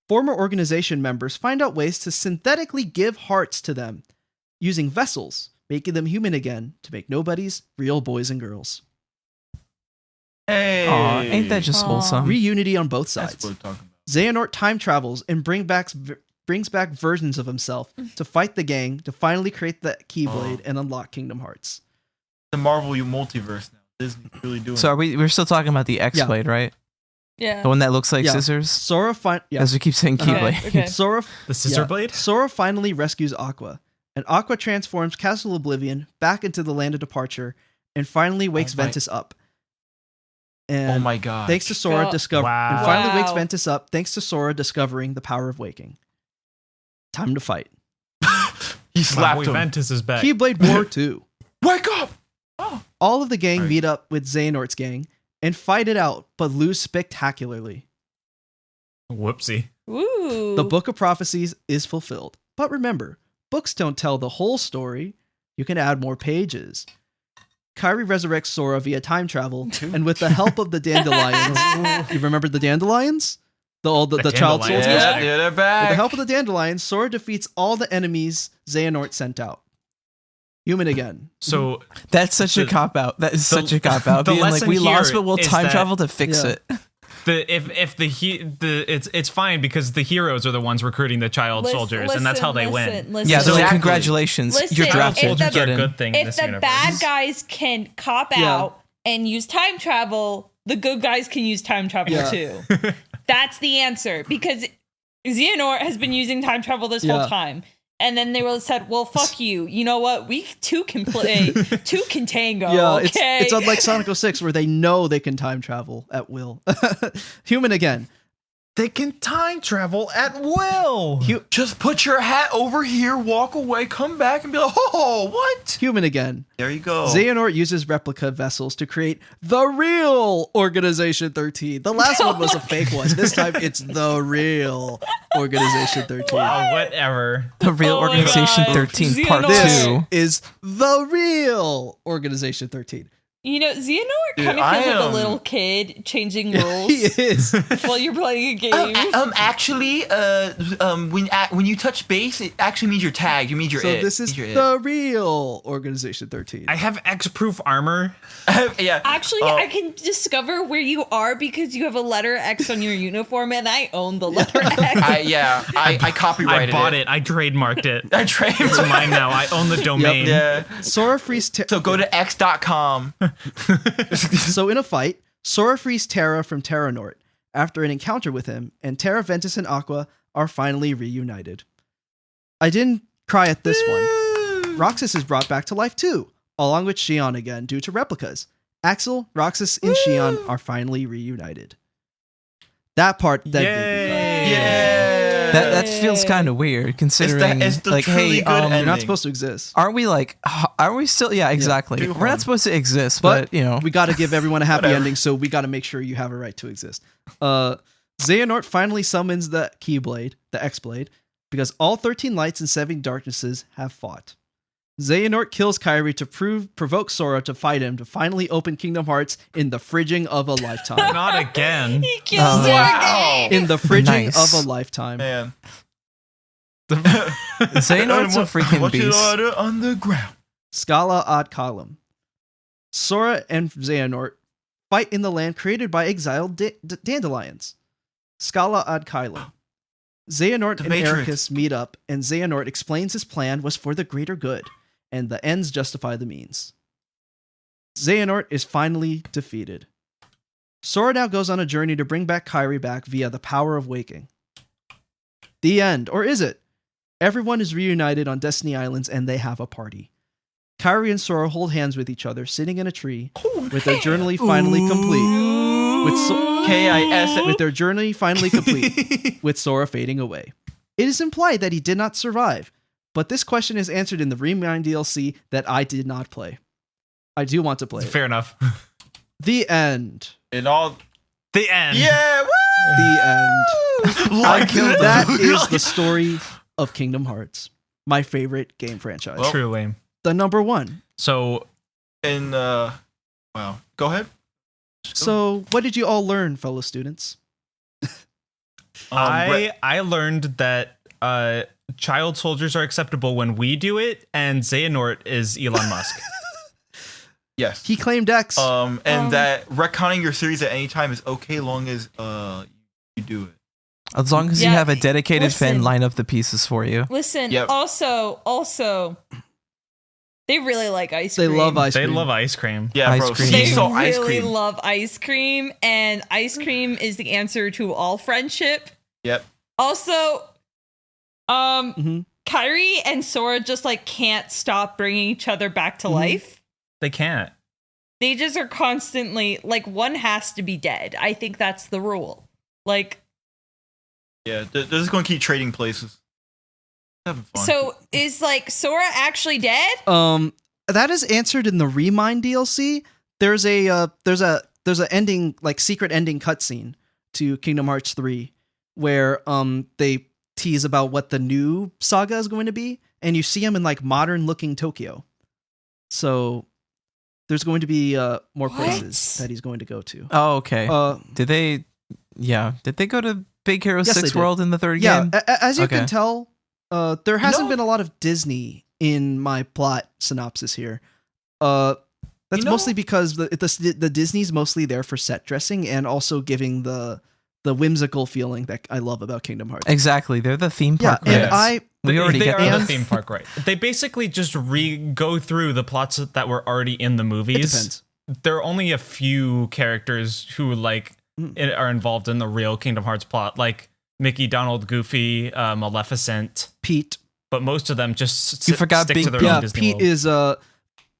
S2: Former organization members find out ways to synthetically give hearts to them, using vessels, making them human again to make nobodies real boys and girls.
S3: Hey,
S6: Aw, ain't that just wholesome?
S2: Reunity on both
S3: That's
S2: sides.
S3: what we're talking about.
S2: Xehanort time travels and brings back versions of himself to fight the gang to finally create the Keyblade and unlock Kingdom Hearts.
S3: The Marvel multiverse now. Disney's really doing.
S6: So we're still talking about the X-Blade, right?
S7: Yeah.
S6: The one that looks like
S2: Yeah.
S6: scissors?
S2: Sora
S6: As we keep saying Keyblade.
S7: Okay.
S2: Sora
S4: The Scissor Blade?
S2: Sora finally rescues Aqua, and Aqua transforms Castle Oblivion back into the Land of Departure and finally wakes
S3: my-
S2: Ventus up. And
S3: Oh my god.
S2: thanks to Sora
S7: God.
S2: and finally wakes
S7: Wow.
S2: Ventus up thanks to Sora discovering the power of waking. Time to fight.
S3: He
S4: My
S3: slapped
S4: boy
S3: him.
S4: Ventus is back.
S2: Keyblade War 2.
S3: Wake up!
S2: All of the gang
S3: Right.
S2: meet up with Xehanort's gang and fight it out, but lose spectacularly.
S4: Whoopsie.
S7: Ooh.
S2: The Book of Prophecies is fulfilled. But remember, books don't tell the whole story. You can add more pages. Kairi resurrects Sora via time travel, and with the help of the dandelions, you remember the dandelions? The child
S4: dandelions.
S2: soldiers?
S3: Yeah, they're back.
S2: With the help of the dandelions, Sora defeats all the enemies Xehanort sent out. Human again.
S4: So
S6: That's such a
S4: The-
S6: cop-out. That is such a cop-out.
S4: the
S6: Being like,
S4: lesson
S6: we lost,
S4: here
S6: but we'll
S4: is
S6: time
S4: that-
S6: travel to fix
S2: Yeah.
S6: it.
S4: it's fine because the heroes are the ones recruiting the child soldiers, and that's how they win.
S7: Listen.
S6: Yeah, so
S3: Exactly.
S6: congratulations.
S7: Listen,
S6: You're
S7: if
S6: drafted.
S7: the-
S6: You
S4: Soldiers are
S6: get
S4: a
S6: in.
S4: good thing in
S7: If
S4: this
S7: the
S4: universe.
S7: bad guys can cop
S2: Yeah.
S7: out and use time travel, the good guys can use time travel
S2: Yeah.
S7: too. That's the answer, because Xehanort has been using time travel this
S2: Yeah.
S7: whole time. And then they said, well, fuck you. You know what? We two can play. Two can tango.
S2: Yeah,
S7: okay?
S2: it's unlike Sonic 06 where they know they can time travel at will. Human again.
S4: They can time travel at will.
S3: Just put your hat over here, walk away, come back, and be like, oh, what?
S2: Human again.
S3: There you go.
S2: Xehanort uses replica vessels to create the real Organization 13. The last one was a fake one. This time it's the real Organization 13.
S4: Oh, whatever.
S6: The Real
S7: Oh my
S6: Organization
S7: God.
S6: 13 Part
S2: This
S6: 2.
S2: is the real Organization 13.
S7: You know, Xehanort
S3: Dude,
S7: kind of
S3: I
S7: feels like a
S3: am-
S7: little kid changing rules
S2: He is.
S7: while you're playing a game.
S3: Actually, when you touch base, it actually means you're tagged. You mean you're
S2: So
S3: it.
S2: this is
S3: Means you're
S2: the real Organization 13.
S4: I have X-proof armor.
S3: it. Yeah.
S7: Actually, I can discover where you are because you have a letter X on your uniform, and I own the letter X.
S3: I copyrighted
S4: I bought it. I trademarked it.
S3: I trademarked
S4: It's mine now. I own the domain.
S3: Yeah.
S2: Sora frees
S3: So go to x.com.
S2: So in a fight, Sora frees Terra from Terranort after an encounter with him, and Terra, Ventus, and Aqua are finally reunited. I didn't cry at this one. Roxas is brought back to life too, along with Xion again due to replicas. Axel, Roxas, and Xion are finally reunited. That part that
S3: Yeah.
S6: That feels kind of weird, considering,
S3: it's the
S6: like,
S3: truly
S6: hey,
S3: good
S2: they're
S3: ending.
S2: not supposed to exist.
S6: aren't we still, yeah, exactly.
S3: do
S6: We're
S3: harm.
S6: not supposed to exist, but, you know.
S2: we got to give everyone a happy
S3: Whatever.
S2: ending, so we got to make sure you have a right to exist. Xehanort finally summons the Keyblade, the X-Blade, because all 13 lights and 7 darknesses have fought. Xehanort kills Kairi to provoke Sora to fight him to finally open Kingdom Hearts in the fridging of a lifetime.
S4: Not again.
S7: He kills her
S3: Wow.
S7: again.
S2: In the fridging
S6: Nice.
S2: of a lifetime.
S3: Man.
S6: Xehanort's a freaking
S3: Watch it
S6: beast.
S3: order on the ground.
S2: Scala ad column. Sora and Xehanort fight in the land created by exiled dandelions. Scala ad column. Xehanort
S3: The
S2: and
S3: Matrix.
S2: Ericus meet up, and Xehanort explains his plan was for the greater good, and the ends justify the means. Xehanort is finally defeated. Sora now goes on a journey to bring back Kairi back via the power of waking. The end, or is it? Everyone is reunited on Destiny Islands and they have a party. Kairi and Sora hold hands with each other, sitting in a tree, with their journey finally complete. With their journey finally complete, with Sora fading away. It is implied that he did not survive, but this question is answered in the Remind DLC that I did not play. I do want to play it.
S4: Fair enough.
S2: The end.
S3: And all.
S4: The end.
S3: Yeah. Woo!
S2: The end.
S3: Like
S2: That is the story of Kingdom Hearts, my favorite game franchise.
S4: Truly.
S2: the number one.
S4: So
S3: And wow, go ahead.
S2: So, what did you all learn, fellow students?
S4: I learned that child soldiers are acceptable when we do it, and 𝕏earts is Elon Musk.
S3: Yes.
S2: He claimed X.
S3: And that retconning your series at any time is okay, long as you do it.
S6: As long as you
S7: Yeah,
S6: have a dedicated fan
S7: listen.
S6: line up the pieces for you.
S7: Listen,
S3: Yep.
S7: also, they really like ice
S2: They
S7: cream.
S2: love ice
S4: They
S2: cream.
S4: love ice cream.
S3: Yeah,
S6: Ice
S3: bro.
S6: cream.
S7: They
S3: Sea salt
S7: really
S3: ice cream.
S7: love ice cream, and ice cream is the answer to all friendship.
S3: Yep.
S7: Also,
S2: Mhm.
S7: Kyrie and Sora just like can't stop bringing each other back to life.
S4: They can't.
S7: They just are constantly like one has to be dead. I think that's the rule. Like,
S3: Yeah, they're just going to keep trading places. Having fun.
S7: so is like Sora actually dead?
S2: That is answered in the Remind DLC. There's a ending, like secret ending cutscene to Kingdom Hearts 3 where they tease about what the new saga is going to be, and you see him in like modern looking Tokyo. So there's going to be more places that he's going to go to.
S6: Oh, okay. Did they go to Big Hero
S2: Yes,
S6: 6
S2: they did.
S6: World in the third
S2: Yeah,
S6: game?
S2: as you
S6: Okay.
S2: can tell, there hasn't
S3: know-
S2: been a lot of Disney in my plot synopsis here. That's
S3: You know-
S2: mostly because the Disney's mostly there for set dressing and also giving the whimsical feeling that I love about Kingdom Hearts.
S6: Exactly. They're the theme
S2: Yeah,
S6: park.
S2: and
S6: rides. We already
S4: they
S6: get
S4: are the
S2: that.
S4: theme park, right? They basically just go through the plots that were already in the
S2: It
S4: movies.
S2: depends.
S4: There are only a few characters who are involved in the real Kingdom Hearts plot, like Mickey, Donald, Goofy, Maleficent.
S2: Pete.
S4: But most of them just
S6: You forgot
S4: stick
S6: Big
S4: to their
S2: Yeah,
S4: own Disney
S2: Pete
S4: world.
S2: is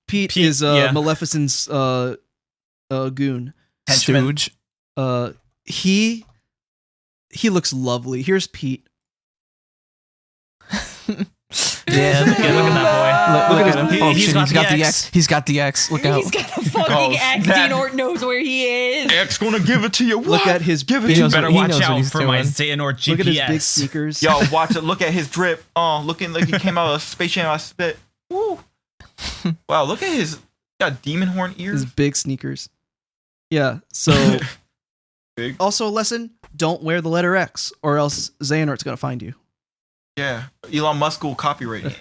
S4: Pete,
S2: is
S4: yeah.
S2: Maleficent's goon.
S3: Henchman.
S6: Stooge.
S2: He looks lovely. Here's Pete.
S6: Yeah, look
S4: Look at that boy.
S6: Look
S2: at
S6: at him.
S4: his-
S6: Oh
S4: he's
S6: shit,
S4: got
S6: he's got
S4: the
S6: the
S4: X.
S6: X. He's got the X. Look out.
S7: He's got a fucking
S3: Oh,
S7: X.
S3: snap.
S7: Xehanort knows where he is.
S3: X gonna give it to you.
S2: Look
S3: What?
S2: at his
S3: Give it
S2: big,
S3: to
S6: He knows
S3: you.
S4: Better
S6: he
S4: watch
S6: knows what
S4: out
S6: he's
S4: for my
S6: doing.
S4: 𝕏earts GPS.
S2: look at his big sneakers.
S3: Yo, watch it. Look at his drip. Oh, looking like he came out of Space Jam. I spit. Woo. Wow, look at his got demon horn
S2: His
S3: ears.
S2: big sneakers. Yeah. So
S3: Big.
S2: also a lesson: don't wear the letter X, or else 𝕏earts gonna find you.
S3: Yeah, Elon Musk will copyright it.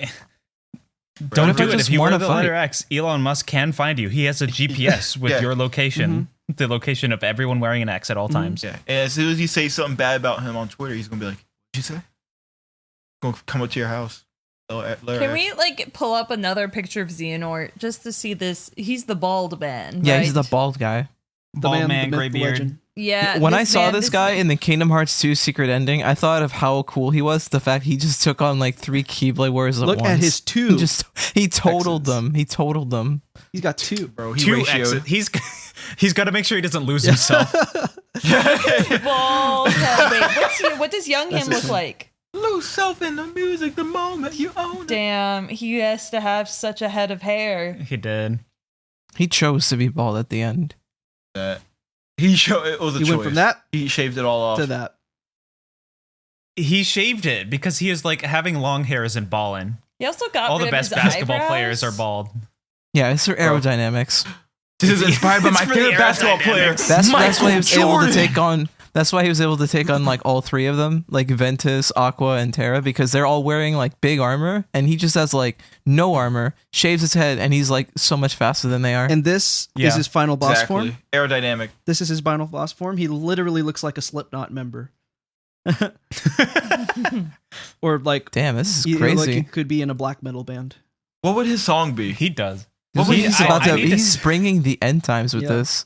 S4: Don't
S6: What if I
S4: do it.
S6: just
S4: If you
S6: wanna
S4: wear the
S6: fight?
S4: letter X, Elon Musk can find you. He has a GPS with
S3: Yeah.
S4: your location, the location of everyone wearing an X at all times.
S3: Yeah, and as soon as you say something bad about him on Twitter, he's gonna be like, "What'd you say?" Gonna come up to your house.
S7: Can we like pull up another picture of 𝕏earts just to see this? He's the bald man.
S6: Yeah,
S7: right?
S6: he's the bald guy.
S2: The
S4: Bald man,
S2: the myth,
S4: gray
S2: the
S4: beard.
S2: legend.
S7: Yeah.
S6: When I
S7: this
S6: saw
S7: man-
S6: this guy in the Kingdom Hearts 2 secret ending, I thought of how cool he was. The fact he just took on like 3 Keyblade warriors at
S2: Look
S6: once.
S2: at his two.
S6: He totaled
S3: X's.
S6: them. He totaled them.
S2: He's got two.
S3: bro? He
S4: 2
S3: ratioed.
S4: X's. He's got to make sure he doesn't lose himself.
S7: bald head. Wait, what does young
S2: That's
S7: him
S2: his
S7: look
S2: name.
S7: like?
S3: Lose self in the music the moment you own it.
S7: Damn, he has to have such a head of hair.
S4: He did.
S6: He chose to be bald at the end.
S3: That he showed it was a
S2: He
S3: choice.
S2: went from that
S3: He shaved it all off.
S2: to that.
S4: He shaved it because he is like having long hair isn't ballin'.
S7: He also got
S4: All the
S7: rid
S4: best
S7: of his
S4: basketball
S7: eyebrows.
S4: players are bald.
S6: Yeah, it's for aerodynamics.
S3: This is inspired by
S4: It's
S3: my
S4: for the
S3: favorite basketball player.
S4: aerodynamics.
S6: That's why
S3: Michael
S6: he was able
S3: Jordan.
S6: to take on. That's why he was able to take on like all 3 of them, like Ventus, Aqua, and Terra, because they're all wearing like big armor, and he just has like no armor, shaves his head, and he's like so much faster than they are.
S2: And this
S4: Yeah,
S2: is his final boss
S3: Exactly.
S2: form.
S3: Aerodynamic.
S2: This is his final boss form. He literally looks like a Slipknot member. Or like
S6: Damn, this is
S2: he
S6: crazy.
S2: could be in a black metal band.
S3: What would his song be?
S4: He does.
S3: What would
S6: he's
S3: he-
S6: about
S4: I
S6: to.
S4: need to
S6: He's bringing the end times with
S2: Yeah.
S6: this.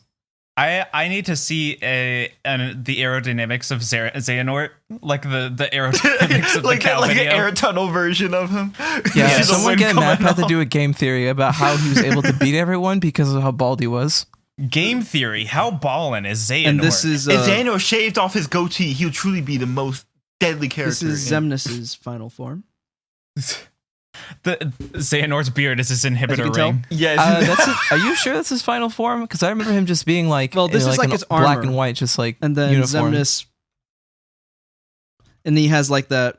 S4: I need to see the aerodynamics of 𝕏earts, like the aerodynamics of
S3: like
S4: the cow
S3: like an
S4: video.
S3: air tunnel version of him.
S6: Yeah,
S3: You see the
S6: someone
S3: wind
S6: get a map
S3: coming
S6: had to
S3: off.
S6: do a game theory about how he was able to beat everyone because of how bald he was.
S4: Game theory. How ballin' is 𝕏earts?
S2: And this is
S3: If Xano shaved off his goatee, he would truly be the most deadly character.
S2: this is Xemnas's final form.
S4: the 𝕏earts beard is his
S2: As you
S4: inhibitor
S2: can tell.
S4: ring.
S3: Yes.
S6: Are you sure that's his final form? Because I remember him just being like,
S2: Well, this
S6: in
S2: is like
S6: an
S2: his
S6: black
S2: armor.
S6: and white, just like
S2: And then
S6: uniform.
S2: Xemnas, and he has like that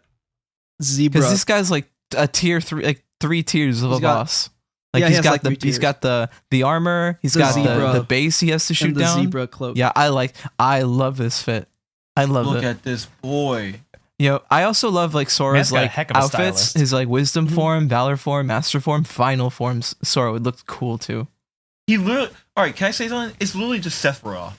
S2: zebra.
S6: Because this guy's like a tier 3, like 3 tiers of
S2: He's
S6: a
S2: got-
S6: boss. Like
S2: Yeah, he
S6: he's
S2: has,
S6: got
S2: like,
S6: the
S2: 3
S6: he's
S2: tiers.
S6: got the armor, he's
S2: The
S6: got
S2: zebra
S6: the base he has to shoot
S2: and the
S6: down.
S2: zebra cloak.
S6: Yeah, I love this fit. I love
S3: Look
S6: it.
S3: at this boy.
S6: You know, I also love like
S4: Man's
S6: Sora's
S4: got a
S6: like
S4: heck of a
S6: outfits,
S4: stylist.
S6: his like wisdom
S2: Mm-hmm.
S6: form, valor form, master form, final forms. Sora would look cool too.
S3: He literally. All right, can I say something? It's literally just Sephiroth.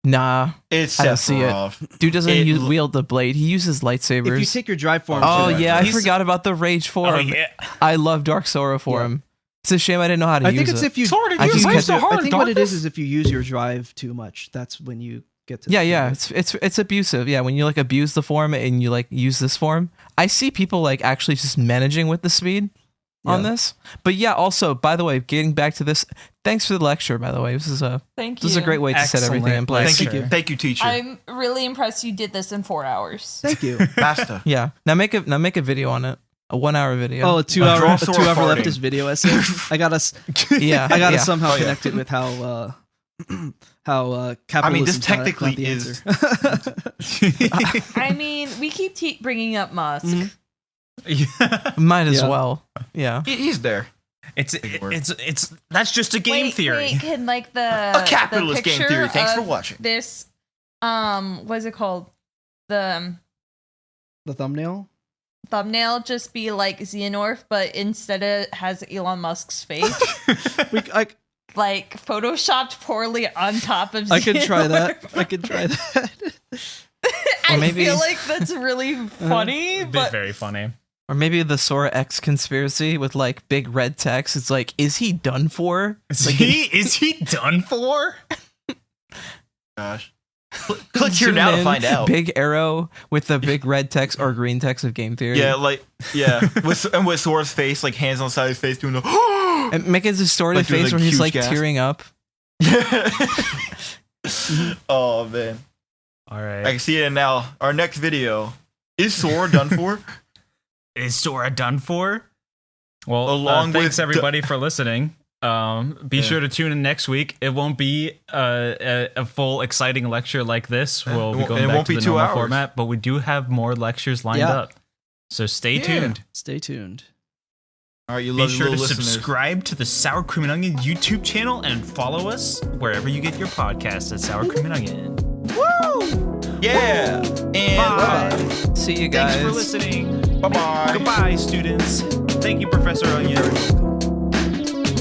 S6: Nah,
S3: It's
S6: I don't see it.
S3: Sephiroth.
S6: dude doesn't
S3: It
S6: wield the blade. He uses lightsabers.
S2: If you take your drive form,
S6: oh
S2: to-
S6: yeah, I
S4: He's-
S6: forgot about the rage form.
S4: Oh yeah.
S6: I love Dark Sora form. It's a shame I didn't know how to
S2: I
S6: use
S2: think it's
S6: it.
S2: if you.
S3: Sora, did
S6: I
S3: you
S6: just
S3: play
S6: kept
S3: so
S6: it-
S3: hard?
S2: I think what it
S3: Darkness?
S2: is if you use your drive too much, that's when you get to. the
S6: Yeah,
S2: point.
S6: it's abusive. Yeah, when you like abuse the form and you like use this form, I see people like actually just managing with the speed on
S2: Yeah.
S6: this. But yeah, also by the way, getting back to this, thanks for the lecture. By the way, this is a great way to set everything in place.
S3: Thank you, teacher.
S7: I'm really impressed you did this in 4 hours.
S2: Thank you.
S3: Master.
S6: Yeah, now make a video on it, a 1 hour video.
S2: Oh, a 2 hour
S3: draw Sora farting.
S2: leftist video essay. I gotta
S6: yeah,
S2: I gotta
S6: yeah.
S2: somehow
S3: Oh, yeah.
S2: connect it with how capitalism.
S3: I mean, this technically is.
S7: I mean, we keep bringing up Musk.
S6: Might as
S2: Yeah.
S6: well. Yeah.
S3: He's there.
S4: It's
S3: Big word.
S4: it's that's just a game theory.
S7: Wait, can like the
S3: A capitalist
S7: the
S3: game
S7: picture
S3: theory. Thanks for
S7: of
S3: watching.
S7: This what is it called? The
S2: the thumbnail.
S7: thumbnail just be like Xenomorph, but instead it has Elon Musk's face, like photoshopped poorly on top of.
S2: I could try
S7: Xenomorph.
S2: that. I could try that.
S7: I
S6: maybe-
S7: feel like that's really funny,
S4: It'd be
S7: but
S4: very funny.
S6: Or maybe the Sora X conspiracy with like big red text. It's like, is he done for?
S4: Is he done for?
S3: Gosh. Click here now
S6: Zoom
S3: to
S6: in,
S3: find out.
S6: Big arrow with the big red text or green text of game theory.
S3: Yeah, with Sora's face, like hands on the side of his face, doing the.
S6: And make it a distorted
S3: Like doing,
S6: face
S3: like,
S6: where he's
S3: huge
S6: like
S3: gasp.
S6: tearing up.
S3: Oh man,
S4: All
S3: I
S4: right.
S3: can see it now. Our next video is Sora done for.
S4: Is Sora done for? Well,
S3: Along
S4: thanks
S3: with
S4: everybody for listening. Be sure to tune in next week. It won't be a full exciting lecture like this. We'll be going
S3: it
S4: back
S3: won't
S4: to
S3: be
S4: the
S3: 2
S4: normal
S3: hours.
S4: format, but we do have more lectures lined
S2: Yeah.
S4: up. So stay tuned.
S2: Stay tuned.
S3: All right, you
S4: Be
S3: love
S4: sure to
S3: little listeners.
S4: subscribe to the Sour Cream and Onion YouTube channel and follow us wherever you get your podcasts at Sour Cream and Onion.
S3: Yeah, and
S4: Bye.
S6: See you guys.
S4: Thanks for listening.
S3: bye bye.
S4: Goodbye, students. Thank you, Professor Onion.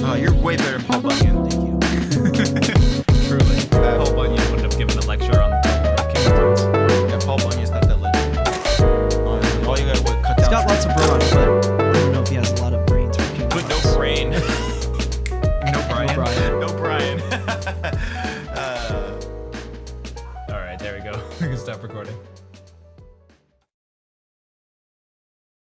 S3: Oh, you're way better than Paul Bunyan.
S2: Thank you.
S4: Truly. Paul Bunyan wouldn't have given a lecture on the
S3: Yeah, Paul Bunyan's got that legend. Honestly, all you gotta do is cut
S2: He's
S3: down.
S2: got lots of brawn, but I don't know if he has a lot of brains for Kingdom
S4: But
S2: Hearts.
S4: no brain. No Brian.
S2: Brian.
S3: No Brian.
S4: All right, there we go. We can stop recording.